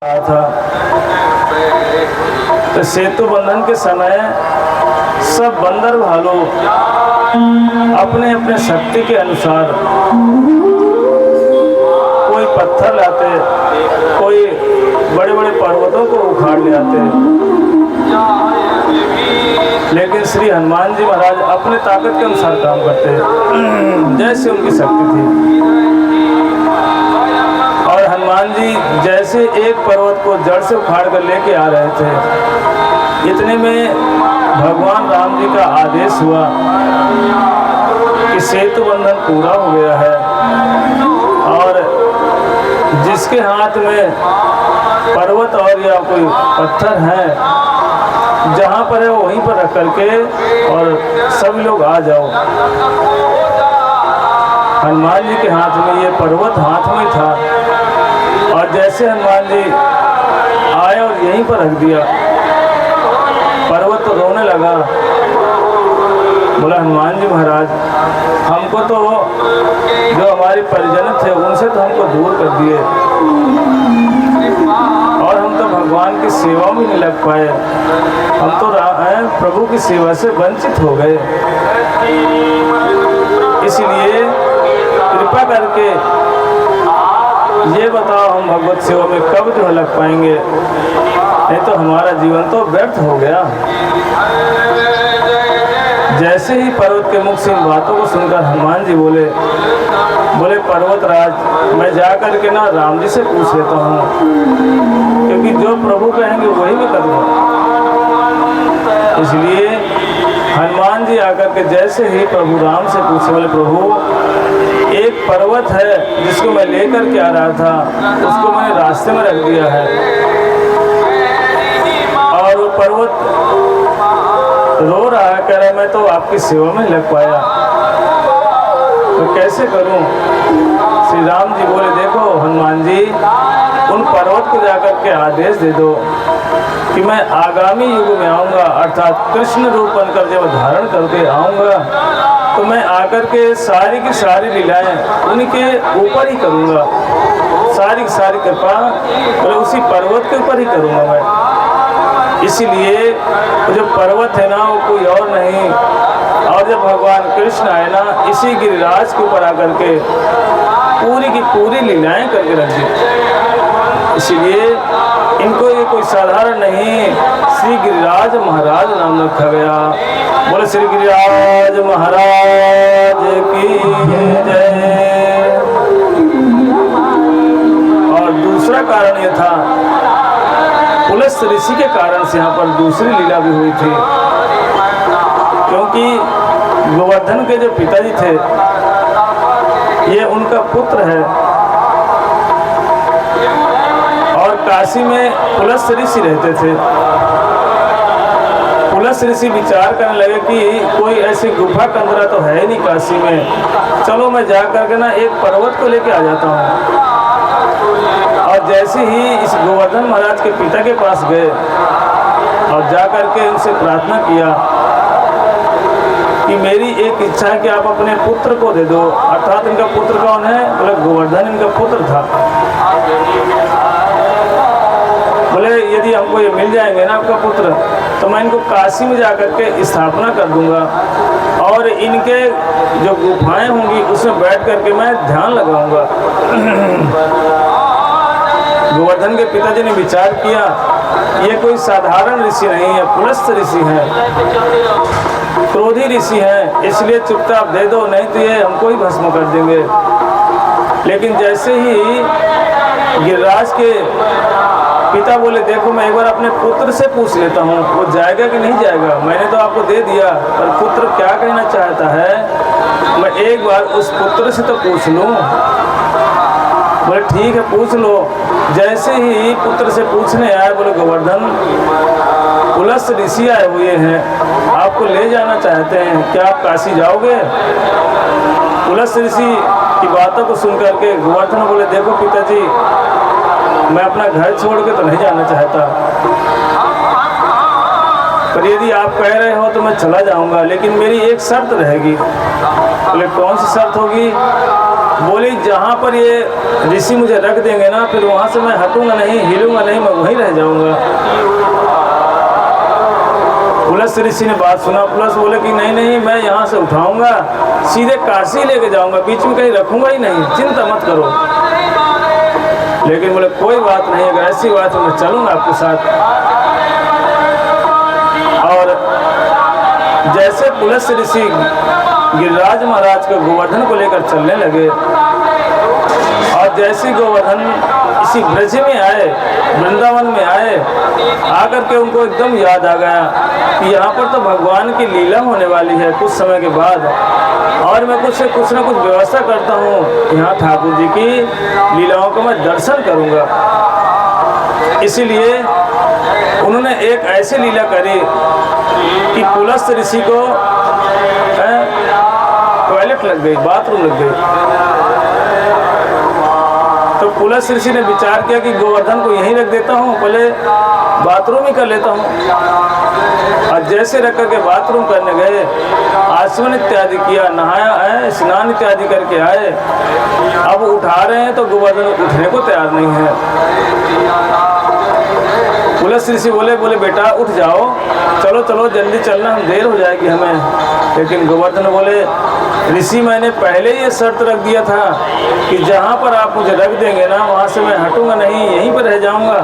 था। तो सेतु बंधन के समय सब बंदर भालू अपने अपने शक्ति के अनुसार कोई पत्थर लाते, कोई बड़े बड़े पर्वतों को उखाड़ ले आते, लेकिन श्री हनुमान जी महाराज अपने ताकत के अनुसार काम करते जैसे उनकी शक्ति थी। और हनुमान जी जैसे एक पर्वत को जड़ से उखाड़ कर लेके आ रहे थे, इतने में भगवान राम जी का आदेश हुआ कि सेतु बंधन पूरा हो गया है और जिसके हाथ में पर्वत और या कोई पत्थर है, जहाँ पर है वहीं पर रख करके और सभी लोग आ जाओ। हनुमान जी के हाथ में ये पर्वत हाथ में था और जैसे हनुमान जी आए और यहीं पर रख दिया, पर्वत तो रोने लगा। बोला हनुमान जी महाराज, हमको तो जो हमारे परिजन थे उनसे तो हमको दूर कर दिए और हम तो भगवान की सेवा में नहीं लग पाए, हम तो प्रभु की सेवा से वंचित हो गए। इसलिए कृपा करके ये बताओ हम भगवत सेवा में कब जो लग पाएंगे, नहीं तो हमारा जीवन तो व्यर्थ हो गया। जैसे ही पर्वत के मुख से इन बातों को सुनकर हनुमान जी बोले पर्वतराज, मैं जा कर के ना राम जी से पूछ लेता हूँ, क्योंकि जो प्रभु कहेंगे वही मैं करूँगा। इसलिए हनुमान जी आकर के जैसे ही प्रभु राम से पूछे, बोले प्रभु एक पर्वत है जिसको मैं लेकर के आ रहा था, उसको मैंने रास्ते में रख दिया है और वो पर्वत रो रहा है, कह रहा है मैं तो आपकी सेवा में लग पाया, तो कैसे करूं? श्री राम जी बोले देखो हनुमान जी, उन पर्वत को जाकर के आदेश दे दो कि मैं आगामी युग में आऊँगा, अर्थात कृष्ण रूप बनकर जब धारण करके आऊँगा तो मैं आकर के सारी की सारी लीलाएं उनके ऊपर ही करूँगा, सारी की सारी कृपा और उसी पर्वत के ऊपर ही करूँगा मैं। इसीलिए जो पर्वत है ना वो कोई और नहीं, और जब भगवान कृष्ण आए ना इसी गिरिराज के ऊपर आकर के पूरी की पूरी लीलाएं करके रख दी। इसीलिए इनको ये कोई साधारण नहीं, श्री गिरिराज महाराज नाम रखा गया। बोले श्री गिरिराज महाराज की जय। और दूसरा कारण यह था, पुलस्त ऋषि के कारण से यहाँ पर दूसरी लीला भी हुई थी, क्योंकि गोवर्धन के जो पिताजी थे ये उनका पुत्र है और काशी में पुलस्त ऋषि रहते थे। पुलस्त ऋषि विचार करने लगे कि कोई ऐसी गुफा कंदरा तो है ही नहीं काशी में, चलो मैं जा करके ना एक पर्वत को लेके आ जाता हूँ। और जैसे ही इस गोवर्धन महाराज के पिता के पास गए और जा करके उनसे प्रार्थना किया कि मेरी एक इच्छा है कि आप अपने पुत्र को दे दो, अर्थात इनका पुत्र कौन है? बोले गोवर्धन इनका पुत्र था। बोले यदि हमको ये मिल जाएंगे ना आपका पुत्र, तो मैं इनको काशी में जाकर के स्थापना कर दूंगा और इनके जो गुफाएं होंगी उसमें बैठ करके मैं ध्यान लगाऊंगा। गोवर्धन के पिताजी ने विचार किया ये कोई साधारण ऋषि नहीं है, पुलस्त ऋषि है, क्रोधी ऋषि हैं, इसलिए चुपचाप दे दो, नहीं तो ये हमको ही भस्म कर देंगे। लेकिन जैसे ही गिरिराज के पिता बोले देखो मैं एक बार अपने पुत्र से पूछ लेता हूँ वो जाएगा कि नहीं जाएगा, मैंने तो आपको दे दिया पर पुत्र क्या कहना चाहता है, मैं एक बार उस पुत्र से तो पूछ लूँ। बोले ठीक है पूछ लो। जैसे ही पुत्र से पूछने आए, बोले गोवर्धन पुलस्त ऋषि आए हुए हैं, आपको ले जाना चाहते हैं, क्या आप काशी जाओगे? पुलस्त ऋषि की बातों को सुन करके गोवर्धन बोले देखो पिताजी, मैं अपना घर छोड़ के तो नहीं जाना चाहता, पर यदि आप कह रहे हो तो मैं चला जाऊंगा, लेकिन मेरी एक शर्त रहेगी। बोले कौन सी शर्त होगी? बोली जहाँ पर ये ऋषि मुझे रख देंगे ना, फिर वहाँ से मैं हटूंगा नहीं, हिलूंगा नहीं, जाऊंगा। पुलस ऋषि ने बात सुना। पुलस बोले कि नहीं नहीं, मैं यहाँ से उठाऊंगा, सीधे काशी लेके जाऊंगा, बीच में कहीं रखूंगा ही नहीं, चिंता मत करो। लेकिन बोले कोई बात नहीं, अगर ऐसी बात है मैं चलूंगा आपके साथ। और जैसे पुलस ऋषि गिरिराज महाराज को गोवर्धन को लेकर चलने लगे, और जैसे गोवर्धन इसी ब्रज में आए, वृंदावन में आए, आकर के उनको एकदम याद आ गया कि यहाँ पर तो भगवान की लीला होने वाली है कुछ समय के बाद, और मैं कुछ ना कुछ व्यवस्था करता हूँ, यहाँ ठाकुर जी की लीलाओं का मैं दर्शन करूँगा। इसीलिए उन्होंने एक ऐसी लीला करी कि पुलस्त ऋषि को टॉयलेट लग गई, बाथरूम लग गई। तो पुलस्त ऋषि ने विचार किया कि गोवर्धन को यहीं रख देता हूँ, पहले बाथरूम ही कर लेता हूँ। और जैसे रख करके बाथरूम करने गए, आचमन इत्यादि किया, नहाया, स्नान इत्यादि करके आए। अब उठा रहे हैं तो गोवर्धन उठने को तैयार नहीं है। पुलस्त ऋषि बोले बेटा उठ जाओ, चलो चलो जल्दी चलना, हम देर हो जाएगी हमें। लेकिन गोवर्धन बोले ऋषि मैंने पहले ही ये शर्त रख दिया था कि जहाँ पर आप मुझे रख देंगे ना, वहाँ से मैं हटूंगा नहीं, यहीं पर रह जाऊंगा।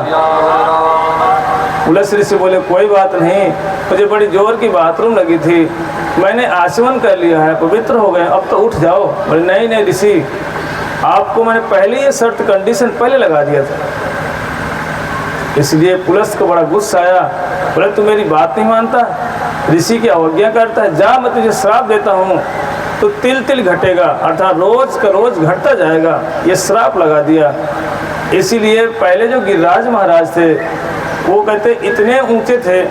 पुलस्त ऋषि बोले कोई बात नहीं, मुझे बड़ी जोर की बाथरूम लगी थी, मैंने आचमन कर लिया है, पवित्र हो गए, अब तो उठ जाओ। बोले नहीं नहीं ऋषि, आपको मैंने पहले ये शर्त कंडीशन पहले लगा दिया था। इसलिए पुलस्त को बड़ा गुस्सा आया। बोले तू मेरी बात नहीं मानता, ऋषि की अवज्ञा करता है, जा मैं तुझे श्राप देता हूँ, तो तिल तिल घटेगा, अर्थात रोज का रोज घटता जाएगा, ये श्राप लगा दिया। इसीलिए पहले जो गिरिराज महाराज थे वो कहते इतने ऊंचे थे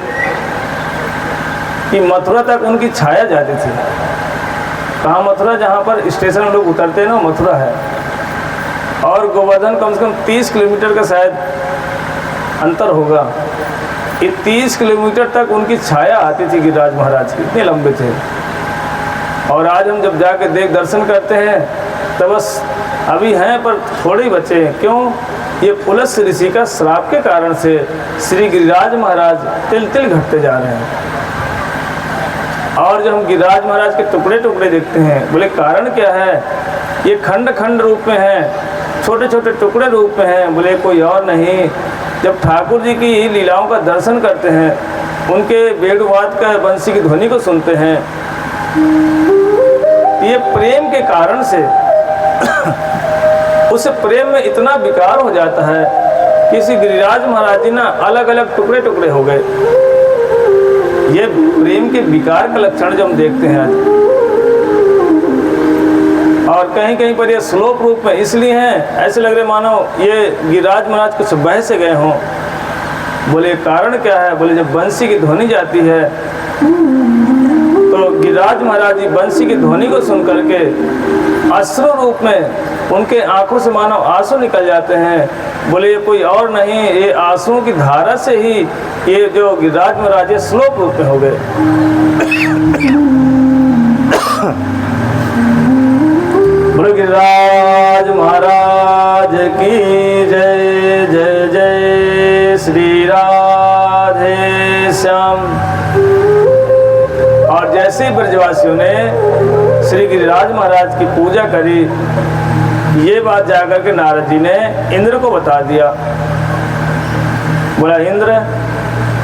कि मथुरा तक उनकी छाया जाती थी। कहाँ मथुरा, जहाँ पर स्टेशन में लोग उतरते हैं ना, मथुरा है। और गोवर्धन कम से कम 30 किलोमीटर का शायद अंतर होगा। ये 30 किलोमीटर तक उनकी छाया आती थी गिरिराज महाराज की, इतने लंबे थे। और आज हम जब जाके दर्शन करते हैं तो बस अभी हैं पर थोड़े ही बचे हैं। क्यों? ये पुलस्त ऋषि का श्राप के कारण से श्री गिरिराज महाराज तिल तिल घटते जा रहे हैं। और जब हम गिरिराज महाराज के टुकड़े टुकड़े देखते हैं, बोले कारण क्या है? ये खंड खंड रूप में हैं, छोटे छोटे टुकड़े रूप में हैं। बोले कोई और नहीं, जब ठाकुर जी की लीलाओं का दर्शन करते हैं, उनके वेणुवाद का बंसी की ध्वनि को सुनते हैं, ये प्रेम के कारण से उस प्रेम में इतना विकार हो जाता है कि इसी गिरिराज महाराज जी ना अलग अलग टुकड़े टुकड़े हो गए। ये प्रेम के विकार का लक्षण जो हम देखते हैं आज। और कहीं कहीं पर ये श्लोक रूप में इसलिए हैं, ऐसे लग रहे मानो ये गिरिराज महाराज कुछ बह से गए हों। बोले कारण क्या है? बोले जब बंसी की ध्वनि जाती है तो गिरिराज महाराज जी बंसी की ध्वनि को सुन करके अश्रु रूप में उनके आंखों से मानो आंसू निकल जाते हैं। बोले ये कोई और नहीं, ये आंसुओं की धारा से ही ये जो गिरिराज महाराज श्लोक रूप में हो गए। बोले गिरिराज महाराज की जय, जय जय श्री राधे श्याम। और जैसे ही ब्रजवासियों ने श्री गिरिराज महाराज की पूजा करी, ये बात जाकर के नारद जी ने इंद्र को बता दिया। बोला इंद्र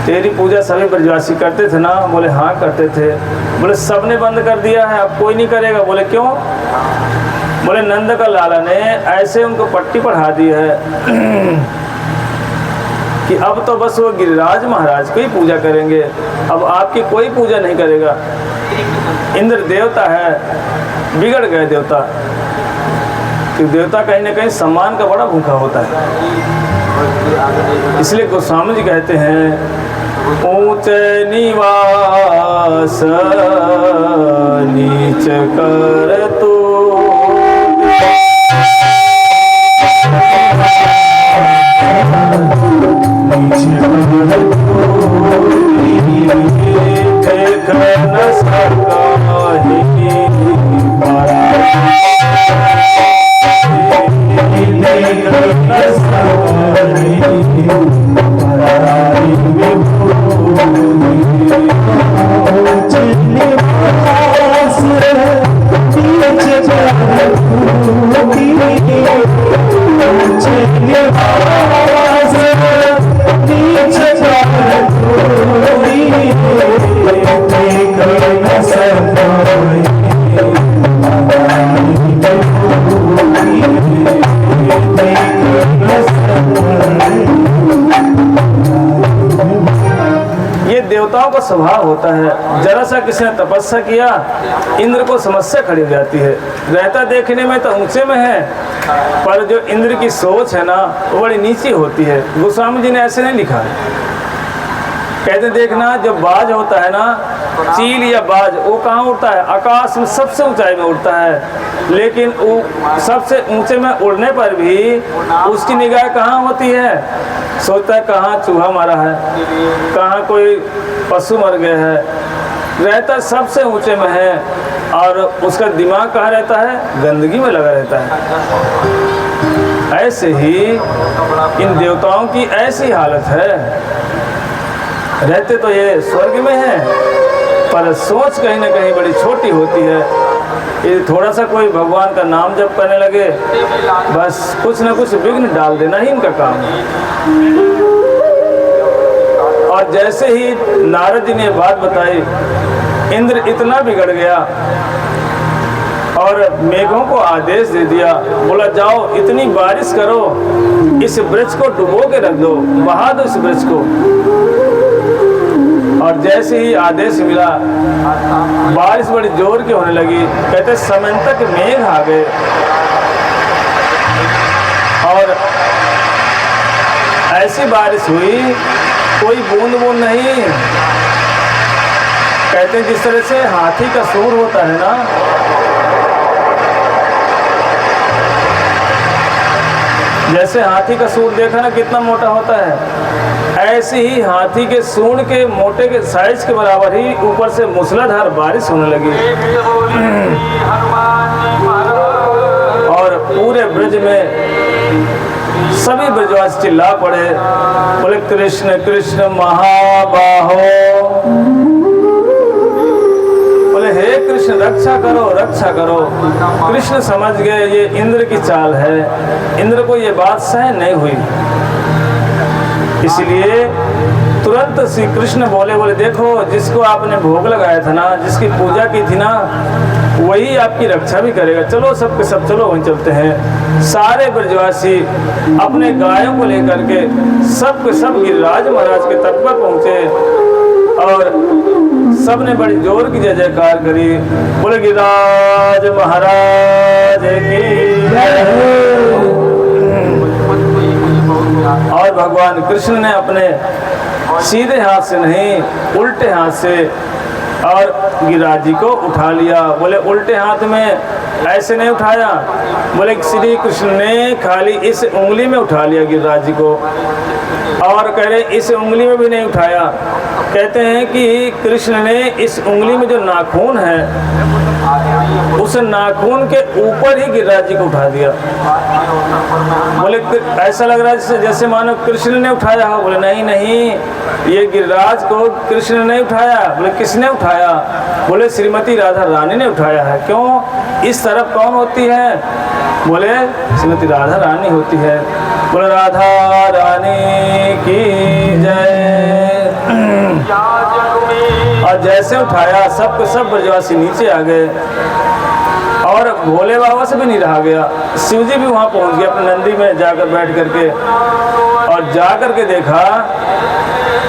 तेरी पूजा सभी ब्रजवासी करते थे ना? बोले हाँ करते थे। बोले सबने बंद कर दिया है, अब कोई नहीं करेगा। बोले क्यों? बोले नंद का लाला ने ऐसे उनको पट्टी पढ़ा दी है कि अब तो बस वो गिरिराज महाराज की पूजा करेंगे, अब आपकी कोई पूजा नहीं करेगा। इंद्र देवता है, बिगड़ गए देवता, क्योंकि देवता कहीं ना कहीं सम्मान का बड़ा भूखा होता है। इसलिए गोस्वामी जी कहते हैं ऊंचे निवास नीच कर तू, देवताओं का स्वभाव होता है, जरा सा किसी ने तपस्या किया, इंद्र को समस्या खड़ी हो जाती है। रहता देखने में तो ऊंचे में है, पर जो इंद्र की सोच है ना वो बड़ी नीची होती है। गोस्वामी जी ने ऐसे नहीं लिखा है। कहते देखना, जब बाज होता है ना, चील या बाज, वो कहाँ उड़ता है? आकाश में सबसे ऊंचाई में उड़ता है, लेकिन वो सबसे ऊंचे में उड़ने पर भी उसकी निगाह कहाँ होती है? सोचता है कहाँ चूहा मारा है, कहाँ कोई पशु मर गया है। रहता सबसे ऊंचे में है और उसका दिमाग कहाँ रहता है? गंदगी में लगा रहता है। ऐसे ही इन देवताओं की ऐसी हालत है, रहते तो ये स्वर्ग में है, पर सोच कहीं ना कहीं बड़ी छोटी होती है। ये थोड़ा सा कोई भगवान का नाम जप करने लगे, बस कुछ न कुछ विघ्न डाल देना ही इनका काम है। और जैसे ही नारद जी ने बात बताई, इंद्र इतना बिगड़ गया और मेघों को आदेश दे दिया, बोला जाओ इतनी बारिश करो, इस वृक्ष को डुबो के रख दो, बहा दो इस वृक्ष को। और जैसे ही आदेश मिला, बारिश बड़ी जोर की होने लगी। कहते समय तक मेघ आ गए और ऐसी बारिश हुई, कोई बूंद बूंद नहीं। कहते जिस तरह से हाथी का सूंड होता है ना, जैसे हाथी का सूंड देखा ना कितना मोटा होता है, ऐसे ही हाथी के सूंड के मोटे के साइज के बराबर ही ऊपर से मूसलाधार बारिश होने लगी। और पूरे ब्रज में सभी ब्रजवासी चिल्ला पड़े, बोले कृष्ण कृष्ण महाबाहो, बोले हे कृष्ण रक्षा करो रक्षा करो। कृष्ण समझ गए ये इंद्र की चाल है, इंद्र को ये बात सहन नहीं हुई, इसलिए तुरंत श्री कृष्ण बोले देखो जिसको आपने भोग लगाया था ना, जिसकी पूजा की थी ना, वही आपकी रक्षा भी करेगा। चलो सबके सब चलो वहीं चलते हैं। सारे ब्रजवासी अपने गायों को लेकर के सब के सब गिरिराज महाराज के तट पर पहुँचे और सब ने बड़ी जोर की जय जयकार करी, बोले गिरिराज महाराज की जय। और भगवान कृष्ण ने अपने सीधे हाथ से नहीं, उल्टे हाथ से और गिरिराज जी को उठा लिया। बोले उल्टे हाथ में ऐसे नहीं उठाया, बोले श्री कृष्ण ने खाली इस उंगली में उठा लिया गिरिराज जी को, और कह रहे इस उंगली में भी नहीं उठाया। कहते हैं कि कृष्ण ने इस उंगली में जो नाखून है, उस नाखून के ऊपर ही गिरिराज जी को उठा दिया। बोले ऐसा लग रहा है जैसे मानो कृष्ण ने उठाया हो। बोले नहीं नहीं, ये गिरिराज को कृष्ण ने नहीं उठाया। बोले किसने उठाया? बोले श्रीमती राधा रानी ने उठाया है। क्यों? इस तरफ कौन होती है? बोले श्रीमती राधा रानी होती है। बोले राधा रानी की जय। और जैसे उठाया सब के सब ब्रजवासी नीचे आ गए और भोले बाबा से भी नहीं रहा गया। शिव जी भी वहाँ पहुँच गए अपने नंदी में जाकर बैठ करके, और जाकर के देखा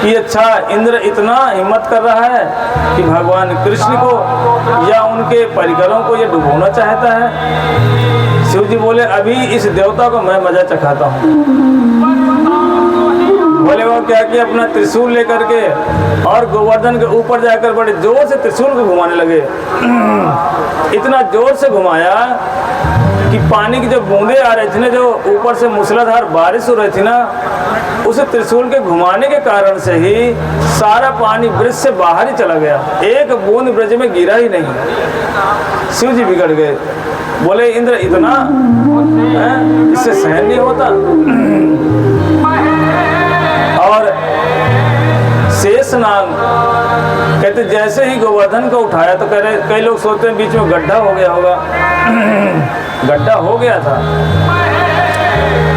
कि अच्छा इंद्र इतना हिम्मत कर रहा है कि भगवान कृष्ण को या उनके परिकरों को ये डुबोना चाहता है। शिव जी बोले अभी इस देवता को मैं मजा चखाता हूँ। बोले वो क्या किया, अपना त्रिशूल लेकर के और गोवर्धन के ऊपर जाकर बड़े जोर से त्रिशूल को घुमाने लगे। इतना जोर से घुमाया कि पानी की जो बूंदे आ रही थी ना, जो ऊपर से मूसलाधार बारिश हो रही थी ना, उस त्रिशूल के घुमाने के कारण से ही सारा पानी ब्रज से बाहर ही चला गया, एक बूंद ब्रज में गिरा ही नहीं। शिव जी बिगड़ गए। बोले इंद्र इतना इससे सहन नहीं होता। और शेषनाग कहते जैसे ही गोवर्धन को उठाया तो कह रहे, कई लोग सोचते हैं बीच में गड्ढा हो गया होगा। गड्ढा हो गया था,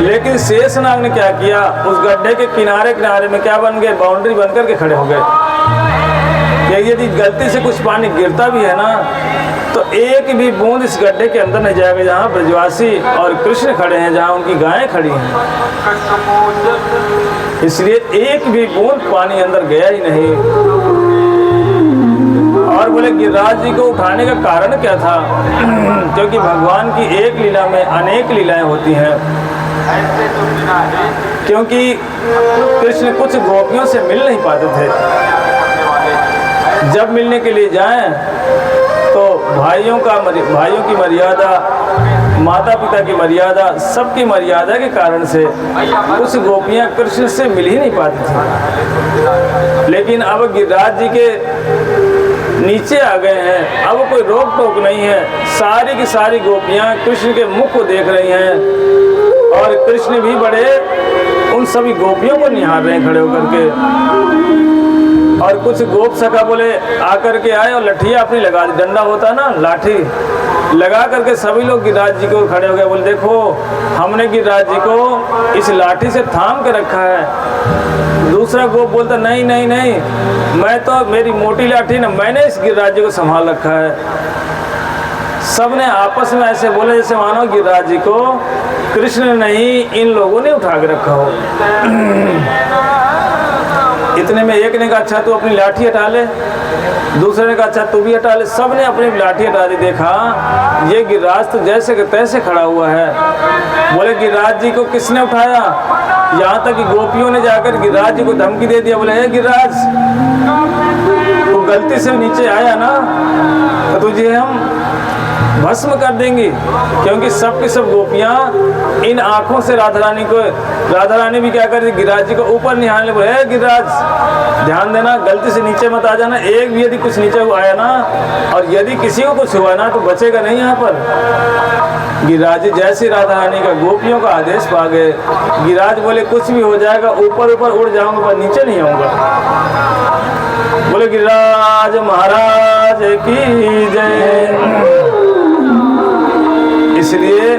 लेकिन शेषनाग ने क्या किया, उस गड्ढे के किनारे किनारे में क्या बन गए, बाउंड्री बनकर के खड़े हो गए। यदि गलती से कुछ पानी गिरता भी है ना तो एक भी बूंद इस गड्ढे के अंदर नहीं जाएगा जहाँ ब्रजवासी और कृष्ण खड़े हैं, जहाँ उनकी गायें खड़ी हैं। इसलिए एक भी बूंद पानी अंदर गया ही नहीं। और बोले गिरिराज जी को उठाने का कारण क्या था? क्योंकि भगवान की एक लीला में अनेक लीलाएं होती हैं। क्योंकि कृष्ण कुछ गोपियों से मिल नहीं पाते थे। जब मिलने के लिए जाएं तो भाइयों की मर्यादा, माता पिता की मर्यादा, सबकी मर्यादा के कारण से कुछ गोपियां कृष्ण से मिल ही नहीं पाती थी। लेकिन अब गिरिराज जी के नीचे आ गए हैं, अब कोई रोक टोक नहीं है। सारी की सारी गोपियां कृष्ण के मुख को देख रही हैं और कृष्ण भी बड़े उन सभी गोपियों को निहार रहे हैं खड़े होकर के। और कुछ गोप सखा बोले आकर के आए और लठिया अपनी लगा दी, डंडा होता ना, लाठी लगा करके सभी लोग गिरिराज जी को खड़े हो गए। बोले देखो हमने गिरिराज जी को इस लाठी से थाम के रखा है। दूसरा गोप बोलता नहीं नहीं नहीं, मैं तो मेरी मोटी लाठी ना, मैंने इस गिरिराज जी को संभाल रखा है। सब ने आपस में ऐसे बोले जैसे मानो गिरिराज जी को कृष्ण नहीं इन लोगों ने उठा के रखा हो। इतने में एक ने कहा अच्छा तू अपनी लाठी हटा ले, दूसरे ने कहा अच्छा तू भी हटा ले। सब ने अपनी लाठी हटा दी। देखा ये गिरिराज तो जैसे कि तैसे खड़ा हुआ है। बोले गिरिराज जी को किसने उठाया? यहाँ तक कि गोपियों ने जाकर गिरिराज जी को धमकी दे दिया। बोले हे गिरिराज, तो गलती से नीचे आया ना तो तुझे हम भस्म कर देंगी। क्योंकि सब की सब गोपियां इन आंखों से राधा रानी भी क्या कर दी, गिरिराज जी को ऊपर निहारने बोले हे गिरिराज ध्यान देना, गलती से नीचे मत आ जाना। एक भी यदि कुछ नीचे आया ना और यदि किसी को कुछ हुआ ना तो बचेगा नहीं यहाँ पर। गिरिराज जी जैसे राधा रानी का गोपियों का आदेश पा गए। गिरिराज बोले कुछ भी हो जाएगा, ऊपर ऊपर उड़ जाऊंगा पर नीचे नहीं आऊंगा। बोले गिरिराज महाराज की जय। इसलिए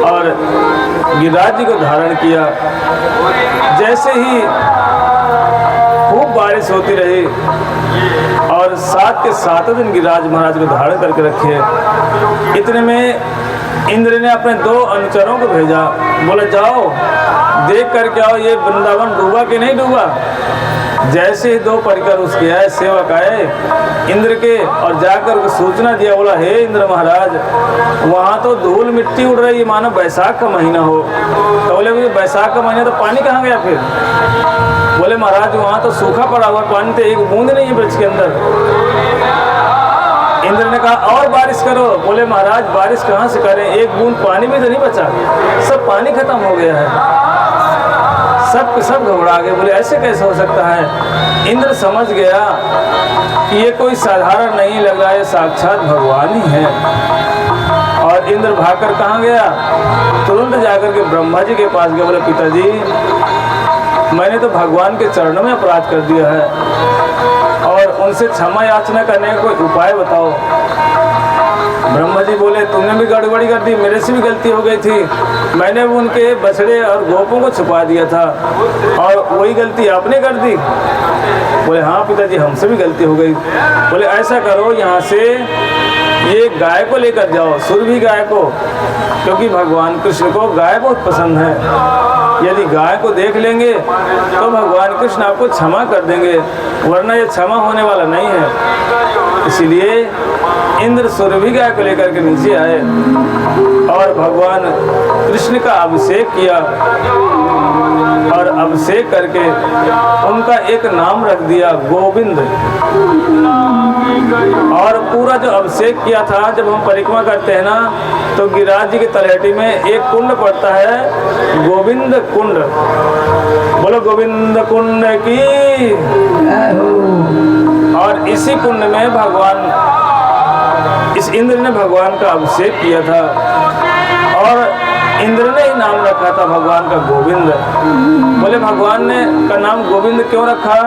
और गिरिराज जी को धारण किया। जैसे ही खूब बारिश होती रही और 7 के 7 दिन गिरिराज महाराज को धारण करके रखे। इतने में इंद्र ने अपने 2 अनुचरों को भेजा। बोले जाओ देख करके आओ ये वृंदावन डूबा कि नहीं डूबा। जैसे ही 2 परिकर उसके आए, सेवक आए इंद्र के और जाकर उसको सूचना दिया। बोला हे इंद्र महाराज वहाँ तो धूल मिट्टी उड़ रही है मानो बैसाख का महीना हो। तो बोले बैसाख का महीना तो पानी कहाँ गया फिर? बोले महाराज वहाँ तो सूखा पड़ा हुआ, पानी तो एक बूंद नहीं है ब्रज के अंदर। इंद्र ने कहा और बारिश करो। बोले महाराज बारिश कहाँ से करें, एक बूंद पानी में तो नहीं बचा, सब पानी खत्म हो गया है। सब घबरा गए। बोले ऐसे कैसे हो सकता है? इंद्र समझ गया कि ये कोई साधारण नहीं लग रहा है, साक्षात भगवान ही है। और इंद्र भागकर कहाँ गया? तुरंत जाकर के ब्रह्मा जी के पास गया। बोले पिताजी मैंने तो भगवान के चरणों में अपराध कर दिया है और उनसे क्षमा याचना करने का कोई उपाय बताओ। ब्रह्मा जी बोले तुमने भी गड़बड़ी कर दी, मेरे से भी गलती हो गई थी। मैंने भी उनके बछड़े और गोपों को छुपा दिया था और वही गलती आपने कर दी। बोले हाँ पिताजी हमसे भी गलती हो गई। बोले ऐसा करो यहाँ से ये गाय को लेकर जाओ, सुरभि गाय को, क्योंकि भगवान कृष्ण को गाय बहुत पसंद है। यदि गाय को देख लेंगे तो भगवान कृष्ण आपको क्षमा कर देंगे, वरना ये क्षमा होने वाला नहीं है। इसीलिए इंद्र सुरभि गाय को लेकर के नीचे आए और भगवान कृष्ण का अभिषेक किया और अभिषेक करके उनका एक नाम रख दिया गोविंद। और पूरा जो अभिषेक किया था, जब हम परिक्रमा करते हैं ना तो गिरिराज जी की तलहटी में एक कुंड पड़ता है, गोविंद कुंड। बोलो गोविंद कुंड की। और इसी कुंड में इस इंद्र ने भगवान का अभिषेक किया था और इंद्र ने ही नाम रखा था भगवान का गोविंद। बोले भगवान ने का नाम गोविंद क्यों रखा?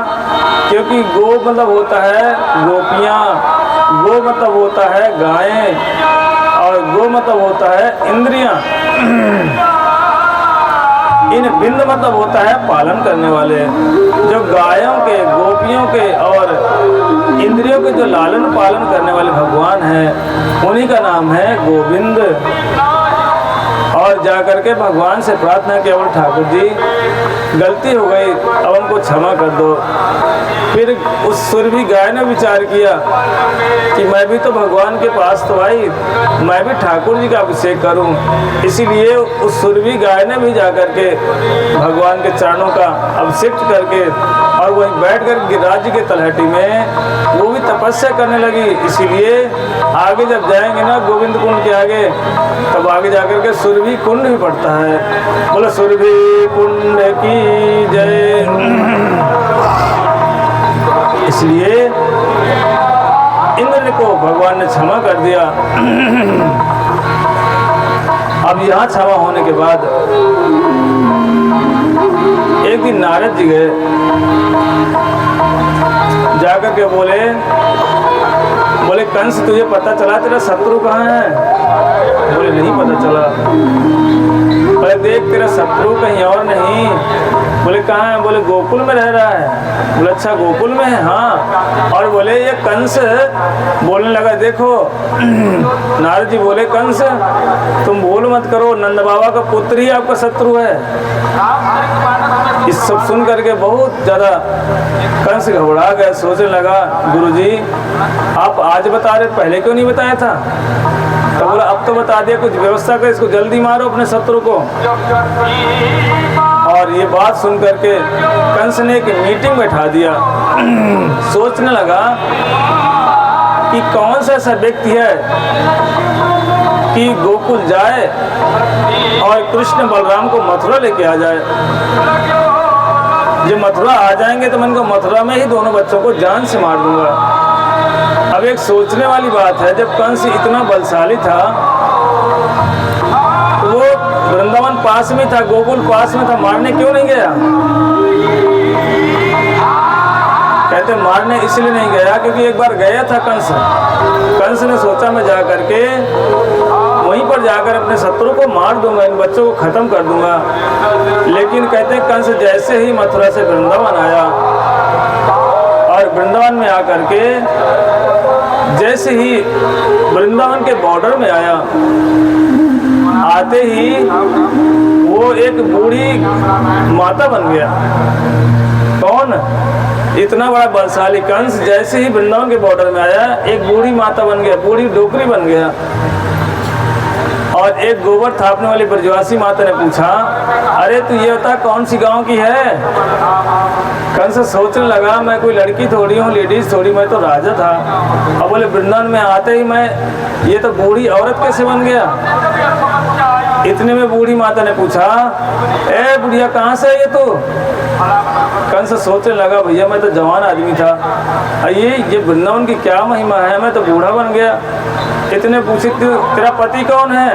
क्योंकि गो मतलब होता है गोपियाँ, गो मतलब होता है गायें और गो मतलब होता है इंद्रियाँ। इन बिंद मतलब होता है पालन करने वाले। जो गायों के, गोपियों के और इंद्रियों इंद्रियों के जो लालन पालन करने वाले भगवान हैं उन्हीं का नाम है गोविंद। और जा करके भगवान से प्रार्थना किया, बोले ठाकुर जी गलती हो गई, अब हमको क्षमा कर दो। फिर उस सुरभि गाय ने विचार किया कि मैं भी तो भगवान के पास तो आई, मैं भी ठाकुर जी का अभिषेक करूं। इसीलिए उस सुरभि गाय ने भी जा करके भगवान के चरणों का अभिषेक करके और वहीं बैठ कर राज्य के तलहटी में वो भी तपस्या करने लगी। इसीलिए आगे जब जाएंगे ना गोविंद कुंड के आगे, तब आगे जाकर के सुरभि कुंड भी पड़ता है। बोलो सुरभि कुंड की जय। इसलिए इंद्र को भगवान ने क्षमा कर दिया। अब यहाँ क्षमा होने के बाद एक दिन नारद जी गए, जाकर के बोले कंस तुझे पता चला तेरा शत्रु कहाँ है? बोले नहीं पता चला। बोले देख तेरा शत्रु कहीं और नहीं। बोले कहाँ है? बोले गोकुल में रह रहा है। बोले अच्छा गोकुल में है? हाँ। और बोले ये कंस बोलने लगा, देखो नारद जी बोले कंस तुम भूल मत करो, नंद बाबा का पुत्र ही आपका शत्रु है। इस सब सुन करके बहुत ज़्यादा कंस घबरा गया, सोचने लगा गुरुजी आप आज बता रहे, पहले क्यों नहीं बताया था? तो बोला अब तो बता दिया, कुछ व्यवस्था कर, इसको जल्दी मारो अपने शत्रु को। और ये बात सुन करके कंस ने एक मीटिंग बैठा दिया। सोचने लगा कि कौन सा ऐसा व्यक्ति है कि गोकुल जाए और कृष्ण बलराम को मथुरा लेके आ जाए। जब मथुरा आ जाएंगे तो मैं इनको मथुरा में ही दोनों बच्चों को जान से मार दूंगा। अब एक सोचने वाली बात है, जब कंस इतना बलशाली था तो वो वृंदावन पास में था, गोकुल पास में था, मारने क्यों नहीं गया? कहते मारने इसलिए नहीं गया क्योंकि एक बार गया था कंस ने सोचा मैं जा करके वहीं पर जाकर अपने शत्रु को मार दूंगा, इन बच्चों को खत्म कर दूंगा। लेकिन कहते कंस जैसे ही मथुरा से वृंदावन आया और वृंदावन में आकर के जैसे ही वृंदावन के बॉर्डर में आया, आते ही वो एक बूढ़ी माता बन गया। कौन? इतना बड़ा बलशाली कंस जैसे ही वृंदावन के बॉर्डर में आया एक बूढ़ी माता बन गया, बूढ़ी डोकरी बन गया। और एक गोबर थापने वाली ब्रजवासी माता ने पूछा अरे तू ये बता कौन सी गांव की है? कंस सोचने लगा मैं कोई लड़की थोड़ी हूँ, लेडीज थोड़ी, मैं तो राजा था। अब बोले वृंदावन में आते ही मैं ये तो बूढ़ी औरत कैसे बन गया? इतने में बूढ़ी माता ने पूछा ए बुढ़िया कहाँ से है ये तू? कंस सोचने लगा भैया मैं तो जवान आदमी था, ये वृंदावन की क्या महिमा है, मैं तो बूढ़ा बन गया। इतने पूछे तेरा पति कौन है?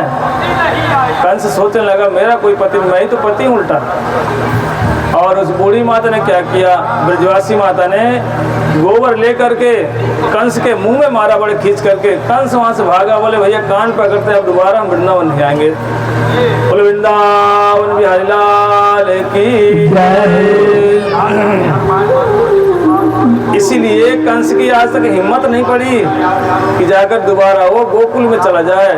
कंस सोचने लगा मेरा कोई पति नहीं, मैं ही तो पति उल्टा। और उस बूढ़ी माता ने क्या किया, ब्रजवासी माता ने गोबर ले करके कंस के मुंह में मारा, बड़े खींच करके। कंस वहां से भागा, बोले भैया कान पकड़ते अब दोबारा हम वृंदावन नहीं आएंगे। बोले वृंदावन बिहारी लाल की जय। इसीलिए कंस की आज तक हिम्मत नहीं पड़ी कि जाकर दोबारा वो गोकुल में चला जाए,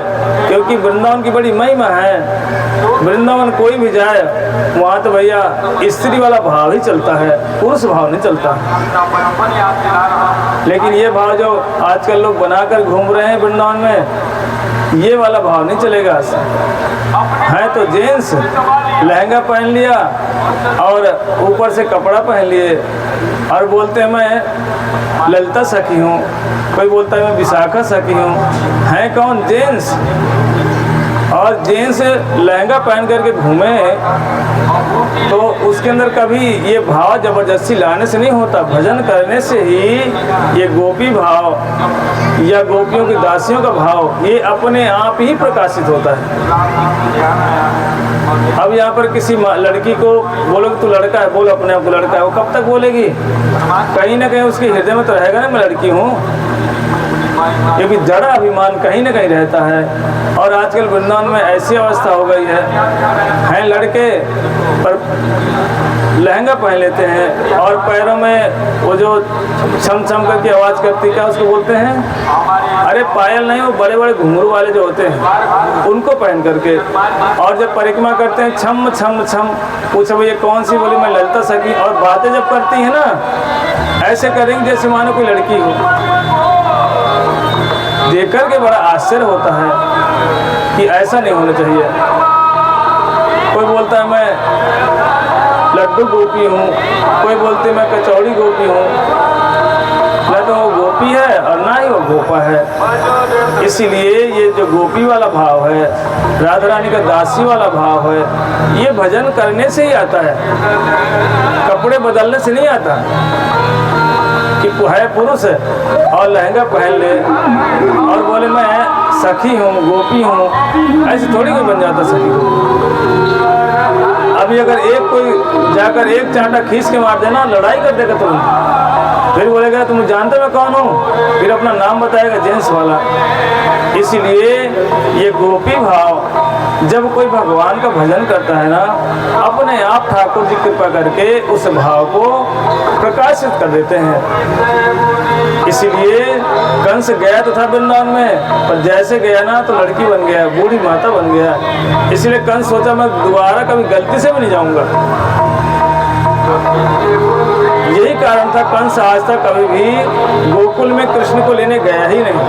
क्योंकि वृंदावन की बड़ी महिमा है। वृंदावन कोई भी जाए वहाँ तो भैया स्त्री वाला भाव ही चलता है, पुरुष भाव नहीं चलता। लेकिन ये भाव जो आजकल लोग बनाकर घूम रहे हैं वृंदावन में, ये वाला भाव नहीं चलेगा। है तो जेंट्स लहंगा पहन लिया और ऊपर से कपड़ा पहन लिए और बोलते हैं मैं ललिता सखी हूँ, कोई बोलता है मैं विशाखा सखी हूँ। है कौन? जेंट्स। और जेंट्स लहंगा पहन करके घूमे तो उसके अंदर कभी ये भाव जबरदस्ती लाने से नहीं होता, भजन करने से ही ये गोपी भाव या गोपियों की दासियों का भाव ये अपने आप ही प्रकाशित होता है। अब यहाँ पर किसी लड़की को बोलो तू लड़का है, बोलो अपने आप को लड़का है, वो कब तक बोलेगी? कहीं ना कहीं उसके हृदय में तो रहेगा ना मैं लड़की हूँ। क्योंकि जड़ा अभिमान कहीं ना कहीं रहता है। और आजकल वृंदावन में ऐसी अवस्था हो गई है लड़के पर लहंगा पहन लेते हैं और पैरों में वो जो छम छम करके आवाज़ करती, क्या उसको बोलते हैं, अरे पायल नहीं, वो बड़े बड़े घुंघरू वाले जो होते हैं उनको पहन करके, और जब परिक्रमा करते हैं छम छम छम, पूछो भैया कौन सी, बोली मैं ललिता सखी, और बातें जब करती है ना ऐसे करेंगे जैसे मानो कोई लड़की हो। देख कर के बड़ा आश्चर्य होता है कि ऐसा नहीं होना चाहिए। कोई बोलता है मैं लड्डू गोपी हूँ, कोई बोलते मैं कचौड़ी गोपी हूँ, ना तो वो गोपी है और ना ही वो गोपा है। इसीलिए ये जो गोपी वाला भाव है, राधा रानी का दासी वाला भाव है, ये भजन करने से ही आता है, कपड़े बदलने से नहीं आता कि है पुरुष और लहंगा पहन ले और बोले मैं सखी हूँ, गोपी हूँ, ऐसे थोड़ी कोई बन जाता सखी। अभी अगर एक कोई जाकर एक चांटा खींच के मार देना, लड़ाई कर देगा तुम, फिर बोलेगा तुम जानते मैं कौन हूँ, फिर अपना नाम बताएगा जेंट्स वाला। इसीलिए ये गोपी भाव जब कोई भगवान का भजन करता है ना, अपने आप ठाकुर जी कृपा करके उस भाव को प्रकाशित कर देते हैं। इसीलिए कंस गया तो था वृंदावन में, पर जैसे गया ना तो लड़की बन गया, बूढ़ी माता बन गया। इसलिए कंस सोचा मैं दोबारा कभी गलती से भी नहीं जाऊंगा। यही कारण था कंस आज तक कभी भी गोकुल में कृष्ण को लेने गया ही नहीं।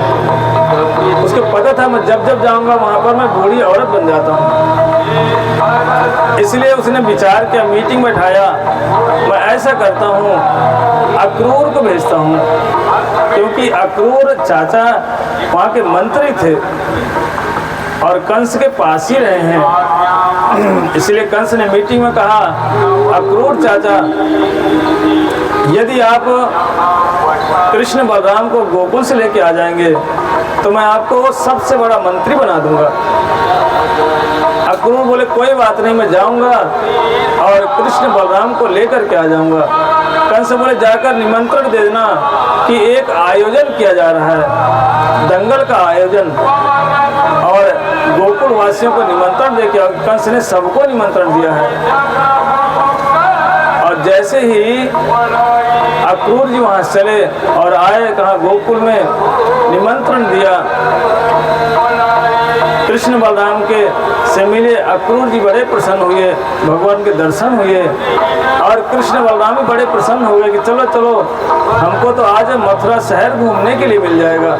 उसको पता था मैं जब जब जाऊंगा वहां पर मैं बूढ़ी औरत बन जाता हूँ। इसलिए उसने विचार किया, मीटिंग बैठाया, मैं ऐसा करता हूँ अक्रूर को भेजता हूँ, क्योंकि अक्रूर चाचा वहाँ के मंत्री थे और कंस के पास ही रहे हैं। इसलिए कंस ने मीटिंग में कहा, अक्रूर चाचा, यदि आप कृष्ण बलराम को गोकुल से लेके आ जाएंगे तो मैं आपको सबसे बड़ा मंत्री बना दूंगा। अक्रूर बोले कोई बात नहीं, मैं जाऊंगा और कृष्ण बलराम को लेकर के आ जाऊंगा। कंस बोले जाकर निमंत्रण दे देना कि एक आयोजन किया जा रहा है, दंगल का आयोजन, और गोकुल वासियों को निमंत्रण दे के। कंस ने सबको निमंत्रण दिया है। और जैसे ही अक्रूर जी वहाँ चले और आए, कहा गोकुल में निमंत्रण दिया, कृष्ण बलराम के से मिले। अक्रूर जी बड़े प्रसन्न हुए, भगवान के दर्शन हुए और कृष्ण बलराम भी बड़े प्रसन्न हुए कि चलो चलो हमको तो आज मथुरा शहर घूमने के लिए मिल जाएगा।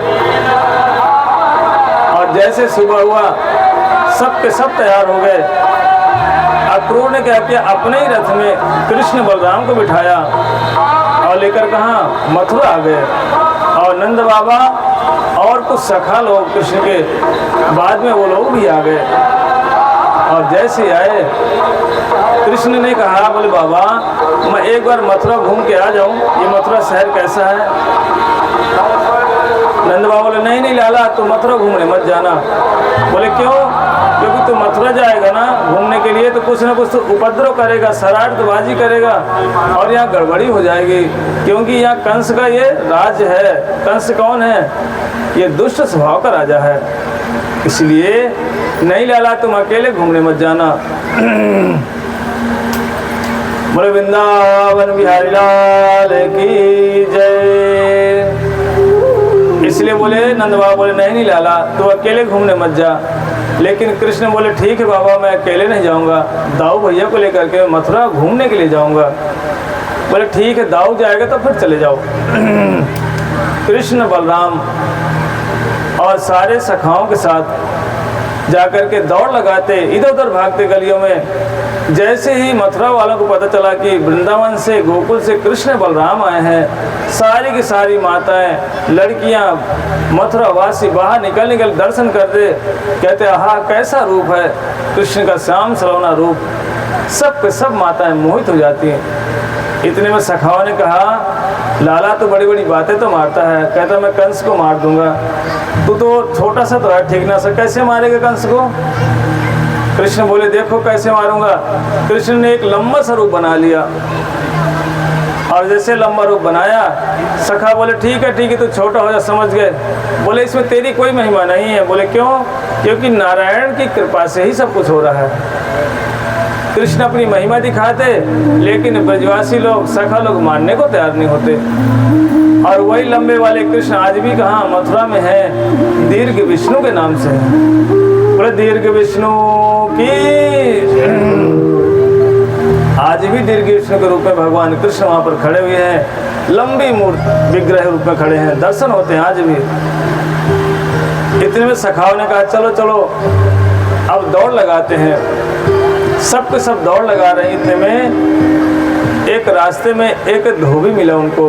और जैसे सुबह हुआ सब के सब तैयार हो गए। अक्रूर ने क्या किया, अपने ही रथ में कृष्ण बलराम को बिठाया और लेकर कहाँ मथुरा आ गए। और नंद बाबा और कुछ सखा लोग कृष्ण के बाद में वो लोग भी आ गए। और जैसे आए कृष्ण ने कहा, बोले बाबा मैं एक बार मथुरा घूम के आ जाऊं, ये मथुरा शहर कैसा है। नंद बाबा बोले नहीं नहीं लाला, तो मथुरा घूमने मत जाना। बोले क्यों? क्योंकि तू मथुरा जाएगा ना घूमने के लिए तो कुछ ना कुछ तो उपद्रव करेगा, शरारतबाजी करेगा और यहाँ गड़बड़ी हो जाएगी, क्योंकि यहाँ कंस का ये राज है। कंस कौन है? ये दुष्ट स्वभाव का राजा है। इसलिए नहीं लाला, तुम अकेले घूमने मत जाना। बोले वृंदावन बिहारी लाल की जय। इसलिए बोले नंद बाबा बोले नहीं लाला, तू अकेले घूमने मत जा। लेकिन कृष्ण बोले ठीक है बाबा, मैं अकेले नहीं जाऊंगा, दाऊ भैया को लेकर के मथुरा घूमने के लिए जाऊंगा। बोले ठीक है, दाऊ जाएगा तो फिर चले जाओ। कृष्ण बलराम और सारे सखाओं के साथ जाकर के दौड़ लगाते, इधर उधर भागते गलियों में। जैसे ही मथुरा वालों को पता चला कि वृंदावन से, गोकुल से कृष्ण बलराम आए हैं, सारी की सारी माताएं, लड़कियां, मथुरा वासी बाहर निकल दर्शन करते, कहते आहा कैसा रूप है कृष्ण का, श्याम सलोना रूप। सब के सब माताएं मोहित हो जाती हैं। इतने में सखाओं ने कहा, लाला तो बड़ी बड़ी बातें तो मारता है, कहता मैं कंस को मार दूंगा। तू तो छोटा सा तो है, ठीक ना सा, कैसे मारेगा कंस को? कृष्ण बोले देखो कैसे मारूंगा। कृष्ण ने एक लंबा सा रूप बना लिया और जैसे लंबा रूप बनाया, सखा बोले ठीक है तो छोटा हो जा, समझ गए। बोले इसमें तेरी कोई महिमा नहीं है। बोले क्यों? क्योंकि नारायण की कृपा से ही सब कुछ हो रहा है। कृष्ण अपनी महिमा दिखाते, लेकिन ब्रजवासी लोग, सखा लोग मानने को तैयार नहीं होते। और वही लंबे वाले कृष्ण आज भी कहाँ, मथुरा में है, दीर्घ विष्णु के नाम से। बोले दीर्घ विष्णु की, आज भी दीर्घ विष्णु के रूप में भगवान कृष्ण वहाँ पर खड़े हुए हैं, लंबी मूर्ति विग्रह रूप में खड़े हैं, दर्शन होते हैं आज भी। इतने में सखाओं ने कहा चलो चलो अब दौड़ लगाते हैं। सब के सब दौड़ लगा रहे हैं। इतने में एक रास्ते में एक धोबी मिला उनको,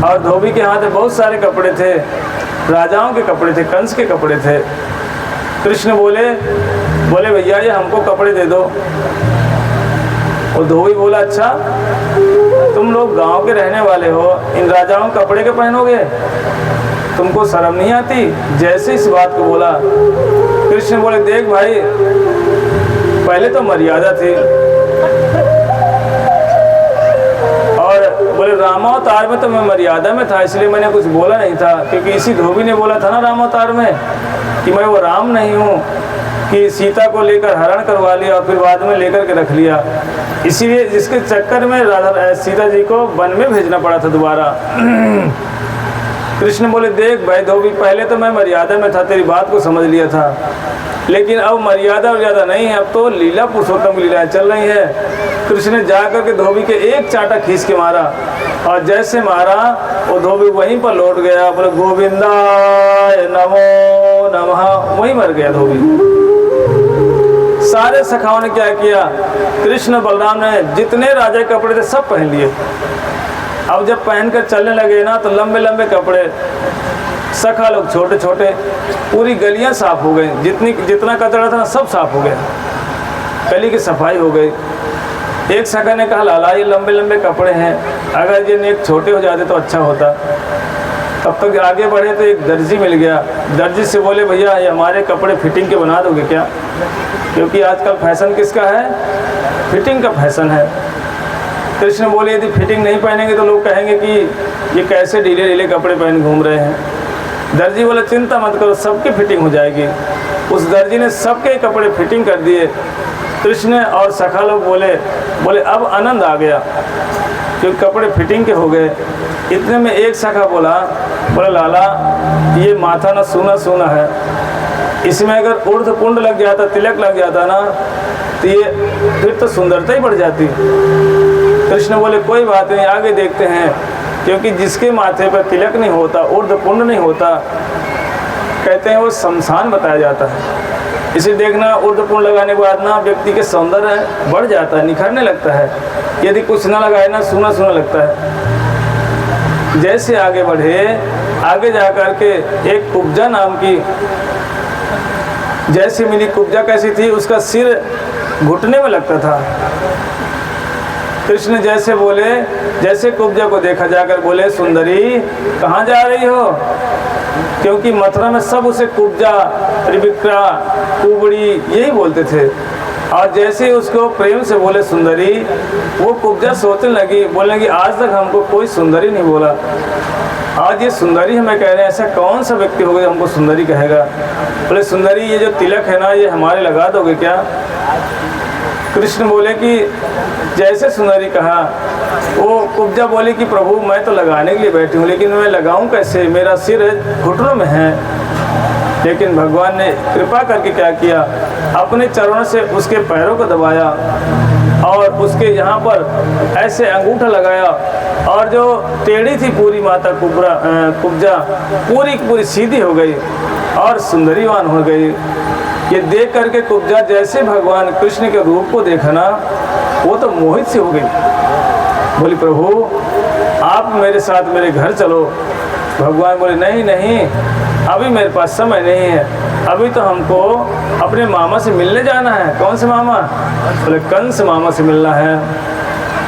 और धोबी के हाथ में बहुत सारे कपड़े थे, राजाओं के कपड़े थे, कंस के कपड़े थे। कृष्ण बोले भैया ये हमको कपड़े दे दो। और धोबी बोला अच्छा तुम लोग गांव के रहने वाले हो, इन राजाओं के कपड़े के पहनोगे? तुमको शर्म नहीं आती? जैसे इस बात को बोला, कृष्ण बोले देख भाई, पहले तो मर्यादा थी, और बोले रामावतार में तो मैं मर्यादा में था, इसलिए मैंने कुछ बोला नहीं था। क्योंकि इसी धोबी ने बोला था ना रामावतार में कि मैं वो राम नहीं हूँ कि सीता को लेकर हरण करवा लिया और फिर बाद में लेकर के रख लिया। इसीलिए जिसके चक्कर में सीता जी को वन में भेजना पड़ा था दोबारा। कृष्ण बोले देख भाई धोबी, पहले तो मैं मर्यादा में था, तेरी बात को समझ लिया था, लेकिन अब मर्यादा ज़्यादा नहीं है, अब तो लीला पुरुषोत्तम लीलाएं चल रही है। कृष्ण ने जाकर के धोबी के एक चाटा खींच के मारा, और जैसे मारा वो धोबी वहीं पर लौट गया। बोले गोविंदाय नमो नमः, वहीं मर गया धोबी। सारे सखाओं ने क्या किया, कृष्ण बलराम ने जितने राजा के कपड़े थे सब पहन लिए। अब जब पहनकर चलने लगे ना तो लंबे लंबे कपड़े, सखा लोग छोटे छोटे, पूरी गलियां साफ हो गई, जितना कचरा था सब साफ हो गया, गली की सफाई हो गई। एक सखा ने कहा लाला ये लंबे लंबे कपड़े हैं, अगर ये नेक छोटे हो जाते तो अच्छा होता। तब तक आगे बढ़े तो एक दर्जी मिल गया। दर्जी से बोले भैया ये हमारे कपड़े फिटिंग के बना दोगे क्या? क्योंकि आजकल फैशन किसका है? फिटिंग का फैशन है। कृष्ण बोले यदि फिटिंग नहीं पहनेंगे तो लोग कहेंगे कि ये कैसे ढीले ढीले कपड़े पहन घूम रहे हैं। दर्जी बोले चिंता मत करो, सबकी फिटिंग हो जाएगी। उस दर्जी ने सबके कपड़े फिटिंग कर दिए। कृष्ण और सखा लोग बोले अब आनंद आ गया क्योंकि कपड़े फिटिंग के हो गए। इतने में एक सखा बोला लाला ये माथा ना सूना सूना है, इसमें अगर ऊर्ध्व पुंड लग जाता, तिलक लग जाता ना तो ये फिर तो सुंदरता ही बढ़ जाती। कृष्ण बोले कोई बात नहीं, आगे देखते हैं। क्योंकि जिसके माथे पर तिलक नहीं होता, ऊर्ध्व पुंड नहीं होता, कहते हैं वो शमशान बताया जाता है। इसे देखना ऊर्ध्व पुंड लगाने के बाद ना व्यक्ति के सौंदर्य बढ़ जाता है, निखरने लगता है। यदि कुछ ना लगाए ना सूना सूना लगता है। जैसे आगे बढ़े, आगे जा कर के एक कुब्जा नाम की जैसे मिली। कुब्जा कैसी थी, उसका सिर घुटने में लगता था। कृष्ण जैसे कुब्जा को देखा, जाकर बोले सुंदरी कहाँ जा रही हो? क्योंकि मथुरा में सब उसे कुब्जा, त्रिविक्रा, कुबड़ी यही बोलते थे। और जैसे ही उसको प्रेम से बोले सुंदरी, वो कुब्जा सोचने लगी, बोलने लगी आज तक हमको कोई सुंदरी नहीं बोला, आज ये सुंदरी हमें कह रहे हैं। ऐसा कौन सा व्यक्ति होगा जो हमको सुंदरी कहेगा? बोले सुंदरी ये जो तिलक है ना, ये हमारे लगा दोगे क्या? कृष्ण बोले कि जैसे सुंदरी कहा, वो कुब्जा बोली कि प्रभु मैं तो लगाने के लिए बैठी हूँ, लेकिन मैं लगाऊं कैसे, मेरा सिर घुटनों में है। लेकिन भगवान ने कृपा करके क्या किया, अपने चरणों से उसके पैरों को दबाया और उसके यहाँ पर ऐसे अंगूठा लगाया, और जो टेढ़ी थी पूरी माता कुब्जा पूरी सीधी हो गई और सुंदरीवान हो गई। ये देख करके कुब्जा जैसे भगवान कृष्ण के रूप को देखा ना, वो तो मोहित सी हो गई। बोली प्रभु आप मेरे साथ मेरे घर चलो। भगवान बोले नहीं नहीं, अभी मेरे पास समय नहीं है, अभी तो हमको अपने मामा से मिलने जाना है। कौन से मामा? बोले कंस मामा से मिलना है।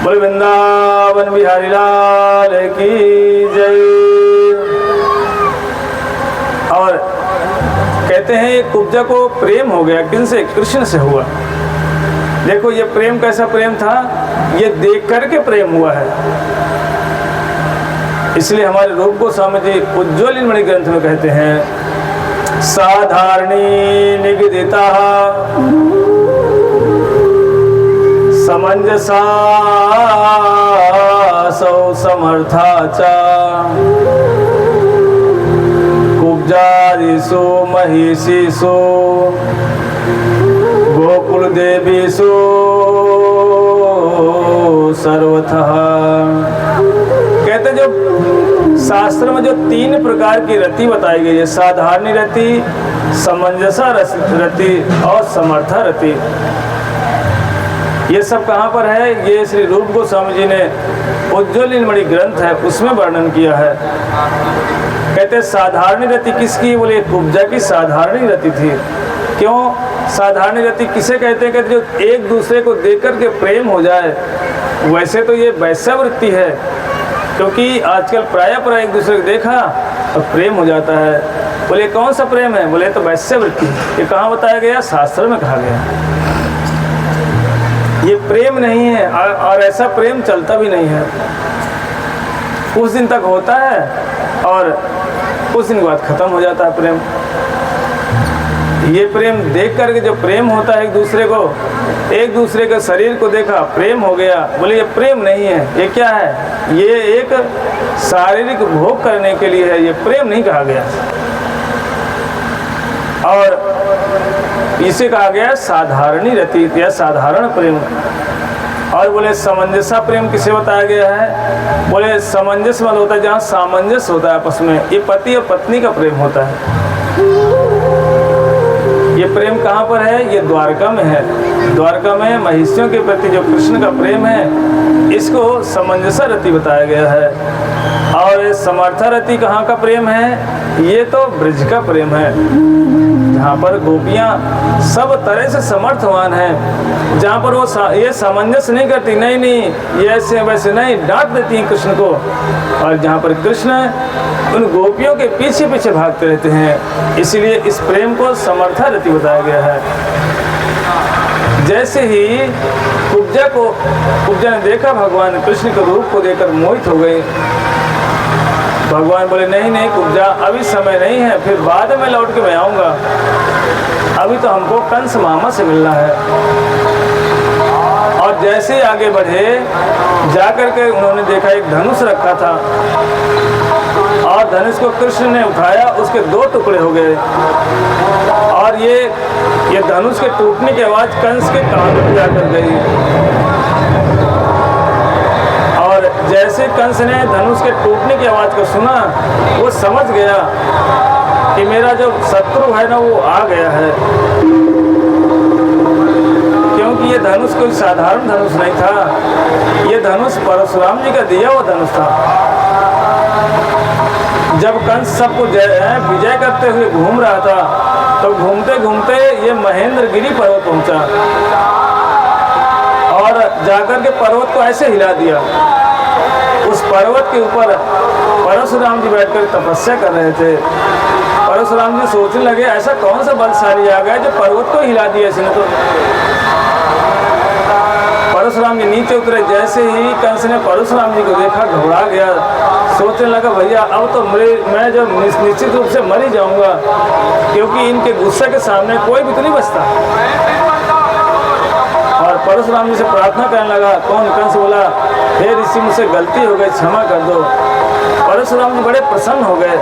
बोले वृंदावन बिहारी लाल की जय। और कहते हैं ये कुब्जा को प्रेम हो गया, किनसे? कृष्ण से हुआ। देखो ये प्रेम कैसा प्रेम था, ये देख करके प्रेम हुआ है। इसलिए हमारे रूप गोस्वामी जी उज्ज्वल नीलमणि ग्रंथ में कहते हैं, साधारणी निगदिता समंजसा सौ समर्था च कुब्जादिषु महिषीषु गोकुल देवीषु सर्वतः। कहते जो शास्त्र में जो 3 प्रकार की रति बताई गई है, साधारणी रति, समंजसा रति और समर्था रति, ये सब कहाँ पर है? ये श्री रूप गोस्वामी जी ने उज्ज्वल नीलमणि ग्रंथ है उसमें वर्णन किया है। कहते साधारणी रति किसकी? बोले कुब्जा की साधारणी रति थी। क्यों साधारणी रति किसे कहते हैं? कहते जो एक दूसरे को देख कर के प्रेम हो जाए। वैसे तो ये वैश्यावृत्ति है, क्योंकि आजकल प्रायः एक दूसरे को देखा और प्रेम हो जाता है। बोले कौन सा प्रेम है? बोले तो वैश्यावृत्ति। ये कहाँ बताया गया? शास्त्र में कहा गया। ये प्रेम नहीं है और ऐसा प्रेम चलता भी नहीं है। कुछ दिन तक होता है और कुछ दिन के बाद खत्म हो जाता है प्रेम। ये प्रेम देख करके जो प्रेम होता है एक दूसरे के शरीर को देखा प्रेम हो गया, बोले ये प्रेम नहीं है। ये क्या है? ये एक शारीरिक भोग करने के लिए है, ये प्रेम नहीं कहा गया। और इसे कहा गया साधारणी रति या साधारण प्रेम। और बोले समंजसा प्रेम किसे बताया गया है? बोले समंजस मतलब होता है जहाँ सामंजस्य होता है आपस में। ये पति और पत्नी का प्रेम होता है। ये प्रेम कहाँ पर है? ये द्वारका में है। द्वारका में महिषियों के प्रति जो कृष्ण का प्रेम है, इसको समंजसा रति बताया गया है। और समर्था रति कहाँ का प्रेम है? ये तो ब्रज का प्रेम है, जहाँ पर गोपियाँ सब तरह से समर्थवान हैं, जहाँ पर वो ये सामंजस्य नहीं करती, नहीं ये ऐसे वैसे नहीं, डांट देती हैं कृष्ण को। और जहाँ पर कृष्ण उन गोपियों के पीछे पीछे भागते रहते हैं, इसलिए इस प्रेम को समर्था रति बताया गया है। जैसे ही कुब्जा ने देखा भगवान कृष्ण के रूप को देखकर मोहित हो गई। भगवान बोले नहीं कुब्जा, अभी समय नहीं है, फिर बाद में लौट के मैं आऊँगा, अभी तो हमको कंस मामा से मिलना है। और जैसे ही आगे बढ़े, जाकर के उन्होंने देखा एक धनुष रखा था और धनुष को कृष्ण ने उठाया, उसके 2 टुकड़े हो गए। और ये धनुष के टूटने की आवाज़ कंस के कान में जाकर गई। जैसे कंस ने धनुष के टूटने की आवाज़ को सुना, वो समझ गया कि मेरा जो शत्रु है ना वो आ गया है। क्योंकि ये धनुष कोई साधारण धनुष नहीं था, ये धनुष परशुराम जी का दिया हुआ धनुष था। जब कंस सबको विजय करते हुए घूम रहा था, तो घूमते घूमते ये महेंद्रगिरी पर्वत पहुंचा और जाकर के पर्वत को ऐसे हिला दिया। उस पर्वत के ऊपर परशुराम जी बैठकर तपस्या कर रहे थे। परशुराम जी सोचने लगे ऐसा कौन सा बलशाली आ गया जो पर्वत को हिला दिया इसने। तो परशुराम जी नीचे उतरे। जैसे ही कंस ने परशुराम जी को देखा, घबरा गया, सोचने लगा भैया अब तो मैं जो निश्चित रूप से मर ही जाऊंगा, क्योंकि इनके गुस्से के सामने कोई भी तो नहीं बचता। और परशुराम जी से प्रार्थना करने लगा। कौन? कंस बोला हे ऋषि, मुझसे गलती हो गई, क्षमा कर दो। परशुराम जी बड़े प्रसन्न हो गए,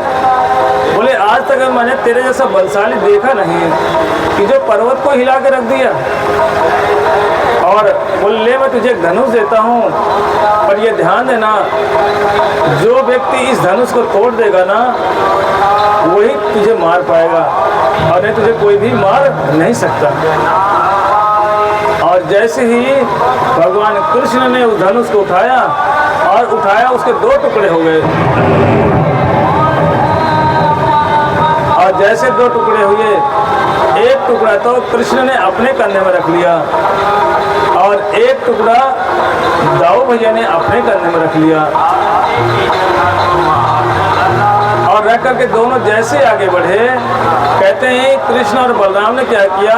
बोले आज तक मैंने तेरे जैसा बलशाली देखा नहीं कि जो पर्वत को हिला के रख दिया। और बोले ले मैं तुझे एक धनुष देता हूँ, पर ये ध्यान देना जो व्यक्ति इस धनुष को तोड़ देगा ना वही तुझे मार पाएगा, और नहीं तुझे कोई भी मार नहीं सकता। और जैसे ही भगवान कृष्ण ने उस धनुष को उठाया उसके 2 टुकड़े हो गए। और जैसे 2 टुकड़े हुए, एक टुकड़ा तो कृष्ण ने अपने कंधे में रख लिया और एक टुकड़ा दाऊ भैया ने अपने कंधे में रख लिया। और रख करके दोनों जैसे आगे बढ़े, कहते हैं कृष्ण और बलराम ने क्या किया,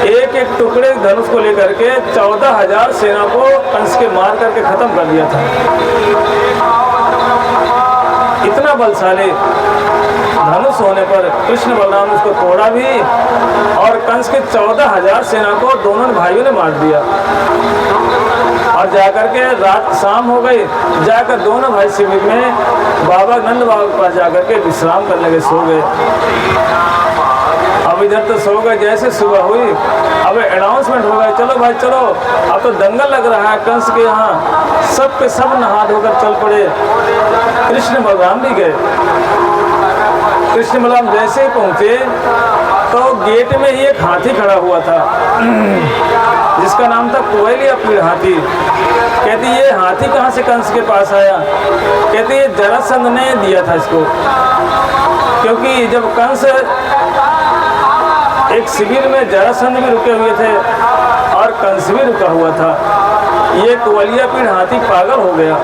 एक एक टुकड़े धनुष को लेकर के 14,000 सेना को कंस के मार करके खत्म कर दिया था। इतना बलशाली धनुष होने पर कृष्ण बलराम ने उसको तोड़ा भी और कंस के 14,000 सेना को दोनों भाइयों ने मार दिया। और जाकर के रात शाम हो गई, जाकर दोनों भाई शिविर में बाबा नंद बाबा के पास जाकर के विश्राम करने के सो गए। अब इधर तो सो गए, जैसे सुबह हुई अब अनाउंसमेंट हो गया, चलो भाई चलो, अब तो दंगल लग रहा है कंस के यहाँ। सब के सब नहा धोकर चल पड़े। कृष्ण बलराम भी गए। कृष्ण बलराम जैसे ही पहुंचे तो गेट में ही एक हाथी खड़ा हुआ था जिसका नाम था कुवैलिया पीड़ हाथी। कहती ये हाथी कहाँ से कंस के पास आया? कहती ये जरासंध ने दिया था इसको, क्योंकि जब कंस एक शिविर में जरासंध भी रुके हुए थे और कंस भी रुका हुआ था। ये कुवैलिया पीड़ हाथी पागल हो गया।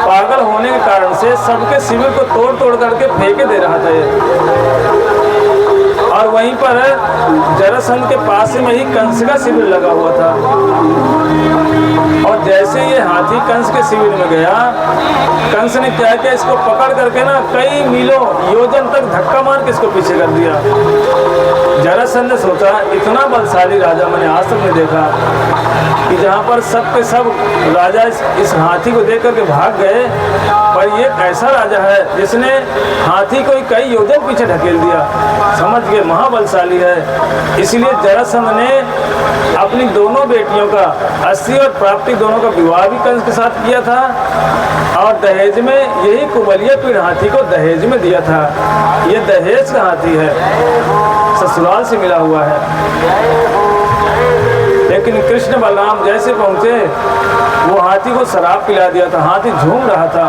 पागल होने के कारण से सबके शिविर को तोड़ तोड़ करके फेंके दे रहा था ये। और वहीं पर जरासंध के पास में ही कंस का शिविर लगा हुआ था। और जैसे ये हाथी कंस के शिविर में गया, कंस ने क्या किया, इसको पकड़ करके ना कई मीलों योजन तक धक्का मार के इसको पीछे कर दिया। जरासंध ने सोचा इतना बलशाली राजा मैंने आज तक नहीं देखा, कि जहाँ पर सब के सब राजा इस हाथी को देख करके भाग गए, पर ये ऐसा राजा है जिसने हाथी को कई योजन पीछे ढकेल दिया। समझ गए महाबलशाली है। इसलिए जरासंध ने अपनी दोनों बेटियों का, अस्थि और प्राप्ति दोनों का विवाह भी कंस के साथ किया था और दहेज में यही कुवैलिया पीड़ हाथी को दहेज में दिया था। ये दहेज का हाथी है, ससुराल से मिला हुआ है। लेकिन कृष्ण बलराम जैसे पहुंचे, वो हाथी को शराब पिला दिया था। हाथी झूम रहा था,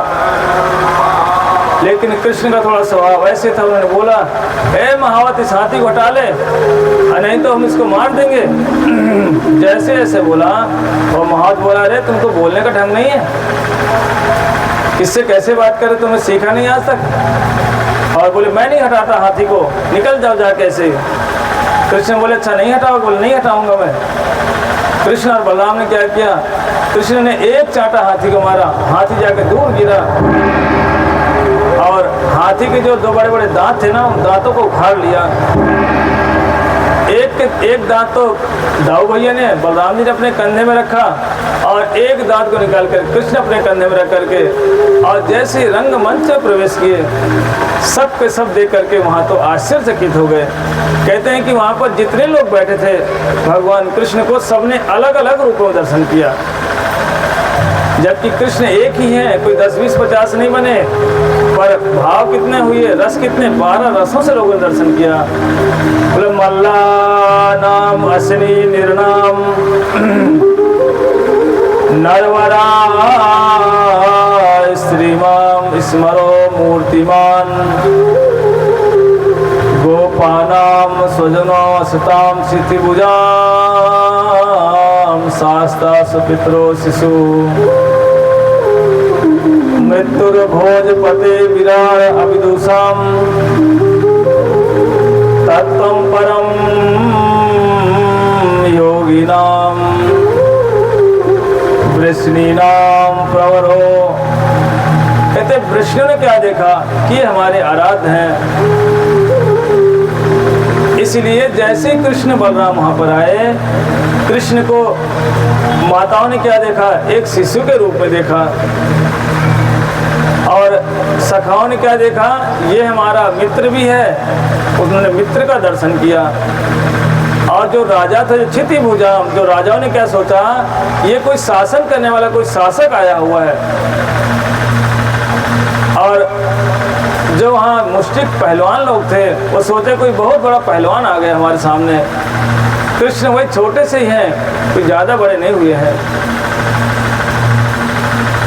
लेकिन कृष्ण का थोड़ा स्वभाव ऐसे था, उन्होंने बोला ए महावत इस हाथी को हटा ले, नहीं तो हम इसको मार देंगे। जैसे ऐसे बोला और महावत बोला अरे तुमको बोलने का ढंग नहीं है, किससे कैसे बात करे, तुमने सीखा नहीं आज तक। और बोले मैं नहीं हटाता हाथी को, निकल जाओ जा कैसे। कृष्ण बोले अच्छा नहीं हटाओ? बोले नहीं हटाऊंगा मैं। कृष्ण और बलराम ने क्या किया, कृष्ण ने एक चांटा हाथी को मारा, हाथी जाकर दूर गिरा और हाथी के जो दो बड़े बड़े दांत थे ना, उन दांतों को उखाड़ लिया। एक दांत तो दाऊ भैया ने, बलराम जी ने अपने कंधे में रखा और एक दांत को निकाल कर कृष्ण अपने कंधे में रख करके और जैसे रंगमंच में प्रवेश किए, सब के सब देख करके वहाँ तो आश्चर्यचकित हो गए। कहते हैं कि वहाँ पर जितने लोग बैठे थे भगवान कृष्ण को सबने अलग अलग रूपों में दर्शन किया, जबकि कृष्ण एक ही है, कोई 10, 20, 50 नहीं बने। पर भाव कितने हुए, रस कितने, 12 रसों से लोगों ने दर्शन किया। बोले मल्ला नाम असनी निर्नाम नरवरा श्रीमाम स्मरो मूर्तिमान गोपानाम स्वजनो सताम सिद्धिभुजाम शास्ता सुपित्रो शिशु मृत्युर्भोजपते विराट अविदुषाम तत्त्वं परम योगिनाम वृष्णीनाम प्रवरो। कहते वृष्णि ने क्या देखा कि हमारे आराध्य हैं। इसलिए जैसे कृष्ण बलराम वहां पर आए, कृष्ण को माताओं ने क्या देखा, एक शिशु के रूप में देखा। और सखाओं ने क्या देखा, ये हमारा मित्र भी है, उन्होंने मित्र का दर्शन किया। और जो राजा थे, जो क्षितिभुजाम, जो राजाओं ने क्या सोचा, ये कोई शासन करने वाला कोई शासक आया हुआ है। और जो वहाँ मुष्टिक पहलवान लोग थे, वो सोचे कोई बहुत बड़ा पहलवान आ गया हमारे सामने। कृष्ण वही छोटे से ही हैं, कोई ज़्यादा बड़े नहीं हुए हैं।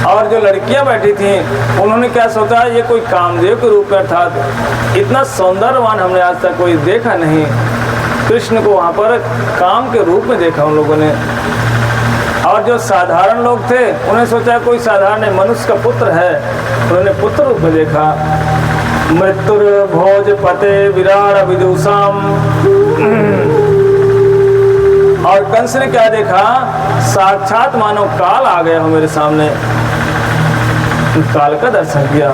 और जो लड़कियां बैठी थीं, उन्होंने क्या सोचा, ये कोई कामदेव के रूप में, अर्थात इतना सौंदर्यवान हमने आज तक कोई देखा नहीं। कृष्ण को वहाँ पर काम के रूप में देखा उन लोगों ने। और जो साधारण लोग थे, उन्हें सोचा कोई साधारण मनुष्य का पुत्र है, उन्होंने पुत्र रूप में देखा। मृत्युर्भोजपते विराट विदुषाम। और कंस ने क्या देखा, साक्षात मानो काल आ गया हो मेरे सामने, काल का दर्शन किया।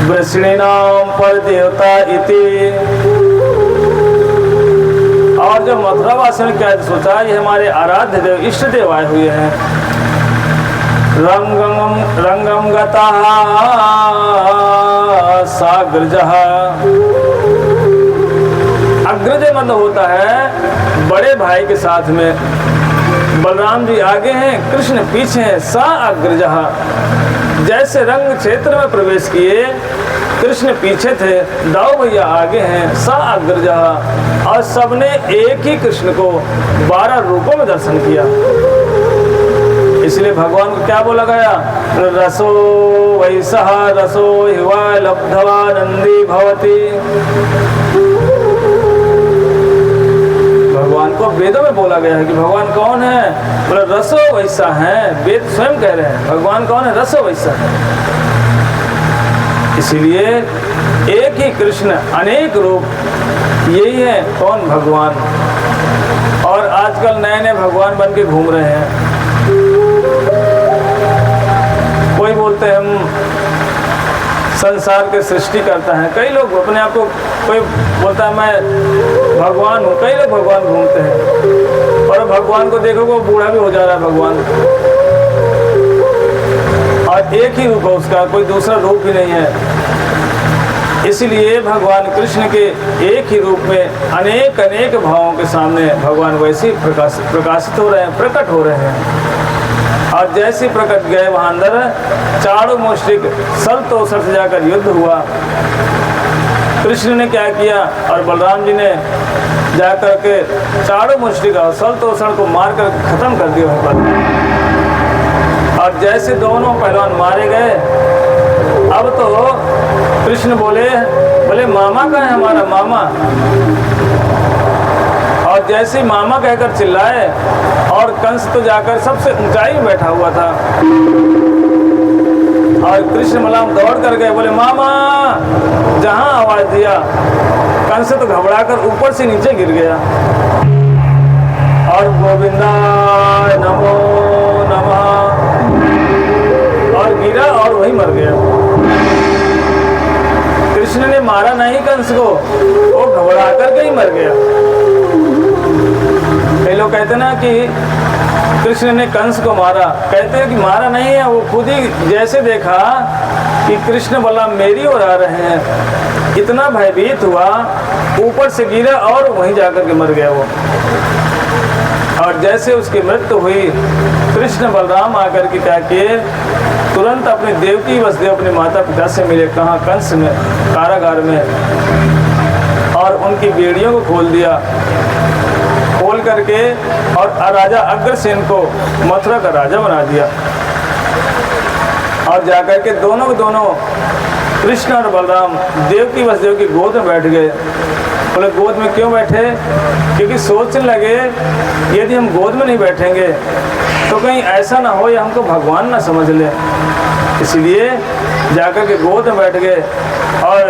वृषणीनाम पर देवता इति। और जो मथुरा वासियों ने क्या सोचा, ये हमारे आराध्य देव इष्ट देव आए हुए हैं। रंगम गता साग्रजः। अग्रज मतलब होता है बड़े भाई के साथ में, बलराम जी आगे हैं, कृष्ण पीछे हैं। सा अग्रजः, जैसे रंग क्षेत्र में प्रवेश किए, कृष्ण पीछे थे, दाऊ भैया आगे हैं। सा अग्रजः, और सबने एक ही कृष्ण को 12 रूपों में दर्शन किया। इसलिए भगवान को क्या बोला गया, रसो वैसह रसो हिवा लब्धवा नंदी भवति। भगवान को वेदों में बोला गया है कि भगवान कौन है, बोला रसो वैसा है। वेद स्वयं कह रहे हैं भगवान कौन है, रसो वैसा है। इसीलिए एक ही कृष्ण अनेक रूप, यही है कौन, भगवान। और आजकल नए नए भगवान बन के घूम रहे हैं। कोई बोलते हैं हम संसार के सृष्टि करता है, कई लोग अपने आप को, कोई बोलता है मैं भगवान हूँ, कई लोग भगवान घूमते हैं। और भगवान को देखो वो बूढ़ा भी हो जा रहा है भगवान, और एक ही रूप है उसका, कोई दूसरा रूप भी नहीं है। इसलिए भगवान कृष्ण के एक ही रूप में अनेक अनेक भावों के सामने भगवान वैसे ही प्रकाशित हो रहे हैं, प्रकट हो रहे हैं। और जैसे प्रकट गए वहां अंदर, चारों मुश्रिक सर तो सर से जाकर युद्ध हुआ। कृष्ण ने क्या किया, और बलराम जी ने जाकर के चारों मुश्रिक और सर तो सर को मारकर खत्म कर दिया वहीं पर। और जैसे दोनों पहलवान मारे गए, अब तो कृष्ण बोले मामा कहाँ है हमारा मामा। और जैसे मामा कहकर चिल्लाए, और कंस तो जाकर सबसे ऊंचाई में बैठा हुआ था, और कृष्ण बलराम दौड़ कर गए, बोले मामा। जहां आवाज दिया, कंस तो घबराकर ऊपर से नीचे गिर गया, और गोविंदाय नमो नमः, और गिरा और वही मर गया। कृष्ण ने मारा नहीं कंस को, वो घबरा कर के ही मर गया। कई लोग कहते ना कि कृष्ण ने कंस को मारा, कहते हैं कि मारा नहीं है, वो खुद ही जैसे देखा कि कृष्ण बलराम मेरी ओर आ रहे हैं, इतना भयभीत हुआ, ऊपर से गिरा और वहीं जाकर के मर गया वो। और जैसे उसकी मृत्यु हुई, कृष्ण बलराम आकर के क्या किए, तुरंत अपनी देवकी वसुदेव अपने माता पिता से मिले, कहाँ, कंस में, कारागार में, और उनकी बेड़ियों को खोल दिया, खोल करके, और राजा अग्रसेन को मथुरा का राजा बना दिया। और जाकर के दोनों के दोनों कृष्ण और बलराम देवकी वसुदेव की गोद में बैठ गए। बोले गोद में क्यों बैठे, क्योंकि सोचने लगे यदि हम गोद में नहीं बैठेंगे तो कहीं ऐसा ना हो या हमको भगवान ना समझ ले। इसलिए जाकर के गोद में बैठ गए, और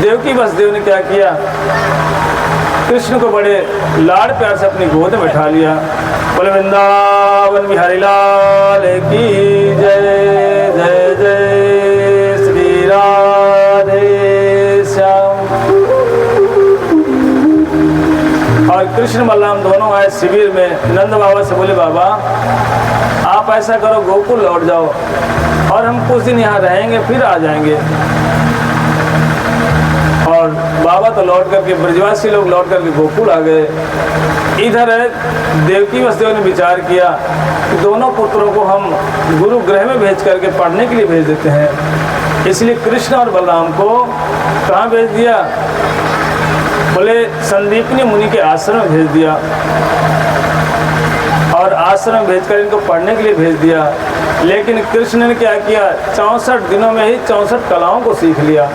देवकी वसुदेव ने क्या किया, कृष्ण को बड़े लाड़ प्यार से अपनी गोद में बैठा लिया। बोले वृंदावन बिहारी लाल की जय, जय जय श्री राधे श्याम। और कृष्ण बलराम दोनों आए शिविर में, नंद बाबा से बोले बाबा आप ऐसा करो, गोकुल लौट जाओ, और हम कुछ दिन यहाँ रहेंगे, फिर आ जाएंगे। और बाबा तो लौट करके, ब्रजवासी लोग लौट करके गोकुल आ गए। इधर देवकी वसुदेव ने विचार किया कि दोनों पुत्रों को हम गुरु गृह में भेज करके पढ़ने के लिए भेज देते हैं। इसलिए कृष्ण और बलराम को कहाँ भेज दिया, बोले संदीपनी मुनि के आश्रम में भेज दिया, और आश्रम में भेजकर इनको पढ़ने के लिए भेज दिया। लेकिन कृष्ण ने क्या किया, 64 दिनों में ही 64 कलाओं को सीख लिया,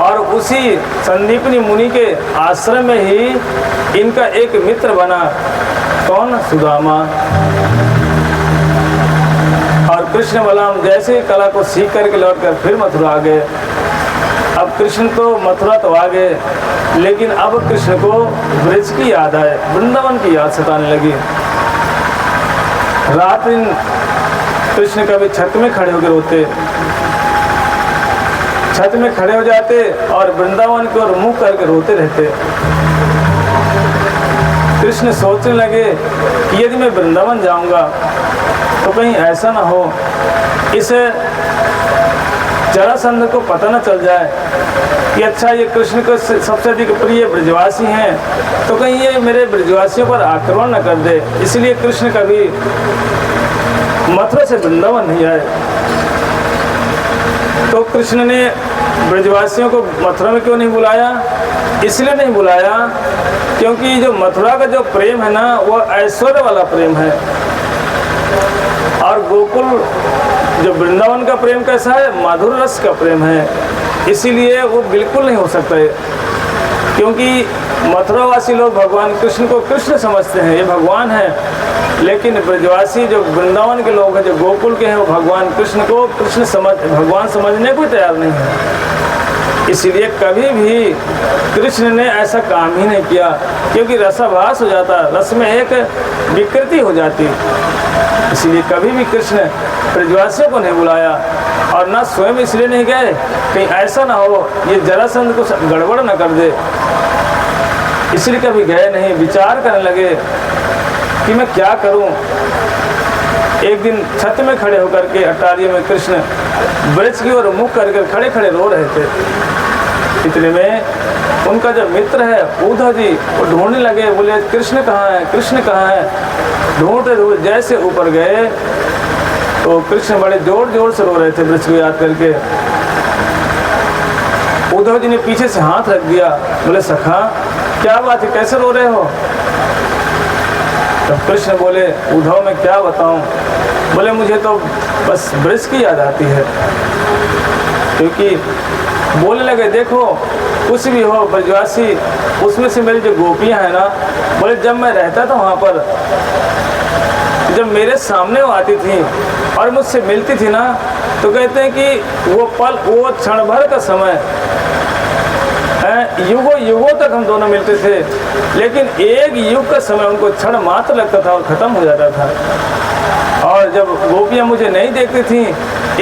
और उसी संदीपनी मुनि के आश्रम में ही इनका एक मित्र बना, कौन, सुदामा। और कृष्ण बलराम जैसे ही कला को सीख करके लौट कर फिर मथुरा आ गए। अब कृष्ण तो मथुरा तो आ गए, लेकिन अब कृष्ण को ब्रज की याद आए, वृंदावन की याद सताने लगी। रात दिन कृष्ण कभी छत में खड़े होकर रोते, छत में खड़े हो जाते और वृंदावन की ओर मुंह करके रोते रहते। कृष्ण सोचने लगे कि यदि मैं वृंदावन जाऊंगा तो कहीं ऐसा ना हो इस जरासंध को पता न चल जाए कि अच्छा ये कृष्ण को सबसे अधिक प्रिय ब्रजवासी हैं, तो कहीं ये मेरे ब्रजवासियों पर आक्रमण न कर दे। इसलिए कृष्ण कभी मथुरा से वृंदावन नहीं आए। तो कृष्ण ने ब्रजवासियों को मथुरा में क्यों नहीं बुलाया? इसलिए नहीं बुलाया क्योंकि जो मथुरा का जो प्रेम है ना, वो ऐश्वर्य वाला प्रेम है, और गोकुल जो वृंदावन का प्रेम कैसा है? मधुर रस का प्रेम है। इसीलिए वो बिल्कुल नहीं हो सकता है, क्योंकि मथुरावासी लोग भगवान कृष्ण को कृष्ण समझते हैं, ये भगवान है, लेकिन ब्रजवासी जो वृंदावन के लोग हैं, जो गोकुल के हैं, वो भगवान कृष्ण को भगवान समझने को तैयार नहीं है। इसलिए कभी भी कृष्ण ने ऐसा काम ही नहीं किया, क्योंकि रसाभास हो जाता, रस में एक विकृति हो जाती। इसलिए कभी भी कृष्ण ब्रजवासियों को नहीं बुलाया, और न स्वयं इसलिए नहीं गए कहीं ऐसा ना हो ये जरासंध को गड़बड़ न कर दे, इसलिए कभी गए नहीं। विचार करने लगे कि मैं क्या करूं। एक दिन छत में खड़े होकर के अटारियों में कृष्ण ब्रज की ओर मुख करके खड़े खड़े रो रहे थे। इतने में उनका जो मित्र है उद्धव जी, वो ढूंढने लगे, बोले कृष्ण कहाँ है, कृष्ण कहाँ है। ढूंढते ढूंढते जैसे ऊपर गए तो कृष्ण बड़े जोर जोर से रो रहे थे ब्रज को याद करके। उद्धव जी ने पीछे से हाथ रख दिया, बोले सखा क्या बात है, कैसे रो रहे हो? तब कृष्ण बोले उद्धव मैं क्या बताऊं, बोले मुझे तो बस ब्रज की याद आती है। क्योंकि बोलने लगे देखो कुछ भी हो ब्रजवासी, उसमें से मेरी जो गोपियां हैं ना, बोले जब मैं रहता था वहाँ पर, जब मेरे सामने वो आती थी और मुझसे मिलती थी ना, तो कहते हैं कि वो पल, वो क्षण भर का समय, युगों युगों तक हम दोनों मिलते थे, लेकिन एक युग का समय उनको क्षण मात्र लगता था और ख़त्म हो जाता था। और जब गोपियाँ मुझे नहीं देखती थी,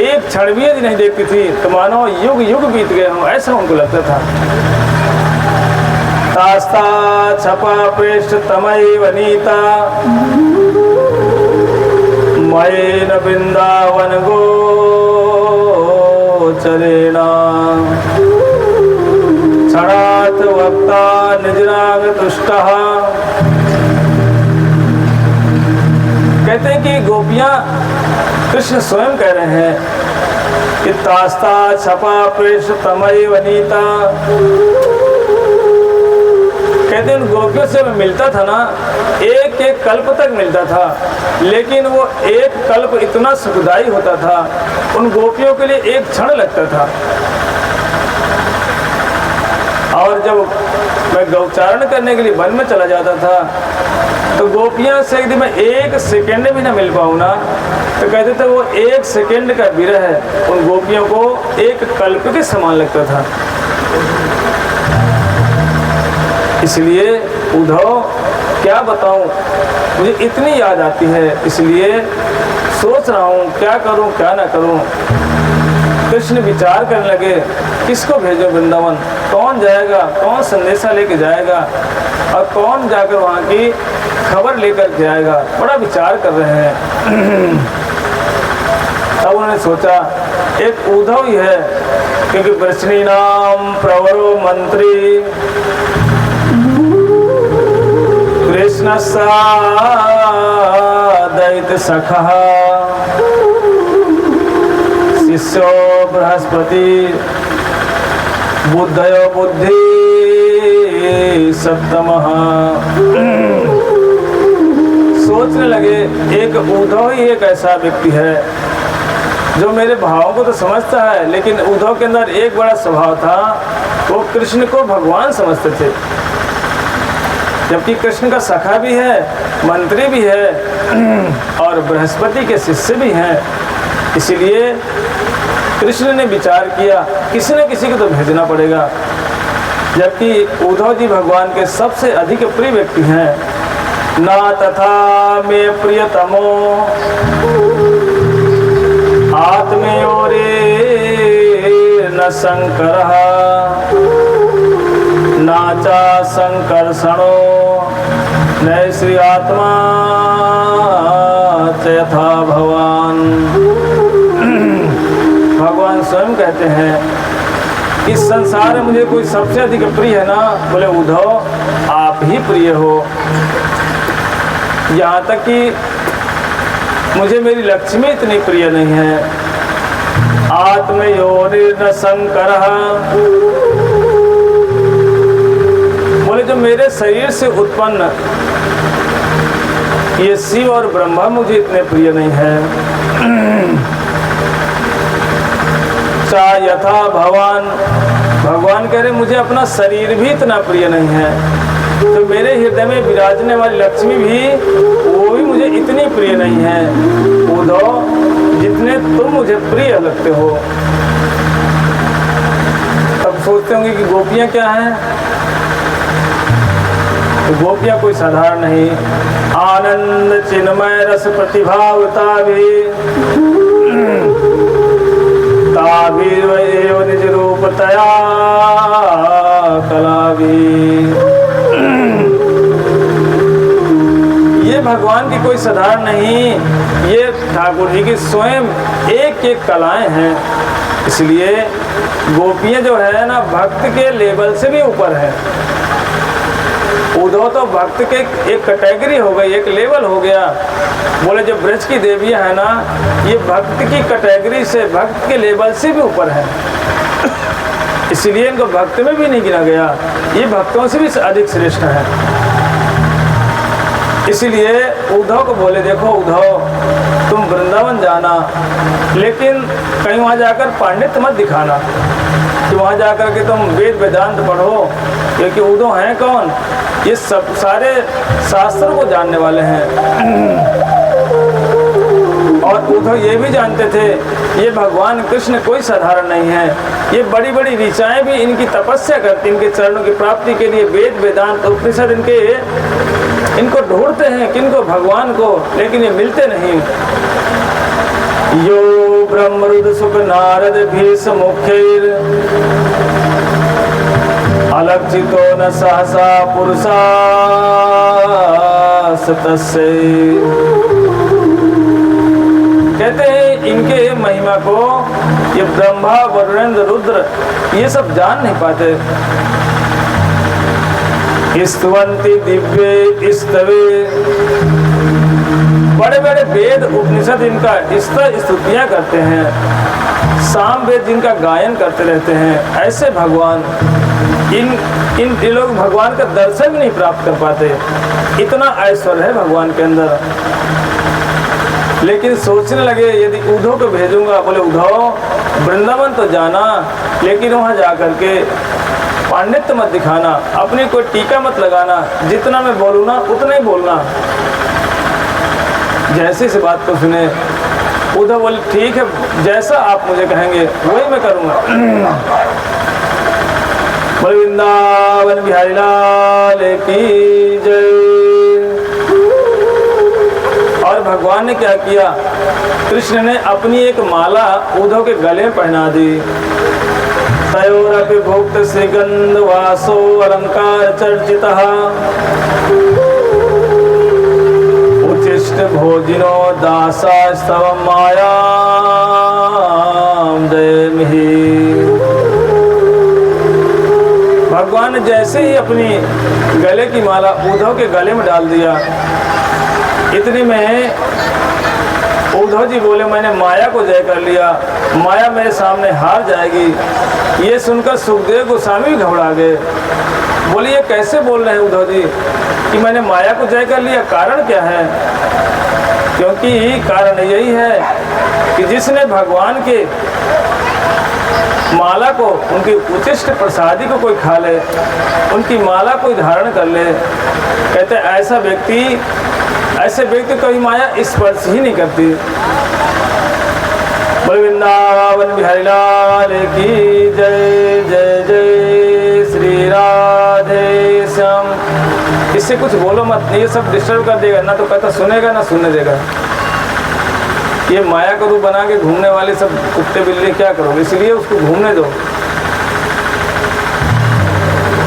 एक क्षण भी यदि नहीं देखती थी, तो मानो युग युग बीत गए हों, ऐसा उनको लगता था। तास्ता छपा पृष्ठ तमई वनीता मयेन वृंदावन गो चरेणा क्षणात् वक्ता निजनाग तुष्टः। कहते हैं कि गोपियां, कृष्ण स्वयं कह रहे हैं कि तास्ता छपा पृष्ठ तमई वनीता। कहते हैं उन गोपियों से मैं मिलता था ना, एक एक कल्प तक मिलता था, लेकिन वो एक कल्प इतना सुखदायी होता था, उन गोपियों के लिए एक क्षण लगता था। और जब मैं गौचारण करने के लिए वन में चला जाता था, तो गोपियां से यदि मैं एक सेकेंड भी ना मिल पाऊँ ना, तो कहते थे वो एक सेकेंड का विरह उन गोपियों को एक कल्प के समान लगता था। इसलिए उद्धव क्या बताऊं, मुझे इतनी याद आती है, इसलिए सोच रहा हूँ क्या करूँ क्या ना करूँ। कृष्ण विचार करने लगे किसको भेजो वृंदावन, कौन जाएगा, कौन संदेशा लेके जाएगा, और कौन जाकर वहाँ की खबर लेकर के आएगा। बड़ा विचार कर रहे हैं। तब उन्होंने सोचा एक उद्धव ही है, क्योंकि वृष्णी नाम प्रवरो मंत्री कृष्ण दैत्य सखा शिष्यो बृहस्पति बुद्धयो बुद्धि सप्तमः। सोचने लगे एक उद्धव ही एक ऐसा व्यक्ति है जो मेरे भावों को तो समझता है, लेकिन उद्धव के अंदर एक बड़ा स्वभाव था, वो कृष्ण को भगवान समझते थे। जबकि कृष्ण का सखा भी है, मंत्री भी है, और बृहस्पति के शिष्य भी हैं, इसलिए कृष्ण ने विचार किया किसी न किसी को तो भेजना पड़ेगा, जबकि उद्धव जी भगवान के सबसे अधिक प्रिय व्यक्ति हैं। ना तथा में प्रियतमो आत्मेयोरे न शंकर नाचा संकर्षणो न श्री आत्मा यथा भगवान। भगवान स्वयं कहते हैं इस संसार में मुझे कोई सबसे अधिक प्रिय है ना, बोले उद्धव आप ही प्रिय हो। यहाँ तक कि मुझे मेरी लक्ष्मी इतनी प्रिय नहीं है। आत्मयोनिर्न शंकर, बोले जो मेरे शरीर से उत्पन्न ये शिव और ब्रह्मा मुझे इतने प्रिय नहीं है। चा यथा भगवान, भगवान कह रहे मुझे अपना शरीर भी इतना प्रिय नहीं है, तो मेरे हृदय में विराजने वाली लक्ष्मी भी वो भी मुझे इतनी प्रिय नहीं है। उद्धव जितने तुम मुझे प्रिय लगते हो। तब सोचते होंगे कि गोपियाँ क्या हैं, तो गोपियाँ कोई साधारण नहीं। आनंद चिन्मय रस प्रतिभावता भी ताभिर्वैव निज रूपतया कलाभी। ये भगवान की कोई साधारण नहीं, ये ठाकुर जी की स्वयं एक एक कलाएं हैं। इसलिए गोपियाँ जो है ना भक्त के लेवल से भी ऊपर है। उद्धव तो भक्त के एक कैटेगरी हो गई, एक लेवल हो गया। बोले जो ब्रज की देवियाँ है ना ये भक्त की कैटेगरी से, भक्त के लेवल से भी ऊपर है। इसलिए इनको भक्त में भी नहीं गिना गया, ये भक्तों से भी अधिक श्रेष्ठ है। इसलिए उद्धव को बोले देखो उद्धव तुम वृंदावन जाना, लेकिन कहीं वहाँ जाकर पांडित्य मत दिखाना कि वहाँ जाकर के तुम वेद वेदांत पढ़ो, क्योंकि उद्धव हैं कौन, ये सब सारे शास्त्रों को जानने वाले हैं। और उद्धव ये भी जानते थे ये भगवान कृष्ण कोई साधारण नहीं है, ये बड़ी बड़ी ऋचाएं भी इनकी तपस्या करती, इनके चरणों की प्राप्ति के लिए वेद वेदांत उपनिषद इनको ढूंढते हैं किनको, भगवान को, लेकिन ये मिलते नहीं। यो ब्रह्मरुद्र सुख नारद भीष्म मुख्यैर अलक्षितो न सहसा पुरुषा सतस्य। कहते हैं इनके महिमा को ये ब्रह्मा वरुण रुद्र ये सब जान नहीं पाते। स्तवन्ति दिव्ये स्तवे, बड़े बड़े वेद उपनिषद इनका स्तुतियाँ करते हैं, साम वेद जिनका गायन करते रहते हैं। ऐसे भगवान इन लोग भगवान का दर्शन भी नहीं प्राप्त कर पाते, इतना ऐश्वर्य है भगवान के अंदर। लेकिन सोचने लगे यदि उद्धव को भेजूंगा, बोले उद्धव वृंदावन तो जाना, लेकिन वहाँ जा कर के पांडित्य मत दिखाना, अपनी कोई टीका मत लगाना, जितना मैं बोलूँ ना उतना ही बोलना। जैसे इस बात को सुने उद्धव बोले ठीक है, जैसा आप मुझे कहेंगे वही मैं करूँगा। बोले वृंदावन बिहारी लाल की जय। और भगवान ने क्या किया, कृष्ण ने अपनी एक माला उद्धव के गले में पहना दी। तयोरपि भोक्त श्रीगंध वासो अलंकार चर्चितः उचिष्ट भोजिनो दासा स्तव माया जयमिहि। भगवान ने जैसे ही अपनी गले की माला उद्धव के गले में डाल दिया, इतनी में उद्धव जी बोले मैंने माया को जय कर लिया, माया मेरे सामने हार जाएगी। ये सुनकर सुखदेव गोस्वामी भी घबरा गए। बोले ये कैसे बोल रहे हैं उद्धव जी कि मैंने माया को जय कर लिया, कारण क्या है? क्योंकि कारण यही है कि जिसने भगवान के माला को, उनकी उचिष्ट प्रसादी को कोई खा ले, उनकी माला कोई धारण कर ले, कहते ऐसे व्यक्ति कभी माया स्पर्श ही नहीं करती। बोल वृंदावन बिहारी लाल की जय। जय जय श्री राधे श्याम। इससे कुछ बोलो मत, ये सब डिस्टर्ब कर देगा, ना तो कहता सुनेगा ना सुनने देगा। ये माया का रूप बना के घूमने वाले सब कुत्ते बिल्ली क्या करोगे, इसलिए उसको घूमने दो।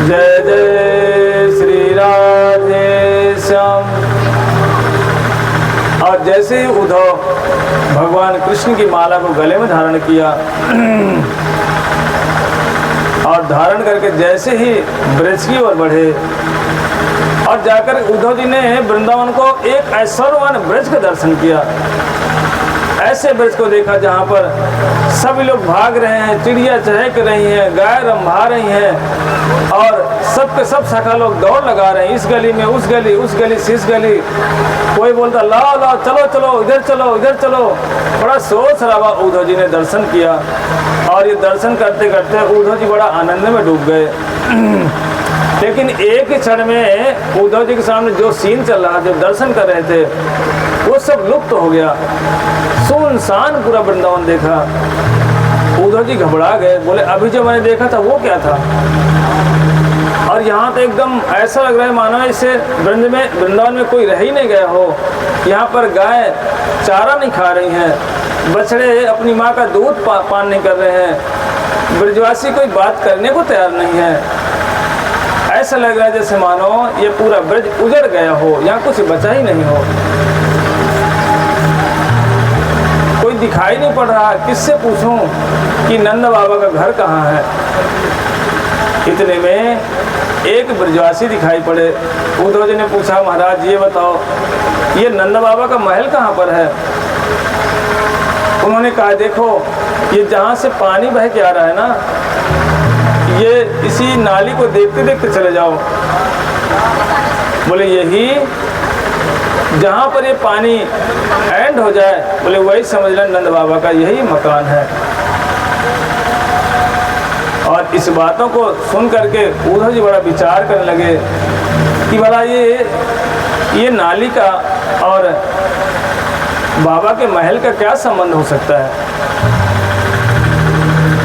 जय जय श्री राधे श्याम। और जैसे ही उद्धव भगवान कृष्ण की माला को गले में धारण किया और धारण करके जैसे ही ब्रज की ओर बढ़े और जाकर उद्धव जी ने वृंदावन को एक ऐश्वर्यवान ब्रज का दर्शन किया। ऐसे ब्रज को देखा जहाँ पर सभी लोग भाग रहे हैं, चिड़िया चहक रही हैं, गाय रंभा रही हैं और सब के सब सखा लोग दौड़ लगा रहे हैं, इस गली में उस गली, उस गली से इस गली। कोई बोलता लाओ लाओ, चलो चलो, इधर चलो इधर चलो। बड़ा शोर शराबा उद्धव जी ने दर्शन किया और ये दर्शन करते करते उद्धव जी बड़ा आनंद में डूब गए। लेकिन एक ही क्षण में उद्धव जी के सामने जो सीन चल रहा, जो दर्शन कर रहे थे, वो सब लुप्त हो गया। सुनसान पूरा वृंदावन देखा। उद्धव जी घबरा गए, बोले अभी जो मैंने देखा था वो क्या था। और यहाँ तो एकदम ऐसा लग रहा है मानो इसे वृंदावन में कोई रह ही नहीं गया हो। यहाँ पर गाय चारा नहीं खा रही हैं, बछड़े अपनी माँ का दूध पान नहीं कर रहे हैं, ब्रजवासी कोई बात करने को तैयार नहीं है। ऐसा लग रहा है जैसे मानो ये पूरा ब्रज उजड़ गया हो, यहाँ कुछ बचा ही नहीं हो, कोई दिखाई नहीं पड़ रहा। किससे पूछूं कि नंद बाबा का घर कहाँ है। इतने में एक ब्रजवासी दिखाई पड़े। उद्धव जी ने पूछा महाराज ये बताओ ये नंद बाबा का महल कहाँ पर है। उन्होंने कहा देखो ये जहाँ से पानी बह के आ रहा है ना, ये इसी नाली को देखते देखते चले जाओ। बोले यही जहाँ पर ये पानी एंड हो जाए, बोले वही समझ लें नंद बाबा का यही मकान है। और इस बातों को सुन करके उद्धव जी बड़ा विचार करने लगे कि भला ये नाली का और बाबा के महल का क्या संबंध हो सकता है।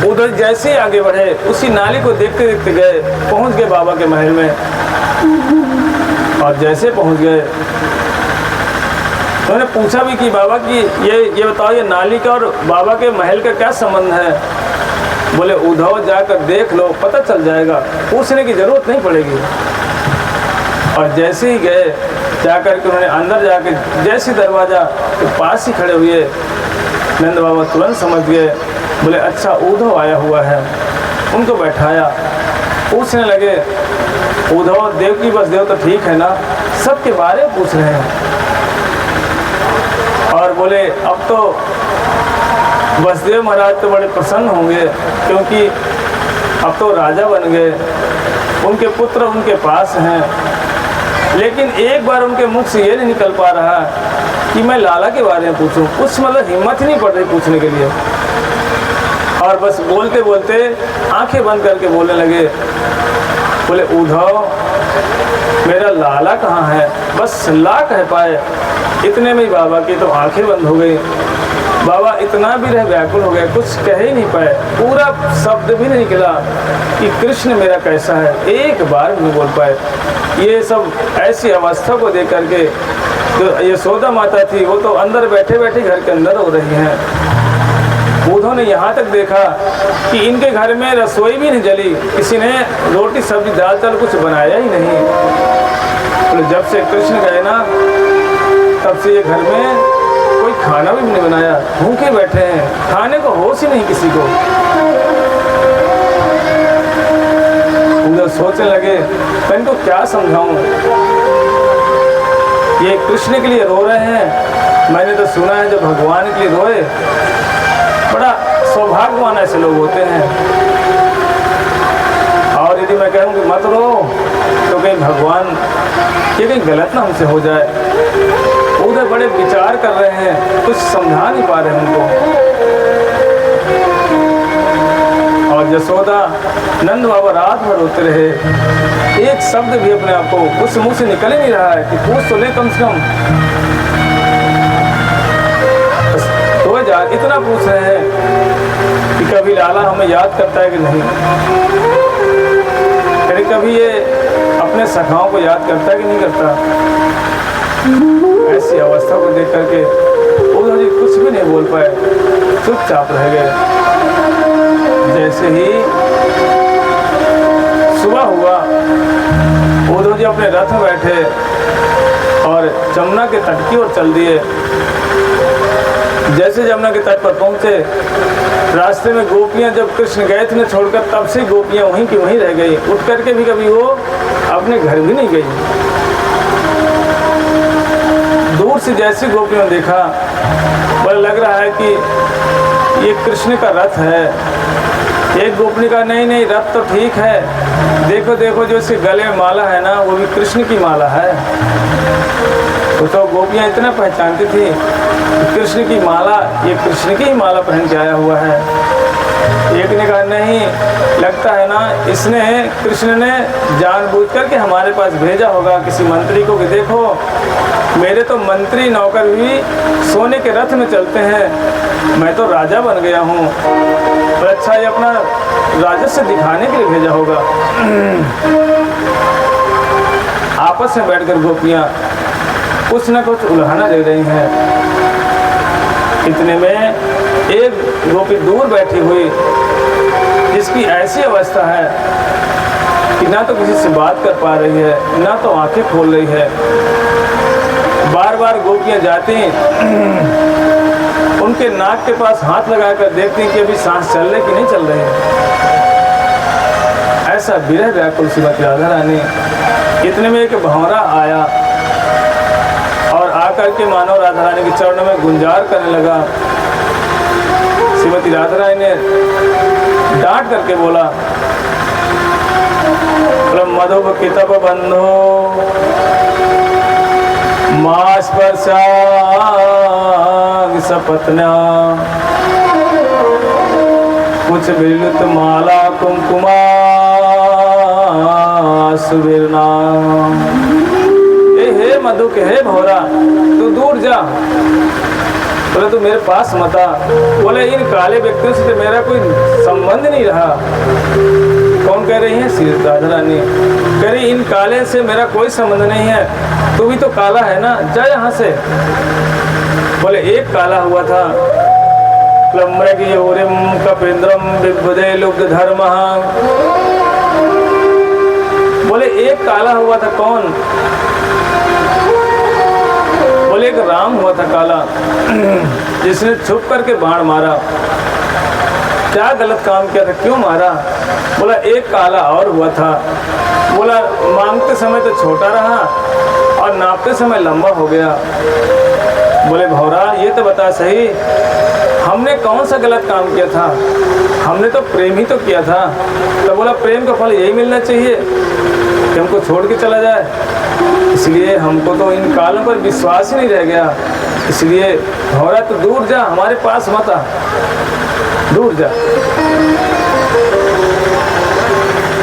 उधर जैसे ही आगे बढ़े उसी नाली को देखते देखते गए, पहुंच गए बाबा के महल में। और जैसे पहुंच गए तो उन्होंने पूछा भी कि बाबा की ये बताओ ये नाली का और बाबा के महल का क्या संबंध है। बोले उद्धव जाकर देख लो पता चल जाएगा, पूछने की जरूरत नहीं पड़ेगी। और जैसे ही गए जाकर के उन्होंने अंदर जाके जैसे दरवाजा के पास ही खड़े हुए, नंद बाबा तुरंत समझ गए। बोले अच्छा उद्धव आया हुआ है। उनको बैठाया, पूछने लगे उद्धव देव की बस देव तो ठीक है ना, सबके बारे में पूछ रहे हैं। और बोले अब तो वसुदेव महाराज तो बड़े प्रसन्न होंगे क्योंकि अब तो राजा बन गए, उनके पुत्र उनके पास हैं। लेकिन एक बार उनके मुख से ये नहीं निकल पा रहा कि मैं लाला के बारे में पूछूं, कुछ मतलब हिम्मत ही नहीं पड़ रही पूछने के लिए। और बस बोलते बोलते आंखें बंद करके बोलने लगे। बोले उद्धव मेरा लाला कहाँ है, बस ला कह पाए। इतने में ही बाबा की तो आंखें बंद हो गई। बाबा इतना भी रह व्याकुल हो गए, कुछ कह ही नहीं पाए, पूरा शब्द भी नहीं निकला कि कृष्ण मेरा कैसा है, एक बार नहीं बोल पाए। ये सब ऐसी अवस्था को देख करके जो यशोदा माता थी वो तो अंदर बैठे बैठे घर के अंदर हो रही हैं। उद्धव ने यहाँ तक देखा कि इनके घर में रसोई भी नहीं जली, किसी ने रोटी सब्जी दाल चावल कुछ बनाया ही नहीं। तो जब से कृष्ण गए ना तब से ये घर में कोई खाना भी नहीं बनाया, भूखे बैठे हैं, खाने को होश ही नहीं किसी को। उधर सोचने लगे मैं इनको क्या समझाऊं, ये कृष्ण के लिए रो रहे हैं। मैंने तो सुना है जब भगवान के लिए रोए बड़ा सौभाग्यवान ऐसे लोग होते हैं। और यदि मैं कहूँ कि मत रो तो कहीं भगवान ये कहीं गलत ना हमसे हो जाए। उधर बड़े विचार कर रहे हैं, कुछ समझा नहीं पा रहे उनको। और यशोदा नंद बाबा रात भर रोते रहे, एक शब्द भी अपने आप को उस मुंह से निकल ही नहीं रहा है कि पूछ तो ले कम से कम। तो जा इतना इतना पूछ रहे हैं कि कभी लाला हमें याद करता है कि नहीं, अरे कभी ये अपने सखाओं को याद करता है कि नहीं करता। ऐसी अवस्था को देख करके उद्धव जी कुछ भी नहीं बोल पाए, चुपचाप रह गए। जैसे ही सुबह हुआ, उद्धव जी अपने रथ में बैठे और जमुना के तट की ओर चल दिए। जैसे जमुना के तट पर पहुंचे, रास्ते में गोपियां जब कृष्ण गए थे न छोड़कर, तब से गोपियां वहीं की वहीं रह गई। उठ करके भी कभी वो अपने घर भी नहीं गई। दूर से जैसे गोपियों ने देखा, बड़ा लग रहा है कि ये कृष्ण का रथ है। एक गोपनी का नहीं रथ तो ठीक है, देखो देखो जो इसके गले में माला है ना, वो भी कृष्ण की माला है। तो गोपियां इतना पहचानती थी कृष्ण की माला, ये कृष्ण की ही माला पहन के आया हुआ है। एक ने कहा नहीं, लगता है ना इसने कृष्ण ने जानबूझ करके हमारे पास भेजा होगा किसी मंत्री को कि देखो मेरे तो मंत्री नौकर भी सोने के रथ में चलते हैं, मैं तो राजा बन गया हूँ। तो अच्छा ये अपना राजस्व दिखाने के लिए भेजा होगा। आपस में बैठकर गोपियाँ कुछ न कुछ उल्हाना दे रही हैं। इतने में एक गोपी दूर बैठी हुई, जिसकी ऐसी अवस्था है कि ना तो किसी से बात कर पा रही है, ना तो आंखें खोल रही है। बार बार गोपियां जाती, उनके नाक के पास हाथ लगाकर देखती कि अभी सांस चल रही कि नहीं चल रही है। ऐसा विरह व्याकुल श्रीमती राधा रानी। इतने में एक भंवरा आया और आकर के मानव राधा रानी के चरणों में गुंजार करने लगा। श्रीमती राधा रानी ने डांट करके बोला, मधुब कितब बंधो मास पर सपतना कुछ बिलुत माला कुमकुमा सुबिरना। हे मधु के हे भौरा, तू दूर जा। बोले तू मेरे पास मत आ। बोले इन काले व्यक्तियों से तो मेरा कोई संबंध नहीं रहा। कौन कह रही है? श्री राधा रानी कह रही इन काले से मेरा कोई संबंध नहीं है, तू भी तो काला है ना, जा यहाँ से। बोले एक काला हुआ था, कपिंद्रम विबुधे लुब्ध धर्म। बोले एक काला हुआ था, कौन? बोले एक राम हुआ था काला, जिसने छुप करके बाण मारा। क्या गलत काम किया था, क्यों मारा? बोला एक काला और हुआ था। बोला मांगते समय तो छोटा रहा और नापते समय लंबा हो गया। बोले भौरा ये तो बता सही, हमने कौन सा गलत काम किया था? हमने तो प्रेम ही तो किया था। तो बोला प्रेम का फल यही मिलना चाहिए कि हमको छोड़ के चला जाए। इसलिए हमको तो इन कालों पर विश्वास ही नहीं रह गया। इसलिए भौरा तो दूर जा, हमारे पास मत आ, दूर जा।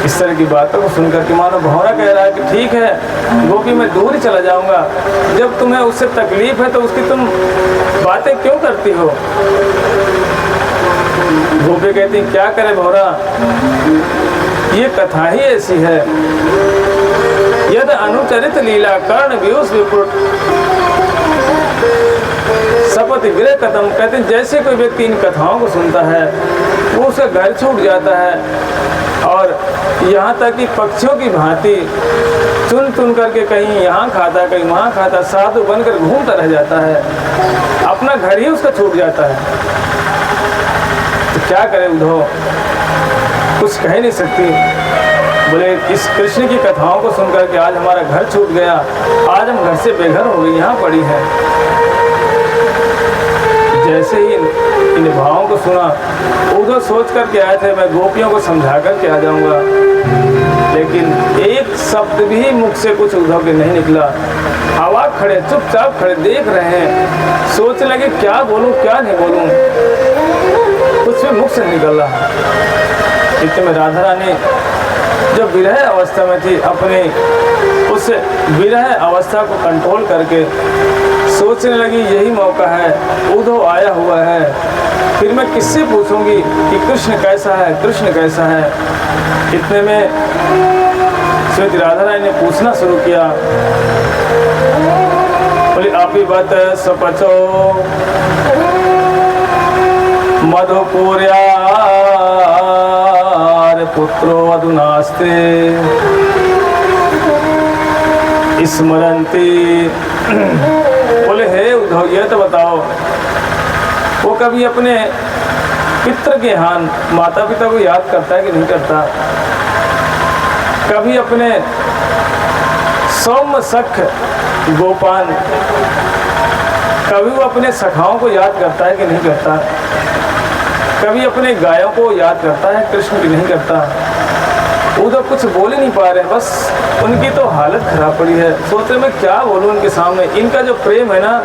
इस तरह की बातों को सुनकर के मानो भौरा कह रहा है कि ठीक है गोपी मैं दूर ही चला जाऊंगा, जब तुम्हें उससे तकलीफ है तो उसकी तुम बातें क्यों करती हो? गोपी कहती क्या करे भौरा, ये कथा ही ऐसी है। यद अनुचरित लीला कर्ण व्यूस विपुट सपति विरह कदम। कहते जैसे कोई व्यक्ति इन कथाओं को सुनता है वो उसका घर छूट जाता है और यहाँ तक कि पक्षियों की भांति चुन चुन करके कहीं यहाँ खाता कहीं वहाँ खाता, साधु बनकर घूमता रह जाता है, अपना घर ही उसका छूट जाता है। तो क्या करे उद्धव, कुछ कह नहीं सकती। बोले इस कृष्ण की कथाओं को सुनकर के आज हमारा घर छूट गया, आज हम घर से बेघर हो गए, यहाँ पड़ी है। जैसे ही इन भावों को सुना, उद्धव सोच करके आए थे मैं गोपियों को समझा करके आ जाऊंगा, लेकिन एक शब्द भी मुख से कुछ उद्धव के नहीं निकला। आवाज खड़े चुपचाप खड़े देख रहे हैं, सोच लगे क्या बोलूं क्या नहीं बोलूं, कुछ भी मुख से निकल रहा। इतने में राधा रानी जब विरह अवस्था में थी, अपने उस विरह अवस्था को कंट्रोल करके सोचने लगी यही मौका है, उद्धव आया हुआ है, फिर मैं किससे पूछूंगी कि कृष्ण कैसा है, कृष्ण कैसा है। इतने में श्रीमती राधा रानी ने पूछना शुरू किया, बोले आपी बत सपचो मधुपुर्यार पुत्रो अधुनास्ते स्मरंती। बोले हे उद्धव, ये तो बताओ वो कभी अपने पितृ के यहाँ माता पिता को याद करता है कि नहीं करता? कभी अपने सौम्य सख गोपान, कभी वो अपने सखाओं को याद करता है कि नहीं करता? कभी अपने गायों को याद करता है कृष्ण की नहीं करता? वो तो कुछ बोल ही नहीं पा रहे, बस उनकी तो हालत खराब पड़ी है। सोचते मैं क्या बोलूँ उनके सामने, इनका जो प्रेम है ना,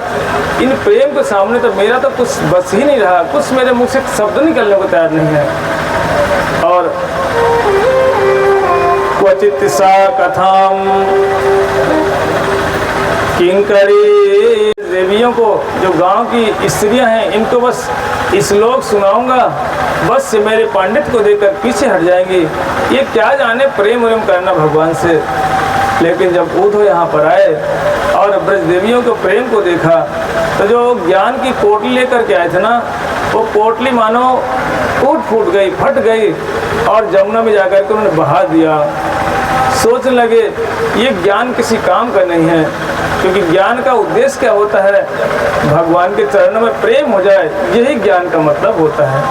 इन प्रेम के सामने तो मेरा तो कुछ बस ही नहीं रहा, कुछ मेरे मुख से शब्द निकलने को तैयार नहीं है। और क्वचित सा कथाम किंकरी, देवियों को, जो गांव की स्त्रियां हैं, इनको बस श्लोक सुनाऊंगा, बस मेरे पंडित को देखकर पीछे हट जाएंगी। ये क्या जाने प्रेम व्रेम करना भगवान से। लेकिन जब उद्धव यहाँ पर आए और ब्रज देवियों के प्रेम को देखा, तो जो ज्ञान की पोटली लेकर के आए थे ना, वो पोटली मानो टूट फूट गई, फट गई और जमुना में जाकर के उन्होंने बहा दिया। सोचने लगे ये ज्ञान किसी काम का नहीं है, क्योंकि ज्ञान का उद्देश्य क्या होता है? भगवान के चरणों में प्रेम हो जाए, यही ज्ञान का मतलब होता है।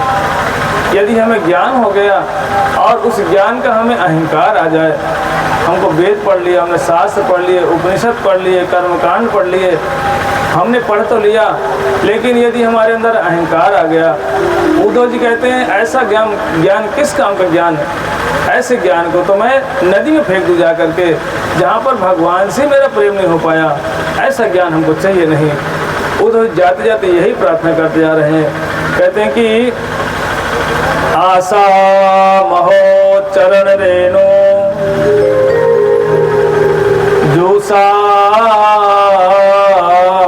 यदि हमें ज्ञान हो गया और उस ज्ञान का हमें अहंकार आ जाए, हमको वेद पढ़ लिया, हमने शास्त्र पढ़ लिए, उपनिषद पढ़ लिए, कर्मकांड पढ़ लिए, हमने पढ़ तो लिया, लेकिन यदि हमारे अंदर अहंकार आ गया, उद्धव जी कहते हैं ऐसा ज्ञान किस काम का ज्ञान है? ऐसे ज्ञान को तो मैं नदी में फेंक दूँ जा करके, जहाँ पर भगवान से मेरा प्रेम नहीं हो पाया। ऐसा ज्ञान हमको चाहिए नहीं। उद्धव जाते जाते यही प्रार्थना करते जा रहे हैं। कहते हैं कि आशा महो चरण रेणु जूसा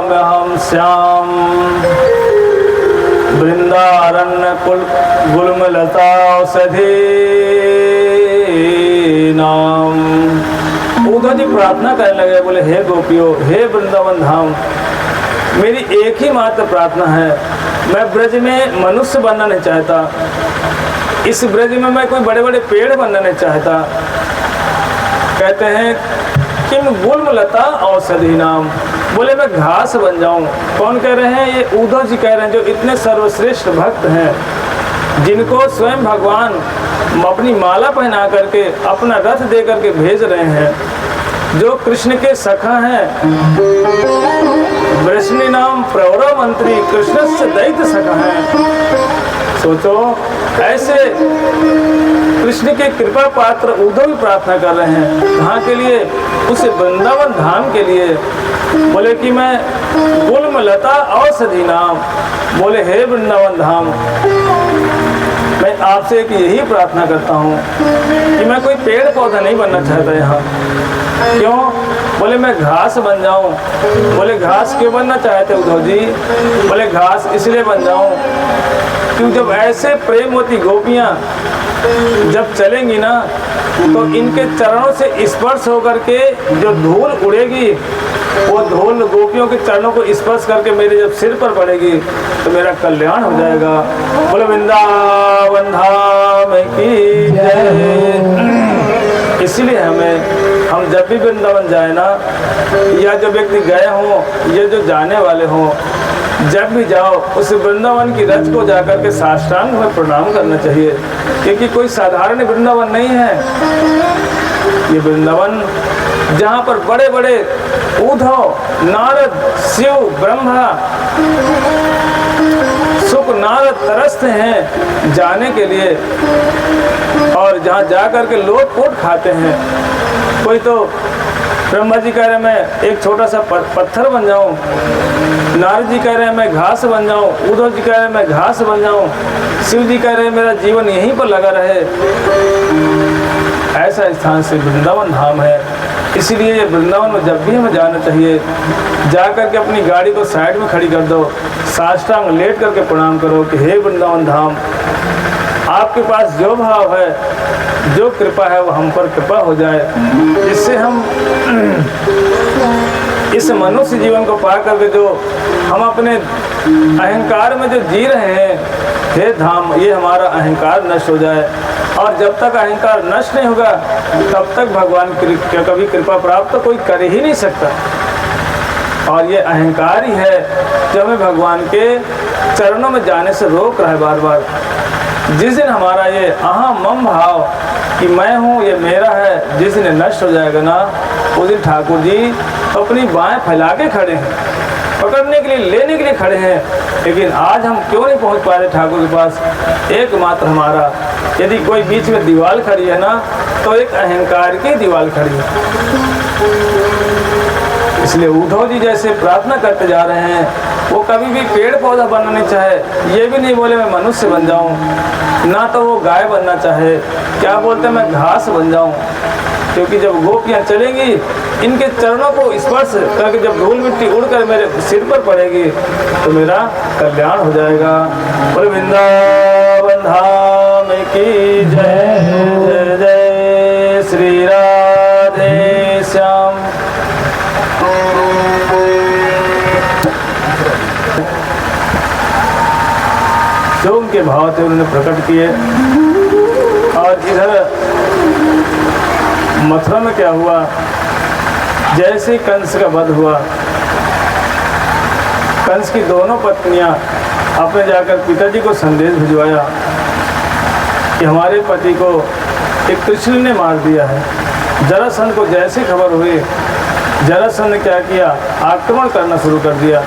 में हम श्याम वृंदारण्य कुल गुलमलता औषधि नाम। उद्धव जी प्रार्थना करने लगे, बोले हे गोपियों, हे वृंदावन धाम, मेरी एक ही मात्र प्रार्थना है, मैं ब्रज में मनुष्य बनना नहीं चाहता, इस ब्रज में मैं कोई बड़े बड़े पेड़ बनना नहीं चाहता। कहते हैं किम गुलमलता औषधि नाम, बोले मैं घास बन जाऊं। कौन कह रहे हैं? ये उद्धव जी कह रहे हैं, जो इतने सर्वश्रेष्ठ भक्त हैं, जिनको स्वयं भगवान अपनी माला पहना करके, अपना रथ दे करके भेज रहे हैं, जो कृष्ण के सखा हैं। वृष्णि नाम प्रवर मंत्री कृष्ण से दैत्य सखा हैं। सोचो, ऐसे कृष्ण के कृपा पात्र उद्धव भी प्रार्थना कर रहे हैं, कहाँ के लिए? उस वृंदावन धाम के लिए। बोले कि मैं गुलमलता औषधि नाम, बोले हे वृंदावन धाम, मैं आपसे एक यही प्रार्थना करता हूँ कि मैं कोई पेड़ पौधा नहीं बनना चाहता यहाँ। क्यों? बोले मैं घास बन जाऊं। बोले घास क्यों बनना चाहते उद्धव जी? बोले घास इसलिए बन जाऊं क्योंकि जब ऐसे प्रेमवती गोपियां जब चलेंगी ना, तो इनके चरणों से स्पर्श होकर के जो धूल उड़ेगी, वो धूल गोपियों के चरणों को स्पर्श करके मेरे जब सिर पर पड़ेगी तो मेरा कल्याण हो जाएगा। बोले वृंदावन धाम की जय। इसीलिए हम जब भी वृंदावन जाए ना, या जो व्यक्ति गए हों या जो जाने वाले हों, जब भी जाओ उस वृंदावन की रथ को जाकर के साष्टांग में प्रणाम करना चाहिए, क्योंकि कोई साधारण वृंदावन नहीं है। ये वृंदावन जहाँ पर बड़े बड़े उद्धव, नारद, शिव, ब्रह्मा, सुख, नारद तरसते हैं जाने के लिए, और जहाँ जा कर के लोट पोट खाते हैं। कोई तो ब्रह्मा जी कह रहे हैं मैं एक छोटा सा पत्थर बन जाऊं, नारद जी कह रहे हैं मैं घास बन जाऊं, उद्धव जी कह रहे हैं मैं घास बन जाऊं, शिव जी कह रहे हैं मेरा जीवन यहीं पर लगा रहे। ऐसा स्थान से वृंदावन धाम है। इसलिए वृंदावन में जब भी हमें जाना चाहिए, जा कर के अपनी गाड़ी को साइड में खड़ी कर दो, साष्टांग लेट करके प्रणाम करो कि हे वृंदावन धाम, आपके पास जो भाव है, जो कृपा है वो हम पर कृपा हो जाए, जिससे हम इस मनुष्य जीवन को पा करके जो हम अपने अहंकार में जो जी रहे हैं, हे धाम, ये हमारा अहंकार नष्ट हो जाए। और जब तक अहंकार नष्ट नहीं होगा तब तक भगवान की कभी कृपा प्राप्त तो कोई कर ही नहीं सकता। और ये अहंकार ही है जो हमें भगवान के चरणों में जाने से रोक रहा है बार बार। जिस दिन हमारा ये अहम मम भाव कि मैं हूँ, ये मेरा है, जिस दिन नष्ट हो जाएगा ना, उस दिन ठाकुर जी अपनी बाहें फैला के खड़े हैं, पकड़ने के लिए, लेने के लिए खड़े हैं। लेकिन आज हम क्यों नहीं पहुँच पा रहे ठाकुर के पास? एकमात्र हमारा, यदि कोई बीच में दीवार खड़ी है ना, तो एक अहंकार की दीवार खड़ी है। इसलिए उद्धव जी जैसे प्रार्थना करते जा रहे हैं, वो कभी भी पेड़ पौधा बनना नहीं चाहे, ये भी नहीं बोले मैं मनुष्य बन जाऊं, ना तो वो गाय बनना चाहे, क्या बोलते मैं घास बन जाऊं। क्योंकि जब गोपियां चलेंगी, इनके चरणों को स्पर्श करके जब धूल मिट्टी उड़कर मेरे सिर पर पड़ेगी तो मेरा कल्याण हो जाएगा। बोल वृंदावन धाम की जय, जय जय श्री राधे श्याम। जो उनके भाव थे उन्होंने प्रकट किए। और इधर मथुरा में क्या हुआ, जैसे कंस का वध हुआ, कंस की दोनों पत्नियां आपने जाकर पिताजी को संदेश भिजवाया कि हमारे पति को एक कृष्ण ने मार दिया है। जरासंध को जैसी खबर हुई, जरासंध ने क्या किया, आक्रमण करना शुरू कर दिया।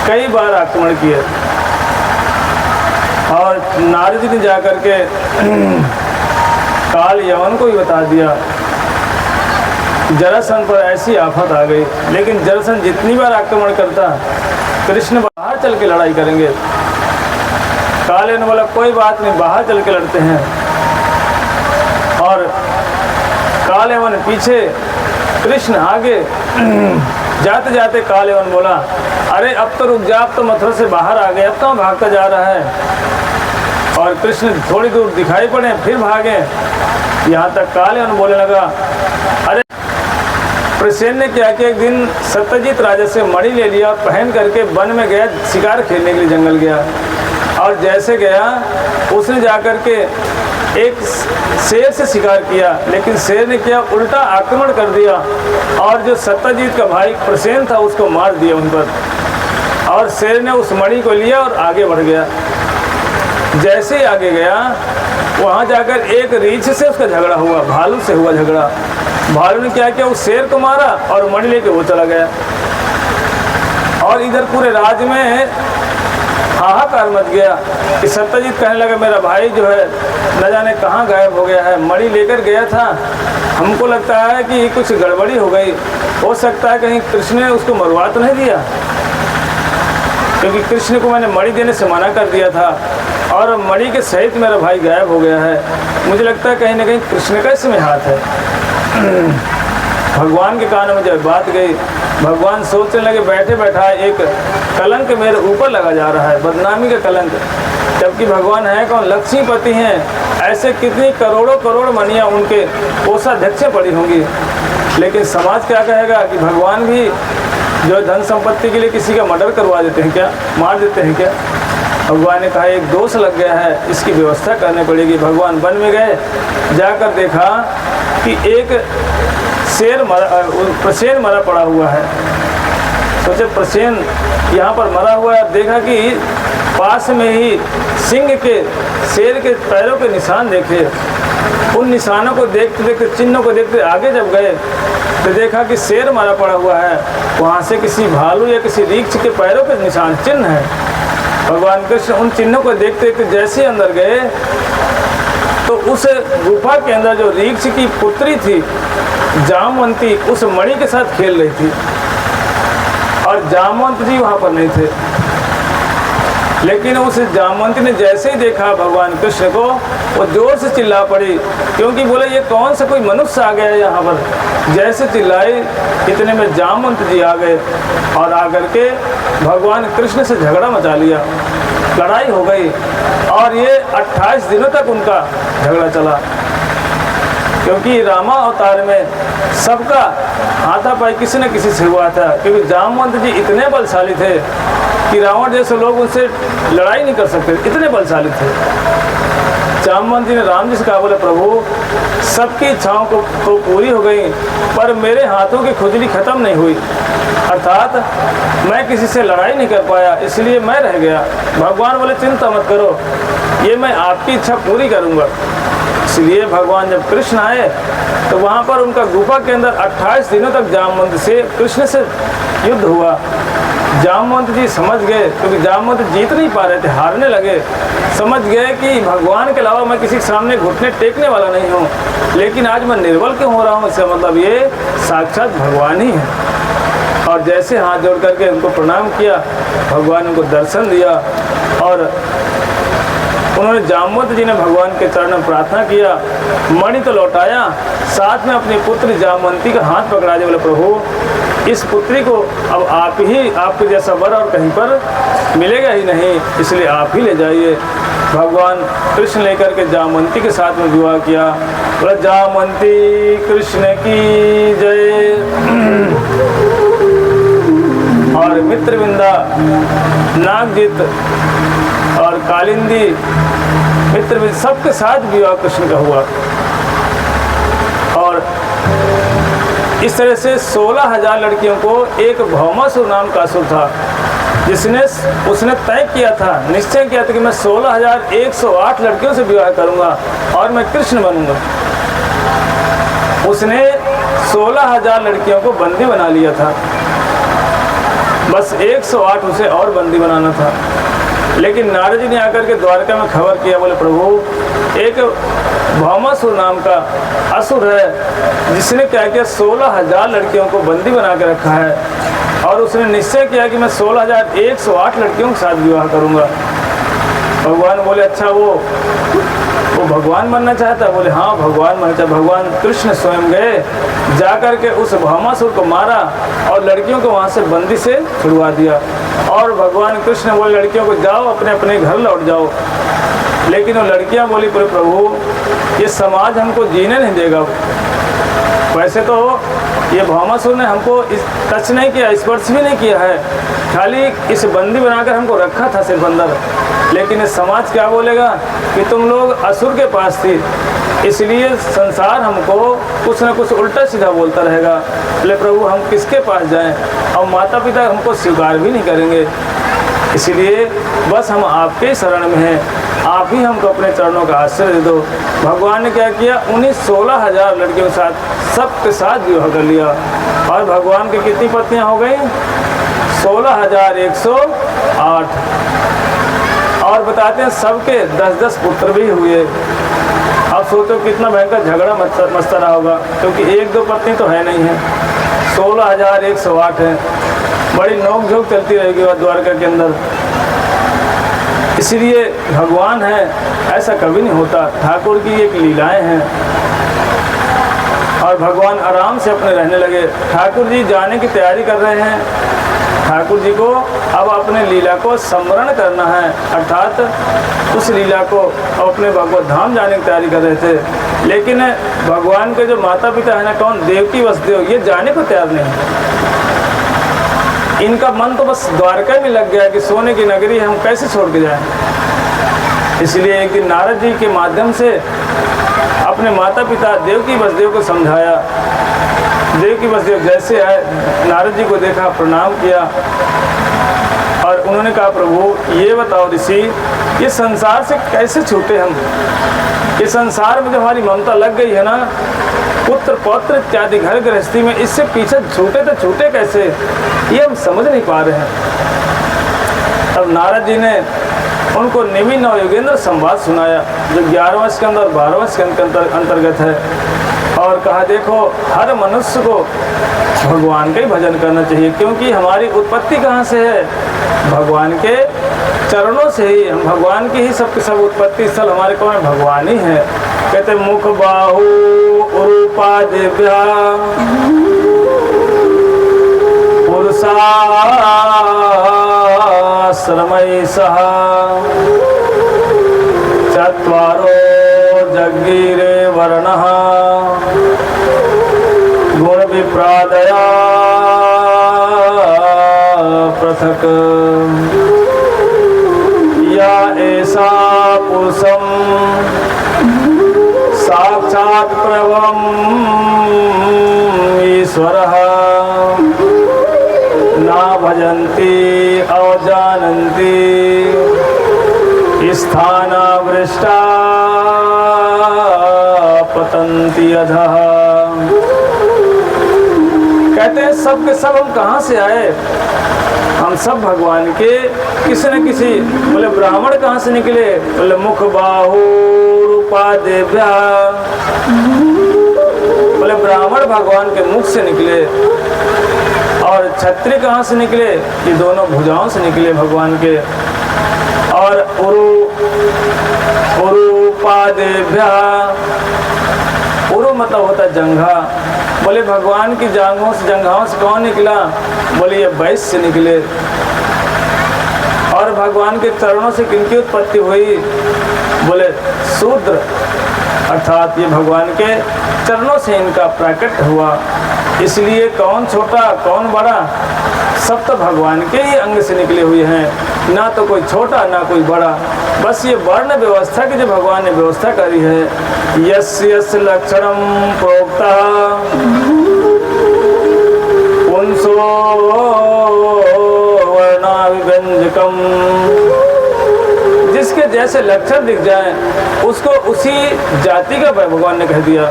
कई बार आक्रमण किए और नारद जी ने जाकर के काल यवन को ही बता दिया जरासंध पर ऐसी आफत आ गई। लेकिन जरासंध जितनी बार आक्रमण करता, कृष्ण बाहर चल के लड़ाई करेंगे। काले ने बोला कोई बात नहीं, बाहर चल के लड़ते हैं। और कालेवन पीछे, कृष्ण आगे। जाते जाते कालेवन बोला अरे अब तो रुक जा, अब तो मथुरा से बाहर आ गए, अब तो भागता जा रहा है। और कृष्ण थोड़ी दूर दिखाई पड़े, फिर भागे। यहाँ तक कालेवन बोलने लगा अरे प्रसेन ने क्या किया, एक दिन सत्यजीत राजा से मणि ले लिया और पहन करके वन में गया, शिकार खेलने के लिए जंगल गया। और जैसे गया उसने जाकर के एक शेर से शिकार किया, लेकिन शेर ने क्या उल्टा आक्रमण कर दिया और जो सत्यजीत का भाई प्रसेन था उसको मार दिया उन पर। और शेर ने उस मणि को लिया और आगे बढ़ गया। जैसे ही आगे गया वहाँ जाकर एक रीछ से उसका झगड़ा हुआ, भालू से हुआ झगड़ा। भालू ने क्या किया, उस शेर को मारा और मणि लेके वो चला गया। और इधर पूरे राज्य में हाहाकार मच गया कि सत्यजीत कहने लगा मेरा भाई जो है न जाने कहाँ गायब हो गया है, मणि लेकर गया था, हमको लगता है कि कुछ गड़बड़ी हो गई, हो सकता है कहीं कृष्ण ने उसको मरवा तो नहीं दिया, क्योंकि कृष्ण को मैंने मणि देने से मना कर दिया था और मणि के सहित मेरा भाई गायब हो गया है। मुझे लगता है कहीं ना कहीं कृष्ण का इसमें हाथ है। भगवान के कान में जब बात गई, भगवान सोचने लगे बैठे बैठा एक कलंक मेरे ऊपर लगा जा रहा है, बदनामी का कलंक। जबकि भगवान है कौन, लक्ष्मीपति हैं। ऐसे कितनी करोड़ों करोड़ मणियाँ उनके कोषाध्यक्ष पड़ी होंगी, लेकिन समाज क्या कहेगा कि भगवान भी जो धन संपत्ति के लिए किसी का मर्डर करवा देते हैं क्या, मार देते हैं क्या। भगवान ने कहा एक दोष लग गया है, इसकी व्यवस्था करनी पड़ेगी। भगवान वन में गए, जाकर देखा कि एक शेर प्रसेन मरा पड़ा हुआ है। सोचे प्रसेन यहाँ पर मरा हुआ है, देखा कि पास में ही सिंह के, शेर के पैरों के निशान देखे। उन निशानों को देखते देखते, चिन्हों को देखते आगे जब गए तो देखा कि शेर मरा पड़ा हुआ है, वहाँ से किसी भालू या किसी रीछ के पैरों के निशान चिन्ह है। भगवान कृष्ण उन चिन्हों को देखते देखते जैसे अंदर गए तो उस गुफा के अंदर जो रीछ की पुत्री थी जामवंती उस मणि के साथ खेल रही थी और जामवंत जी वहाँ पर नहीं थे। लेकिन उस जामवंती ने जैसे ही देखा भगवान कृष्ण को, वो जोर से चिल्ला पड़ी, क्योंकि बोले ये कौन सा कोई मनुष्य आ गया है यहाँ पर। जैसे चिल्लाई, इतने में जामवंत जी आ गए और आकर के भगवान कृष्ण से झगड़ा मचा लिया, लड़ाई हो गई और ये 28 दिनों तक उनका झगड़ा चला। क्योंकि रामा अवतार में सबका हाथापाई किसी न किसी से हुआ था, क्योंकि जामवंत जी इतने बलशाली थे कि रावण जैसे लोग उनसे लड़ाई नहीं कर सकते, इतने बलशाली थे। जामवंत जी ने राम जी से कहा, बोले प्रभु सबकी इच्छाओं को तो पूरी हो गई, पर मेरे हाथों की खुजली खत्म नहीं हुई, अर्थात मैं किसी से लड़ाई नहीं कर पाया, इसलिए मैं रह गया। भगवान बोले चिंता मत करो, ये मैं आपकी इच्छा पूरी करूँगा। इसलिए भगवान जब कृष्ण आए तो वहाँ पर उनका गुफा के अंदर 28 दिनों तक जामवंत से कृष्ण से युद्ध हुआ। जामवंत जी समझ गए, क्योंकि जामवंत जीत नहीं पा रहे थे, हारने लगे। समझ गए कि भगवान के अलावा मैं किसी के सामने घुटने टेकने वाला नहीं हूँ, लेकिन आज मैं निर्बल क्यों हो रहा हूँ, इसका मतलब ये साक्षात भगवान ही है। और जैसे हाथ जोड़ करके उनको प्रणाम किया, भगवान उनको दर्शन दिया और उन्होंने जामवंत जी ने भगवान के चरण में प्रार्थना किया, मणि तो लौटाया, साथ में अपनी पुत्री जामवंती का हाथ पकड़ा दिया। बोले प्रभु इस पुत्री को अब आप ही, आपके जैसा वर और कहीं पर मिलेगा ही नहीं, इसलिए आप ही ले जाइए। भगवान कृष्ण लेकर के जामवंती के साथ में विवाह किया। बोले जामवंती कृष्ण की जय। और मित्रविंदा, नागजित और कालिंदी, मित्र सबके साथ विवाह कृष्ण का हुआ। और इस तरह से 16,000 लड़कियों को एक भौमासुर नाम का असुर था, उसने तय किया था, निश्चय किया था कि मैं 16,108 लड़कियों से विवाह करूंगा और मैं कृष्ण बनूंगा। उसने 16,000 लड़कियों को बंदी बना लिया था, बस 108 उसे और बंदी बनाना था। लेकिन नारद जी ने आकर के द्वारका में खबर किया, बोले प्रभु एक भौमासुर नाम का असुर है, जिसने क्या किया 16,000 लड़कियों को बंदी बना के रखा है और उसने निश्चय किया कि मैं 16,108 लड़कियों के साथ विवाह करूंगा। भगवान बोले अच्छा वो भगवान बनना चाहता है? बोले हाँ भगवान बनना चाहता। भगवान कृष्ण स्वयं गए, जा कर के उस भौमासुर को मारा और लड़कियों को वहाँ से बंदी से छुड़वा दिया। और भगवान कृष्ण बोले लड़कियों को जाओ अपने अपने घर लौट जाओ। लेकिन वो लड़कियाँ बोली प्रभु ये समाज हमको जीने नहीं देगा। वैसे तो ये भौमासुर ने हमको टच नहीं किया, स्पर्श भी नहीं किया है, खाली इस बंदी बनाकर हमको रखा था सिर्फ अंदर। लेकिन इस समाज क्या बोलेगा कि तुम लोग असुर के पास थी, इसलिए संसार हमको कुछ न कुछ उल्टा सीधा बोलता रहेगा। बोले प्रभु हम किसके पास जाएं, और माता पिता हमको स्वीकार भी नहीं करेंगे, इसलिए बस हम आपके शरण में हैं, आप ही हमको अपने चरणों का आश्रय दे दो। भगवान ने क्या किया, उन्हीं 16,000 लड़कियों के साथ सबके साथ विवाह कर लिया। और भगवान की कितनी पत्नियां हो गई? 16,108। और बताते हैं सबके 10-10 पुत्र भी हुए। अब सोचो कितना भयंकर झगड़ा मचता रहा होगा, क्योंकि 1-2 पत्नी तो है नहीं है, 16,108 है। बड़ी नोक झोंक चलती रहेगी वह द्वारका के अंदर। इसलिए भगवान है ऐसा कभी नहीं होता, ठाकुर की एक लीलाएं हैं। और भगवान आराम से अपने रहने लगे। ठाकुर जी जाने की तैयारी कर रहे हैं, ठाकुर जी को अब अपने लीला को स्मरण करना है, अर्थात उस लीला को अब अपने भगवत धाम जाने की तैयारी कर रहे थे। लेकिन भगवान के जो माता पिता है ना, कौन, देवकी वसुदेव, ये जाने को तैयार नहीं। इनका मन तो बस द्वारका में लग गया कि सोने की नगरी है, हम कैसे छोड़ के जाएं। इसलिए एक दिन नारद जी के माध्यम से अपने माता पिता देवकी वसुदेव को समझाया। देवकी वसुदेव जैसे आए, नारद जी को देखा, प्रणाम किया और उन्होंने कहा प्रभु ये बताओ ऋषि, ये संसार से कैसे छूटे हम? ये संसार में जो हमारी ममता लग गई है ना, पुत्र पौत्र इत्यादि घर गृहस्थी में, इससे पीछे छूटे तो छूटे कैसे, ये हम समझ नहीं पा रहे हैं। तब नारद जी ने उनको निमि नव योगेंद्र संवाद सुनाया, जो 11वें स्कंद और 12वें स्कंद के अंतर्गत है। और कहा देखो हर मनुष्य को भगवान का ही भजन करना चाहिए, क्योंकि हमारी उत्पत्ति कहाँ से है? भगवान के चरणों से ही। हम भगवान की ही सब उत्पत्ति स्थल हमारे कौन है? भगवान ही है। कहते मुख बाहु रूपा दिव्या पुरुषाश्रमैः सह चत्वारो जग्गिरे वर्णः गुण विप्रादया पृथक् या ऐसा पुरुषं साक्षात् प्रभवम् ईश्वरः ना भजन्ति अवजानन्ति स्थानावृष्टा पतन्ति अधः। कहते हैं सब के सब हम कहाँ से आए? हम सब भगवान के किसी न किसी। बोले ब्राह्मण कहाँ से निकले? बोले मुख बाहु रूपा दिव्या। बोले ब्राह्मण भगवान के मुख से निकले। और क्षत्रिय कहाँ से निकले? ये दोनों भुजाओं से निकले भगवान के। और उरूपादेभ्या, उरु मतलब होता जंघा। बोले भगवान की जंघाओं से कौन निकला? बोले ये वैश्य से निकले। और भगवान के चरणों से किनकी उत्पत्ति हुई? बोले शूद्र, अर्थात ये भगवान के चरणों से इनका प्राकट हुआ। इसलिए कौन छोटा कौन बड़ा, सब तो भगवान के ही अंग से निकले हुए हैं। ना तो कोई छोटा ना कोई बड़ा। बस ये वर्ण व्यवस्था की जो भगवान ने व्यवस्था करी है। यस्य यस्य लक्षणम प्रोक्ता पुंसो वर्णाभिव्यंजकम। जिसके जैसे लक्षण दिख जाए उसको उसी जाति का भगवान ने कह दिया।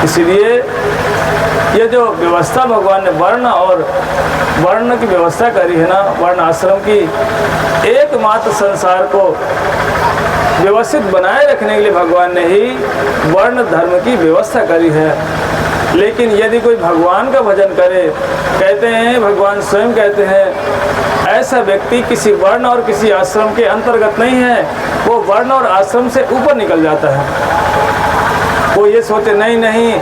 इसलिए ये जो व्यवस्था भगवान ने वर्ण की व्यवस्था करी है ना, वर्ण आश्रम की, एकमात्र संसार को व्यवस्थित बनाए रखने के लिए भगवान ने ही वर्ण धर्म की व्यवस्था करी है। लेकिन यदि कोई भगवान का भजन करे, कहते हैं भगवान स्वयं कहते हैं ऐसा व्यक्ति किसी वर्ण और किसी आश्रम के अंतर्गत नहीं है। वो वर्ण और आश्रम से ऊपर निकल जाता है। वो ये सोचे नहीं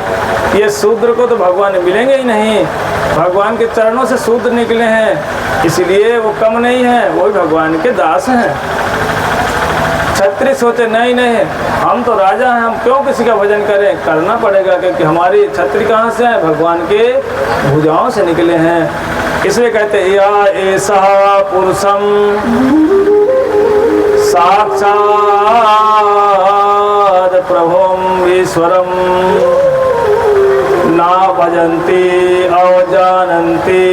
ये शूद्र को तो भगवान मिलेंगे ही नहीं, भगवान के चरणों से शूद्र निकले हैं, इसलिए वो कम नहीं है, वो भी भगवान के दास हैं। क्षत्रिय सोचे नहीं हम तो राजा हैं, हम क्यों किसी का भजन करें? करना पड़ेगा, क्योंकि हमारी क्षत्रिय कहाँ से हैं? भगवान के भुजाओं से निकले हैं। इसलिए कहते हैं या ऐसा पुरुषम साक्षात् प्रभुम ईश्वरम ना भजन्ति अवजानन्ति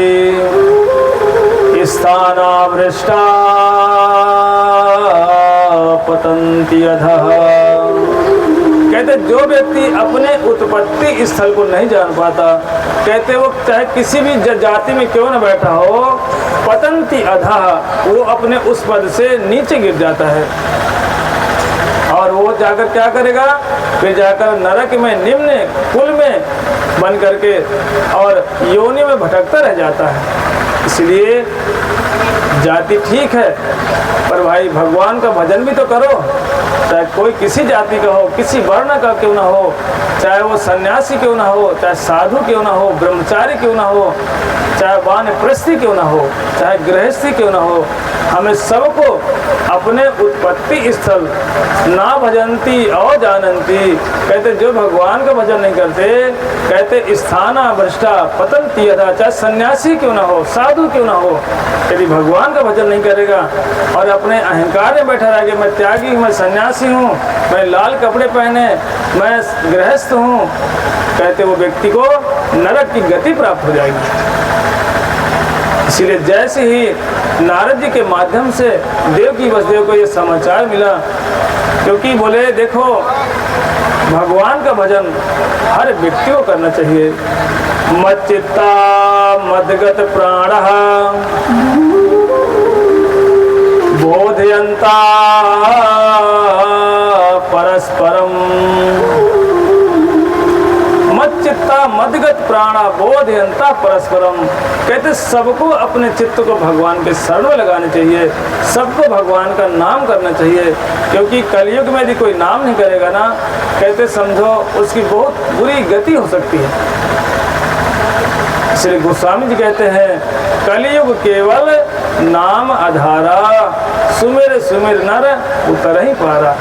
स्थानावृष्टा पतन्ति अधः। कहते जो व्यक्ति अपने उत्पत्ति स्थल को नहीं जान पाता, कहते वो चाहे किसी भी जाति में क्यों न बैठा हो, पतन्ति अधः, वो अपने उस पद से नीचे गिर जाता है। और वो जाकर क्या करेगा? फिर जाकर नरक में निम्न कुल में बन करके और योनि में भटकता रह जाता है। इसलिए जाति ठीक है, पर भाई भगवान का भजन भी तो करो। चाहे कोई किसी जाति का हो, किसी वर्ण का क्यों ना हो, चाहे वो सन्यासी क्यों ना हो, चाहे साधु क्यों ना हो, ब्रह्मचारी क्यों ना हो, चाहे वानप्रस्थी क्यों ना हो, चाहे गृहस्थी क्यों ना हो, हमें सबको अपने उत्पत्ति स्थल ना भजन्ति और जानन्ति। कहते जो भगवान का भजन नहीं करते, कहते स्थाना भ्रष्टा पतन्ति अधः। चाहे सन्यासी क्यों ना हो, साधु क्यों ना हो, यदि भगवान का भजन नहीं करेगा और अपने अहंकार में बैठा रहेगा, मैं त्यागी, मैं सन्यासी हूँ, मैं लाल कपड़े पहने, मैं गृहस्थ हूँ, कहते वो व्यक्ति को नरक की गति प्राप्त हो जाएगी। इसीलिए जैसे ही नारद जी के माध्यम से देवकी वसुदेव को ये समाचार मिला, क्योंकि बोले देखो भगवान का भजन हर व्यक्ति को करना चाहिए। मच्चित्ता मद्गत प्राणः बोधयन्ता परस्परम सदा मदगत प्राणा बोधयंता परस्परम। कहते सबको अपने चित्त को भगवान के शरण में लगाने चाहिए, सबको भगवान का नाम करना चाहिए, क्योंकि कलयुग में यदि कोई नाम नहीं करेगा ना, कहते समझो उसकी बहुत बुरी गति हो सकती है। श्री गोस्वामी जी कहते हैं कलयुग केवल नाम आधारा, सुमिर सुमिर नर उतर ही पारा।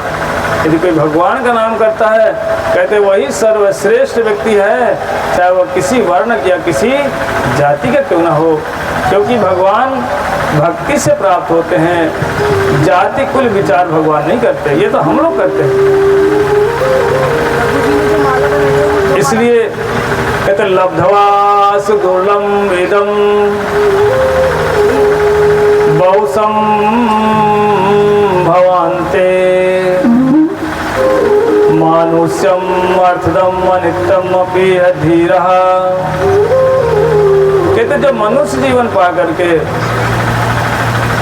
यदि कोई भगवान का नाम करता है, कहते वही सर्वश्रेष्ठ व्यक्ति है, चाहे वह किसी वर्ण या किसी जाति का क्यों ना हो, क्योंकि भगवान भक्ति से प्राप्त होते हैं, जाति कुल विचार भगवान नहीं करते, ये तो हम लोग करते हैं। इसलिए कहते लब्धवास दुर्लभम वेदम बहुसम भवान्ते मानुष्यम अर्थदम अनित्यम अपि धीरः। कहते जब मनुष्य जीवन पा करके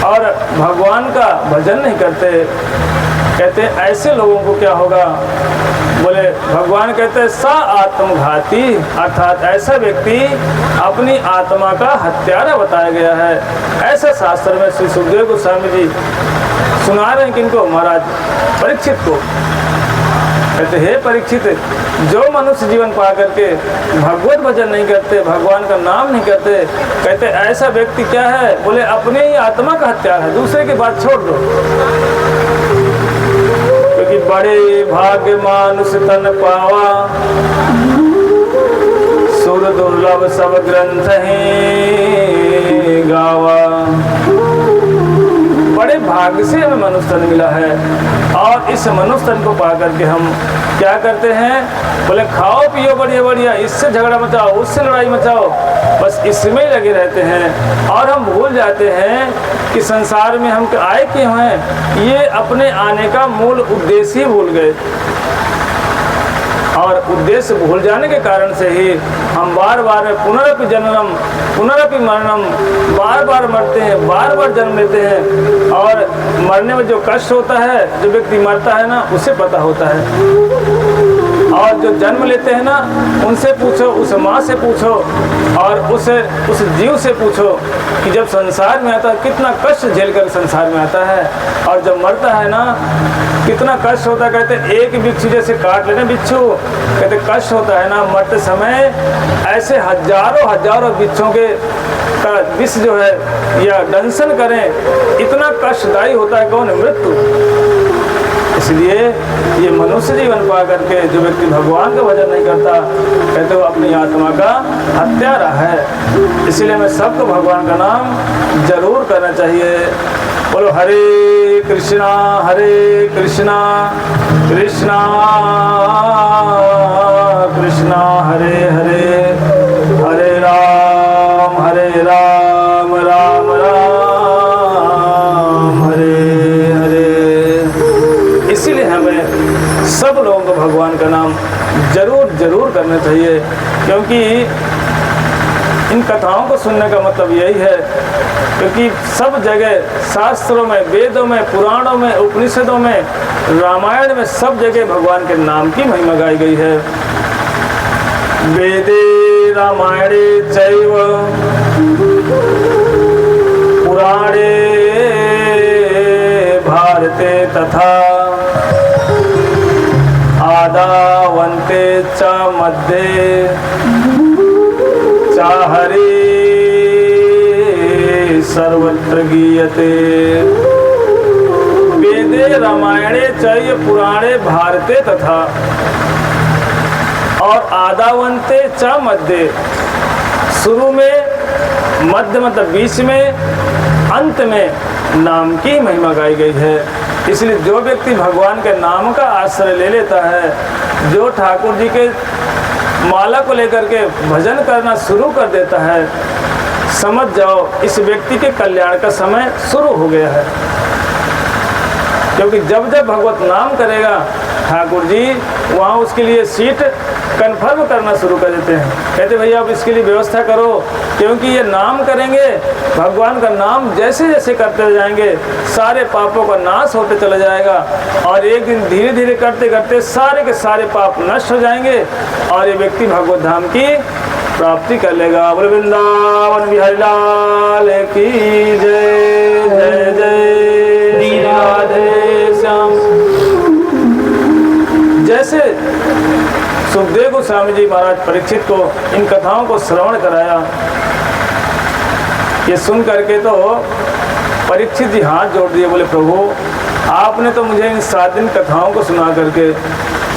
और भगवान का भजन नहीं करते, कहते ऐसे लोगों को क्या होगा, बोले भगवान कहते सा आत्मघाती, अर्थात ऐसा व्यक्ति अपनी आत्मा का हत्यारा बताया गया है। ऐसा शास्त्र में श्री सुखदेव गोस्वामी जी सुना रहे हैं किनको, महाराज परीक्षित को। कहते हे परीक्षित, जो मनुष्य जीवन पा करके भगवत भजन नहीं करते, भगवान का नाम नहीं करते, कहते ऐसा व्यक्ति क्या है, बोले अपने ही आत्मा का हत्यारा है, दूसरे की बात छोड़ दो। क्योंकि बड़े भाग्य मानुष तन पावा, सुर दुर्लभ सब ग्रंथ ही गावा। बड़े भाग्य से हमें मनुष्य तन मिला है, और इस मनुष्य तन को पा करके हम क्या करते हैं, बोले खाओ पियो बढ़िया बढ़िया, इससे झगड़ा मचाओ, उससे लड़ाई मचाओ, बस इसमें ही लगे रहते हैं। और हम भूल जाते हैं कि संसार में हम आए क्यों हैं, ये अपने आने का मूल उद्देश्य ही भूल गए। और उद्देश्य भूल जाने के कारण से ही हम बार बार पुनरपि जन्मम पुनरपि मरणम, बार बार मरते हैं, बार बार जन्म लेते हैं। और मरने में जो कष्ट होता है, जो व्यक्ति मरता है ना, उसे पता होता है। और जो जन्म लेते हैं ना, उनसे पूछो, उस माँ से पूछो, और उस जीव से पूछो कि जब संसार में आता है कितना कष्ट झेल कर संसार में आता है, और जब मरता है ना कितना कष्ट होता है। कहते एक बिच्छू जैसे काट लेना बिच्छू, कहते कष्ट होता है ना मरते समय, ऐसे हजारों हजारों बिच्छों के का विष जो है या दंशन करें, इतना कष्टदायी होता है कौन, मृत्यु। इसलिए ये मनुष्य जीवन पा करके जो व्यक्ति भगवान का भजन नहीं करता, कहते वो अपनी आत्मा का हत्यारा है। इसलिए हमें सबको भगवान का नाम जरूर करना चाहिए। बोलो हरे कृष्णा कृष्णा कृष्णा हरे हरे, हरे राम राम राम हरे हरे। इसीलिए हमें सब लोगों को भगवान का नाम जरूर जरूर करना चाहिए, क्योंकि इन कथाओं को सुनने का मतलब यही है, क्योंकि सब जगह शास्त्रों में, वेदों में, पुराणों में, उपनिषदों में, रामायण में, सब जगह भगवान के नाम की महिमा गाई गई है। वेदे रामायणे चैव पुराणे भारते तथा आदावन्ते च मध्ये चाहरे सर्वत्र गीयते। वेदे रामायणे चैव पुराणे भारते तथा, और आदावन्ते च मध्ये, शुरू में, मध्य मतलब बीच में, अंत में नाम की महिमा गाई गई है। इसलिए जो व्यक्ति भगवान के नाम का आश्रय ले लेता है, जो ठाकुर जी के माला को लेकर के भजन करना शुरू कर देता है, समझ जाओ इस व्यक्ति के कल्याण का समय शुरू हो गया है। क्योंकि जब जब भगवत नाम करेगा, ठाकुर जी वहाँ उसके लिए सीट कन्फर्म करना शुरू कर देते हैं। कहते भैया आप इसके लिए व्यवस्था करो, क्योंकि ये नाम करेंगे, भगवान का नाम जैसे जैसे करते जाएंगे सारे पापों का नाश होते चला जाएगा, और एक दिन धीरे धीरे करते करते सारे के सारे पाप नष्ट हो जाएंगे और ये व्यक्ति भगवत धाम की प्राप्ति कर लेगा। बोले वृंदावन बिहारी लाल की जय जय जय राधे श्याम। जैसे सुखदेव गोस्वामी जी महाराज परीक्षित को इन कथाओं को श्रवण कराया, ये सुन करके तो परीक्षित जी हाथ जोड़ दिए, बोले प्रभु आपने तो मुझे इन 7 दिन कथाओं को सुना करके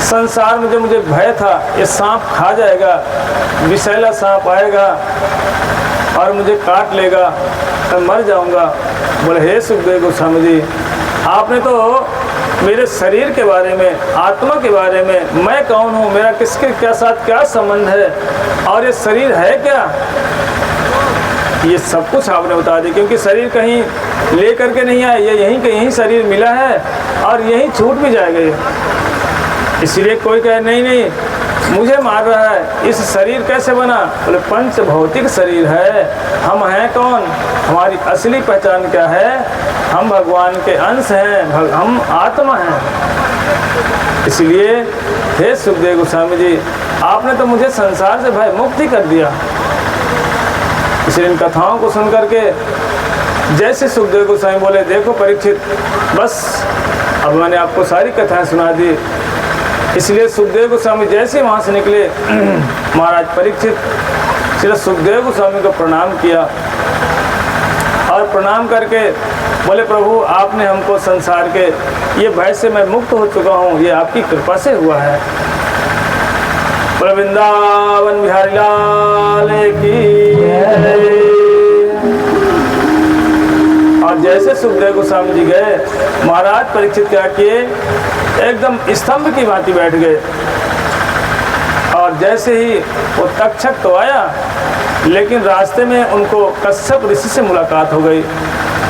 संसार में जो मुझे भय था ये सांप खा जाएगा, विषैला सांप आएगा और मुझे काट लेगा, मैं मर जाऊंगा। बोले हे सुखदेव गोस्वामी जी आपने तो मेरे शरीर के बारे में, आत्मा के बारे में, मैं कौन हूँ, मेरा किसके क्या साथ क्या संबंध है और ये शरीर है क्या, ये सब कुछ आपने बता दिया। क्योंकि शरीर कहीं ले करके नहीं आया, ये यहीं के यहीं शरीर मिला है और यहीं छूट भी जाएगा ये। इसलिए कोई कहे नहीं नहीं मुझे मार रहा है, इस शरीर कैसे बना, बोले पंच भौतिक शरीर है। हम हैं कौन, हमारी असली पहचान क्या है, हम भगवान के अंश हैं, हम आत्मा हैं। इसलिए हे सुखदेव गोस्वामी जी आपने तो मुझे संसार से भय मुक्त ही कर दिया। इसलिए इन कथाओं को सुन करके जैसे सुखदेव गोस्वामी बोले देखो परीक्षित बस अब मैंने आपको सारी कथाएं सुना दी। इसलिए सुखदेव गोस्वामी जैसे वहाँ से निकले महाराज परीक्षित सिर्फ सुखदेव गोस्वामी को प्रणाम किया और प्रणाम करके बोले प्रभु आपने हमको संसार के ये भय से मैं मुक्त हो चुका हूँ, ये आपकी कृपा से हुआ है। बोले वृंदावन बिहारी लाल की जय। और जैसे सुखदेव गोस्वामी जी गए महाराज परीक्षित क्या किए, एकदम स्तंभ की भांति बैठ गए। और जैसे ही वो तक्षक तो आया, लेकिन रास्ते में उनको कश्यप ऋषि से मुलाकात हो गई।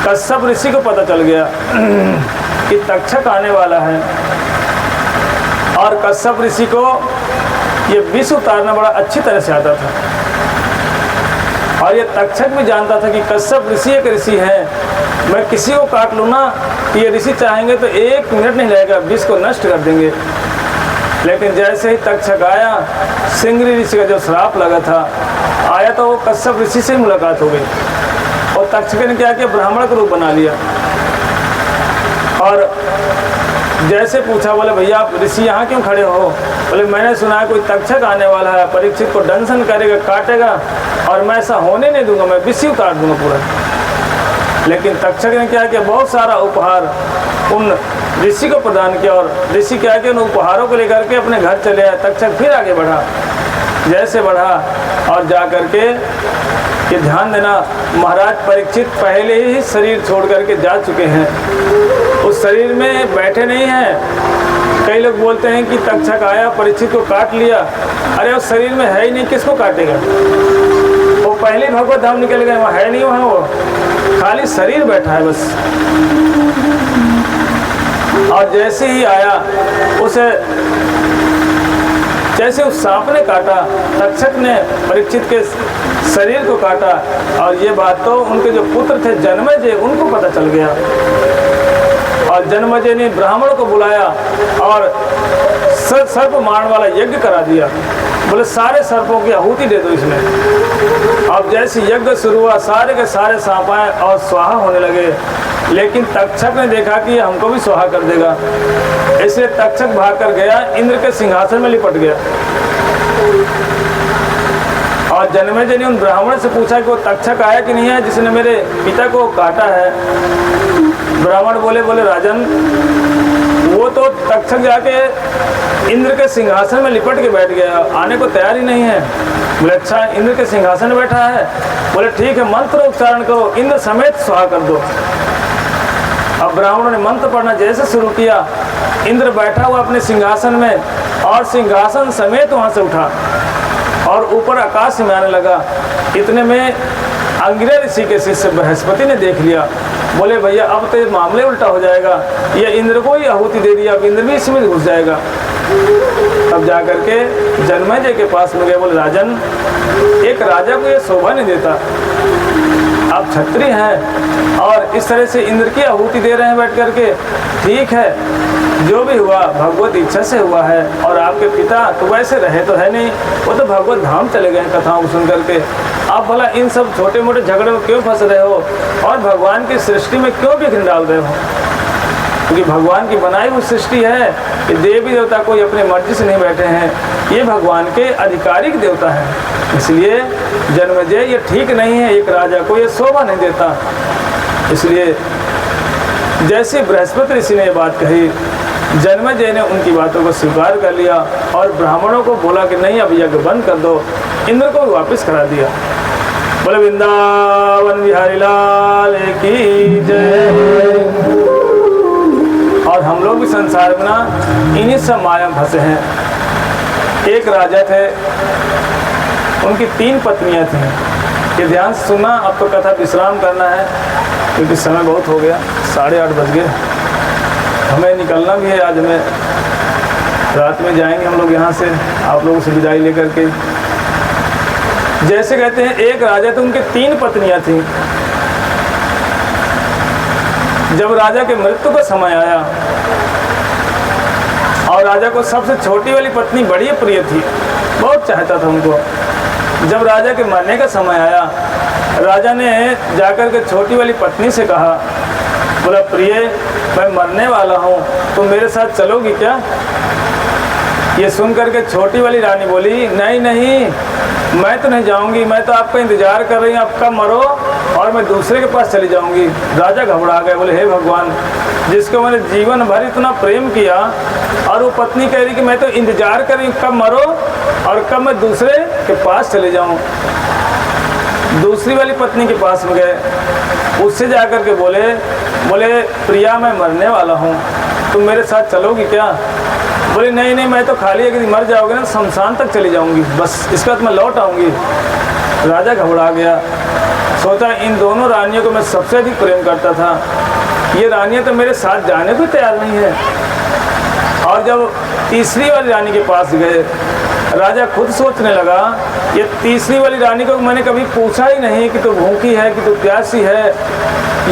कश्यप ऋषि को पता चल गया कि तक्षक आने वाला है, और कश्यप ऋषि को ये विष उतारना बड़ा अच्छी तरह से आता था। और ये तक्षक भी जानता था कि कश्यप ऋषि एक ऋषि है, मैं किसी को काट लूँ ना कि ये ऋषि चाहेंगे तो 1 मिनट नहीं लगेगा, विष को नष्ट कर देंगे। लेकिन जैसे ही तक्षक आया, सिंगरी ऋषि का जो श्राप लगा था आया, तो वो कश्यप ऋषि से मुलाकात हो गई और तक्षक ने क्या किया, ब्राह्मण का रूप बना लिया। और जैसे पूछा, बोले भैया आप ऋषि यहाँ क्यों खड़े हो, बोले मैंने सुना है कोई तक्षक आने वाला है, परीक्षित को दंशन करेगा, काटेगा, और मैं ऐसा होने नहीं दूंगा, मैं विष उतार दूंगा पूरा। लेकिन तक्षक ने क्या किया, बहुत सारा उपहार उन ऋषि को प्रदान किया, और ऋषि क्या किया, उन उपहारों को लेकर के अपने घर चले आए। तक्षक फिर आगे बढ़ा, जैसे बढ़ा और जा करके ये ध्यान देना महाराज परीक्षित पहले ही शरीर छोड़ करके जा चुके हैं, उस शरीर में बैठे नहीं हैं। कई लोग बोलते हैं कि तक्षक आया परीक्षित को काट लिया, अरे उस शरीर में है ही नहीं, किसको काटेगा, वो पहले भगवत धाम निकल गए, वहाँ है नहीं, वहाँ वो खाली शरीर बैठा है बस। और जैसे ही आया उसे जैसे उस सांप ने काटा, तक्षक ने परीक्षित के शरीर को काटा, और ये बात तो उनके जो पुत्र थे जन्मेजय उनको पता चल गया। और जन्मेजय ने ब्राह्मण को बुलाया और सर्प मारने वाला यज्ञ करा दिया। बोले सारे सर्पों की आहुति दे दो इसमें। अब जैसे यज्ञ शुरू हुआ, सारे के सारे सांप आए और स्वाहा होने लगे। लेकिन तक्षक ने देखा कि हमको भी स्वाहा कर देगा, इसलिए तक्षक भाग कर गया, इंद्र के सिंहासन में लिपट गया। और जन्मेजय ने उन ब्राह्मण से पूछा कि वो तक्षक आया कि नहीं है जिसने मेरे पिता को काटा है। ब्राह्मण बोले राजन, वो तो तक्षक जाके इंद्र के सिंहासन में लिपट के बैठ गया, आने को तैयार ही नहीं है। बोले अच्छा, इंद्र के सिंहासन में बैठा है, बोले ठीक है, मंत्र उच्चारण करो, इंद्र समेत स्वाहा कर दो। अब ब्राह्मणों ने मंत्र पढ़ना जैसे शुरू किया, इंद्र बैठा हुआ अपने सिंहासन में, और सिंहासन समेत वहाँ से उठा और ऊपर आकाश में आने लगा। इतने में अंगिरा ऋषि के शिष्य बृहस्पति ने देख लिया, बोले भैया अब तो ये मामले उल्टा हो जाएगा, ये इंद्र को ही आहुति दे दिया, अब इंद्र भी इसमें घुस जाएगा। तब जा करके जन्मेजय के पास में गए, बोले राजन एक राजा को ये शोभा नहीं देता, आप क्षत्रिय हैं और इस तरह से इंद्र की आहुति दे रहे हैं बैठ करके। ठीक है, जो भी हुआ भगवत इच्छा से हुआ है, और आपके पिता तो वैसे रहे तो है नहीं, वो तो भगवत धाम चले गए कथाओं को सुन करके। आप भला इन सब छोटे मोटे झगड़े में क्यों फंस रहे हो और भगवान की सृष्टि में क्यों विघ्न डाल रहे हो? क्योंकि भगवान की बनाई हुई सृष्टि है कि देवी देवता कोई अपनी मर्जी से नहीं बैठे हैं, ये भगवान के आधिकारिक देवता हैं। इसलिए जन्मेजय ये ठीक नहीं है, एक राजा को ये शोभा नहीं देता। इसलिए जैसे बृहस्पति ऋषि ने ये बात कही, जन्मेजय ने उनकी बातों को स्वीकार कर लिया और ब्राह्मणों को बोला कि नहीं अब यज्ञ बंद कर दो, इंद्र को वापस करा दिया। बोले वृंदावन बिहारी लाल की जय। और हम लोग भी संसार में ना इन्हीं सब माया में फंसे हैं। एक राजा थे, उनकी 3 पत्नियां थीं। ये ध्यान से सुनना, अब तो कथा विश्राम करना है क्योंकि समय बहुत हो गया, 8:30 बज गए, हमें निकलना भी है। आज हमें रात में जाएंगे हम लोग यहाँ से, आप लोगों से विदाई लेकर के। जैसे कहते हैं एक राजा थे, उनके 3 पत्नियां थीं। जब राजा के मृत्यु का समय आया और राजा को सबसे छोटी वाली पत्नी बड़ी प्रिय थी, बहुत चाहता था उनको। जब राजा के मरने का समय आया, राजा ने जाकर के छोटी वाली पत्नी से कहा, बोला प्रिय मैं मरने वाला हूँ, तुम मेरे साथ चलोगी क्या? ये सुन करके छोटी वाली रानी बोली नहीं नहीं, मैं तो नहीं जाऊंगी, मैं तो आपका इंतजार कर रही हूँ, आप कब मरो और मैं दूसरे के पास चली जाऊंगी। राजा घबरा गए, बोले हे भगवान, जिसको मैंने जीवन भर इतना प्रेम किया और वो पत्नी कह रही कि मैं तो इंतजार कर रही हूँ कब मरो और कब मैं दूसरे के पास चले जाऊँ। दूसरी वाली पत्नी के पास में गए, उससे जाकर के बोले प्रिया मैं मरने वाला हूँ, तुम मेरे साथ चलोगी क्या? बोले नहीं नहीं, मैं तो खाली अगर मर जाओगे ना शमशान तक चली जाऊंगी, बस इसके बाद मैं लौट आऊँगी। राजा घबरा गया, सोचा इन दोनों रानियों को मैं सबसे अधिक प्रेम करता था, ये रानियाँ तो मेरे साथ जाने को तैयार नहीं है। और जब तीसरी वाली रानी के पास गए, राजा खुद सोचने लगा ये तीसरी वाली रानी को मैंने कभी पूछा ही नहीं कि तू भूखी है कि तू प्यासी है,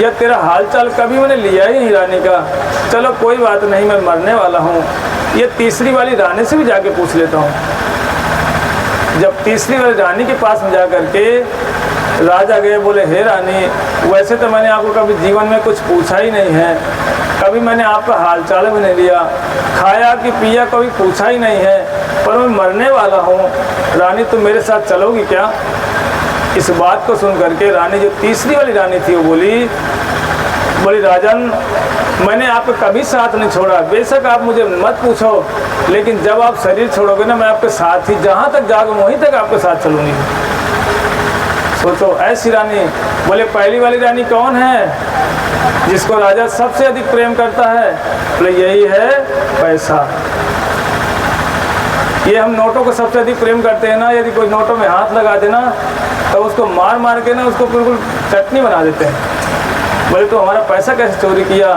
या तेरा हालचाल कभी मैंने लिया ही नहीं रानी का। चलो कोई बात नहीं, मैं मरने वाला हूँ, ये तीसरी वाली रानी से भी जाके पूछ लेता हूँ। जब तीसरी वाली रानी के पास में जा कर के राजा गए, बोले हे रानी, वैसे तो मैंने आपको कभी जीवन में कुछ पूछा ही नहीं है, कभी मैंने आपका हालचाल भी नहीं लिया, खाया कि पिया कभी पूछा ही नहीं है, पर मैं मरने वाला हूँ, रानी तुम मेरे साथ चलोगी क्या? इस बात को सुन करके रानी, जो तीसरी वाली रानी थी, वो बोली राजन, मैंने आपको कभी साथ नहीं छोड़ा, बेशक आप मुझे मत पूछो, लेकिन जब आप शरीर छोड़ोगे ना मैं आपके साथ ही जहाँ तक जाऊँ वहीं तक आपके साथ चलूँगी। सोचो ऐसी रानी। बोले पहली वाली रानी कौन है जिसको राजा सबसे अधिक प्रेम करता है? बोले यही है पैसा। ये हम नोटों को सबसे अधिक प्रेम करते हैं ना, यदि कोई नोटों में हाथ लगा देना तो उसको मार मार के ना उसको बिल्कुल चटनी बना देते हैं। बोले तो हमारा पैसा कैसे चोरी किया?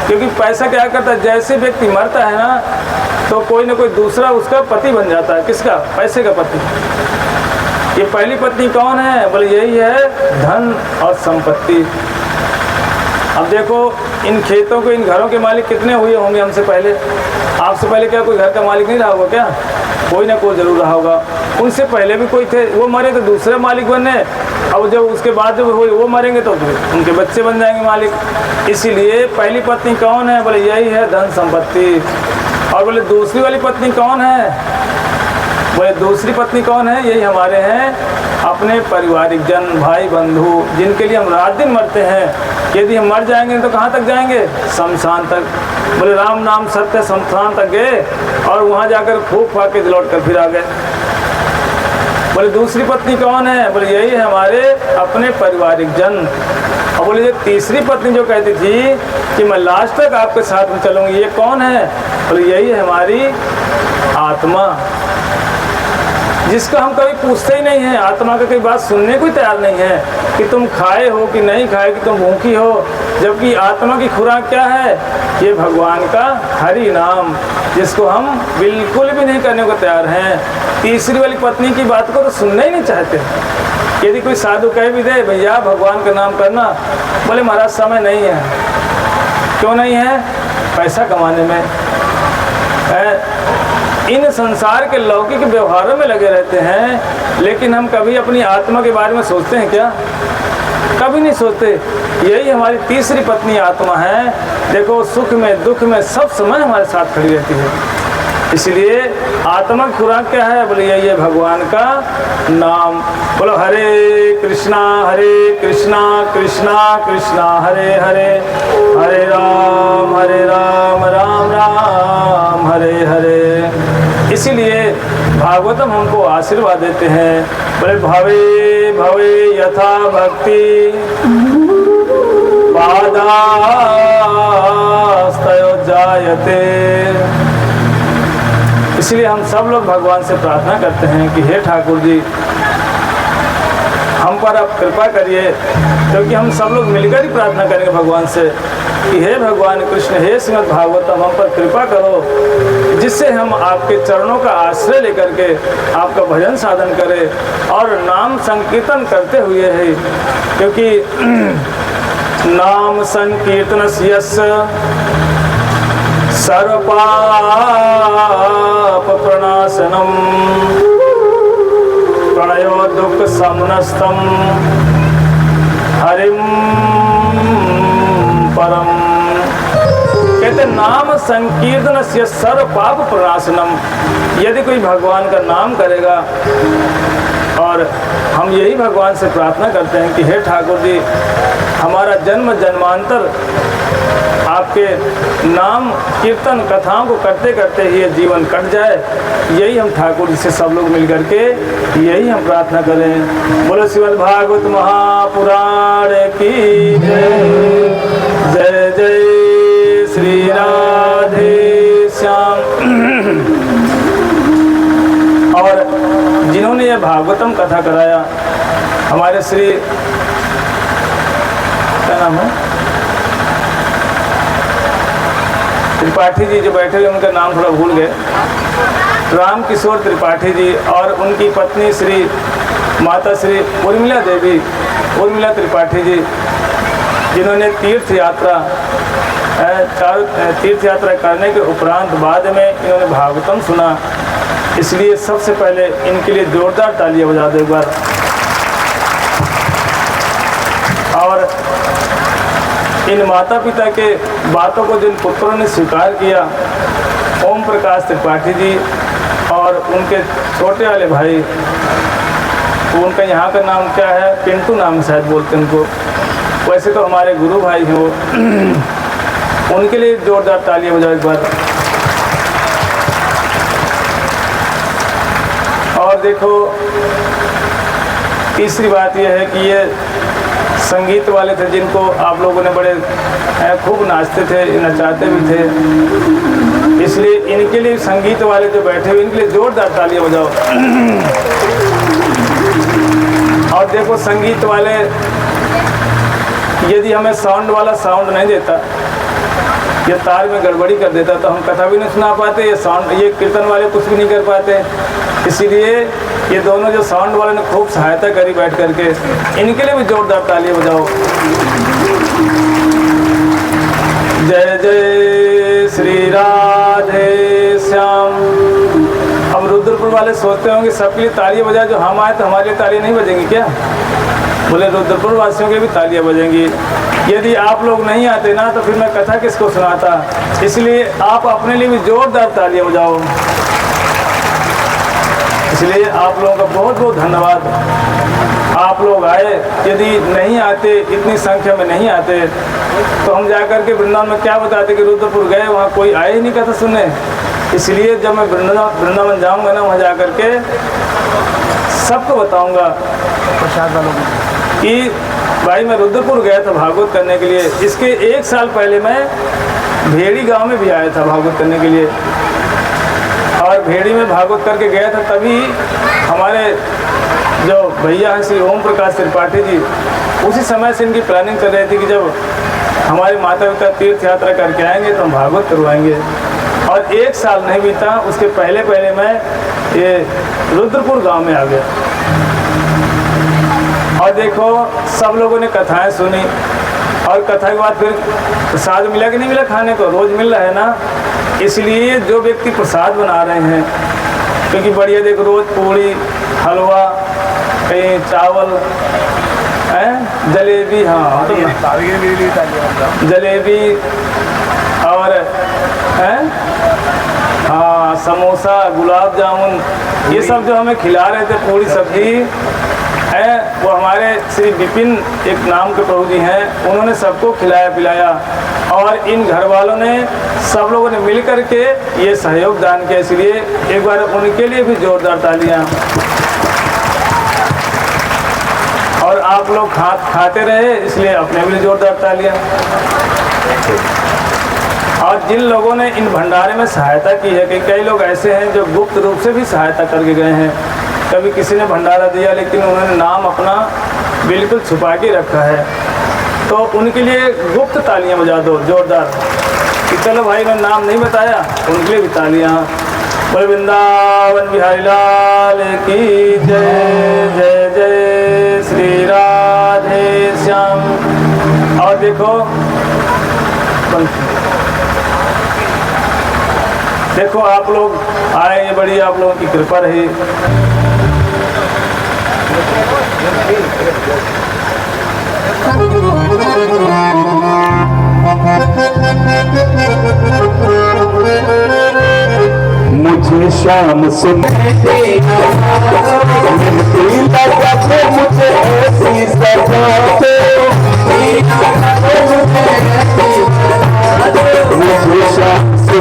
क्योंकि पैसा क्या करता है, जैसे व्यक्ति मरता है ना तो कोई ना कोई दूसरा उसका पति बन जाता है। किसका? पैसे का पति। ये पहली पत्नी कौन है? बोले यही है धन और संपत्ति। अब देखो इन खेतों के, इन घरों के मालिक कितने हुए होंगे हमसे पहले? आपसे पहले क्या कोई घर का मालिक नहीं रहा होगा क्या? कोई ना कोई जरूर रहा होगा। उनसे पहले भी कोई थे, वो मरे तो दूसरे मालिक बने। अब जब उसके बाद जब वो मरेंगे तो उनके बच्चे बन जाएंगे मालिक। इसीलिए पहली पत्नी कौन है? बोले यही है धन संपत्ति। और बोले दूसरी वाली पत्नी कौन है? बोले दूसरी पत्नी कौन है? यही हमारे हैं अपने पारिवारिक जन, भाई बंधु, जिनके लिए हम रात दिन मरते हैं। यदि हम मर जाएंगे तो कहाँ तक जाएंगे? शमशान तक। बोले राम नाम सत्य, शमशान तक गए और वहाँ जाकर फूक फाक के लौट कर फिर आ गए। बोले दूसरी पत्नी कौन है? बोले यही है हमारे अपने पारिवारिक जन। और बोले ये तीसरी पत्नी जो कहती थी कि मैं लास्ट तक आपके साथ में चलूँगी, ये कौन है? बोले यही है हमारी आत्मा, जिसका हम कभी पूछते ही नहीं हैं। आत्मा का कोई बात सुनने को तैयार नहीं है। कि तुम खाए हो कि नहीं खाए, कि तुम भूखी हो, जबकि आत्मा की खुराक क्या है? ये भगवान का हरि नाम, जिसको हम बिल्कुल भी नहीं करने को तैयार हैं। तीसरी वाली पत्नी की बात को तो सुनना ही नहीं चाहते। यदि कोई साधु कह भी दे भैया भगवान का नाम करना, बोले महाराज समय नहीं है। क्यों नहीं है? पैसा कमाने में। इन संसार के लौकिक व्यवहारों में लगे रहते हैं, लेकिन हम कभी अपनी आत्मा के बारे में सोचते हैं क्या? कभी नहीं सोचते। यही हमारी तीसरी पत्नी आत्मा है। देखो सुख में दुख में सब समय हमारे साथ खड़ी रहती है। इसलिए आत्मा की खुराक क्या है? बोले यही है भगवान का नाम। बोलो हरे कृष्णा कृष्णा कृष्णा हरे हरे, हरे राम राम राम हरे हरे। इसीलिए भागवतम हमको आशीर्वाद देते हैं। बोले भवे भवे यथा भक्ति पादास्तयो जायते। इसलिए हम सब लोग भगवान से प्रार्थना करते हैं कि हे ठाकुर जी हम पर आप कृपा करिए, क्योंकि हम सब लोग मिलकर ही प्रार्थना करेंगे भगवान से कि हे भगवान कृष्ण, हे श्रीमद् भागवतम हम पर कृपा करो, जिससे हम आपके चरणों का आश्रय लेकर के आपका भजन साधन करें और नाम संकीर्तन करते हुए है। क्योंकि नाम संकीर्तन सर्वपाप प्रणाशनम प्रणयो दुख समनस्तम हरिम परम। कहते नाम संकीर्तन से सर्व पाप प्रणाशनम। यदि कोई भगवान का नाम करेगा, और हम यही भगवान से प्रार्थना करते हैं कि हे ठाकुर जी हमारा जन्म जन्मांतर आपके नाम कीर्तन कथाओं को करते करते ही ये जीवन कट जाए। यही हम ठाकुर जी से सब लोग मिल करके यही हम प्रार्थना करें। बोलो श्रीमद् भागवत महापुराण की जय। जय जय श्री राधे श्याम। और जिन्होंने ये भागवतम कथा कराया, हमारे श्री क्या नाम है त्रिपाठी जी जो बैठे हुए, उनका नाम थोड़ा भूल गए, राम किशोर त्रिपाठी जी, और उनकी पत्नी श्री माता श्री उर्मिला देवी उर्मिला त्रिपाठी जी, जिन्होंने तीर्थ यात्रा करने के उपरांत बाद में इन्होंने भागवतम सुना। इसलिए सबसे पहले इनके लिए जोरदार तालियां बजा दो एक बार। और इन माता पिता के बातों को जिन पुत्रों ने स्वीकार किया, ओम प्रकाश त्रिपाठी जी और उनके छोटे वाले भाई, उनका यहाँ का नाम क्या है, पिंटू नाम शायद बोलते हैं उनको, वैसे तो हमारे गुरु भाई हैं वो। उनके लिए जोरदार तालियां बजाओ एक बार। और देखो तीसरी बात यह है कि ये संगीत वाले थे, जिनको आप लोगों ने बड़े खूब नाचते थे, नचाते भी थे। इसलिए इनके लिए संगीत वाले जो बैठे हुए, इनके लिए जोरदार तालियां बजाओ। और देखो संगीत वाले यदि हमें साउंड वाला साउंड नहीं देता, ये तार में गड़बड़ी कर देता, तो हम कथा भी नहीं सुना पाते, ये कीर्तन वाले कुछ भी नहीं कर पाते। इसीलिए ये दोनों जो साउंड वाले ने खूब सहायता करी बैठ करके, इनके लिए भी जोरदार तालियां बजाओ। जय जय श्री राधे श्याम। अब रुद्रपुर वाले सोचते होंगे सबके लिए तालियां बजाए, जो हम आए तो हमारे लिए तालियां नहीं बजेंगी क्या? बोले रुद्रपुर वासियों के भी तालियां बजेंगी। यदि आप लोग नहीं आते ना तो फिर मैं कथा किसको सुनाता। इसलिए आप अपने लिए भी जोरदार तालियां बजाओ। इसलिए आप लोगों का बहुत बहुत धन्यवाद। आप लोग आए, यदि नहीं आते, इतनी संख्या में नहीं आते, तो हम जाकर के वृंदावन में क्या बताते कि रुद्रपुर गए, वहाँ कोई आए ही नहीं कथा सुनने। इसलिए जब मैं वृंदावन जाऊँगा ना, वहाँ जा कर के सबको बताऊँगा प्रसाद वालों को कि भाई मैं रुद्रपुर गया था भागवत करने के लिए। इसके 1 साल पहले मैं भेड़ी गांव में भी आया था भागवत करने के लिए, और भेड़ी में भागवत करके गया था। तभी हमारे जो भैया हैं श्री ओम प्रकाश त्रिपाठी जी, उसी समय से इनकी प्लानिंग कर रही थी कि जब हमारे माता पिता तीर्थ यात्रा करके आएंगे तो हम भागवत करवाएंगे। और 1 साल नहीं बीता, उसके पहले पहले मैं ये रुद्रपुर गांव में आ गया। और देखो सब लोगों ने कथाएं सुनी, और कथा के बाद फिर प्रसाद मिला कि नहीं मिला खाने को, रोज़ मिल रहा है ना। इसलिए जो व्यक्ति प्रसाद बना रहे हैं, क्योंकि बढ़िया देखो रोज़ पूड़ी हलवा कहीं चावल है, जलेबी, हाँ तो जलेबी और है हाँ समोसा गुलाब जामुन, ये सब जो हमें खिला रहे थे, पूरी सब्जी है, वो हमारे श्री विपिन एक नाम के प्रभु जी हैं, उन्होंने सबको खिलाया पिलाया। और इन घर वालों ने सब लोगों ने मिल कर के ये सहयोग दान किया, इसलिए एक बार उनके लिए भी जोरदार तालियां। और आप लोग खाते रहे, इसलिए अपने भी जोरदार तालियां। और जिन लोगों ने इन भंडारे में सहायता की है, कि कई लोग ऐसे हैं जो गुप्त रूप से भी सहायता करके गए हैं, कभी किसी ने भंडारा दिया लेकिन उन्होंने नाम अपना बिल्कुल छुपा के रखा है, तो उनके लिए गुप्त तालियां बजा दो जोरदार कि चलो भाई मैं नाम नहीं बताया, उनके लिए भी तालियां। बोले वृंदावन बिहारी लाल की जय, जय जय श्री राधे श्याम। और देखो देखो आप लोग आए, ये बड़ी आप लोगों की कृपा रही। मुझे शाम से मिलती लगा तो मुझे ऐसी सजाते, मुझे शाम से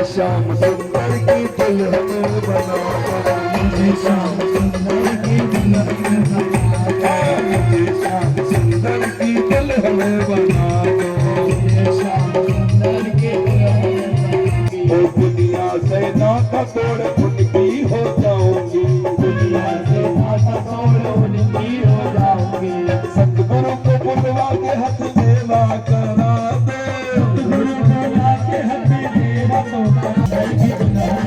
श्याम सुंदर की दुल्हन बना, मुझे श्याम सुंदर की दुल्हन बना, मुझे श्याम सुंदर की दुल्हन बना दो, मुझे श्याम सुंदर की दुल्हन। ओ दुनिया से नाता तोड़ फुटकी हो जाऊंगी, दुनिया से नाता तोड़ फुटकी हो जाऊंगी, सतगुरु को बुलवा के हाथ सेवा करा दे, सतगुरु को बुलवा के हाथ सेवा तो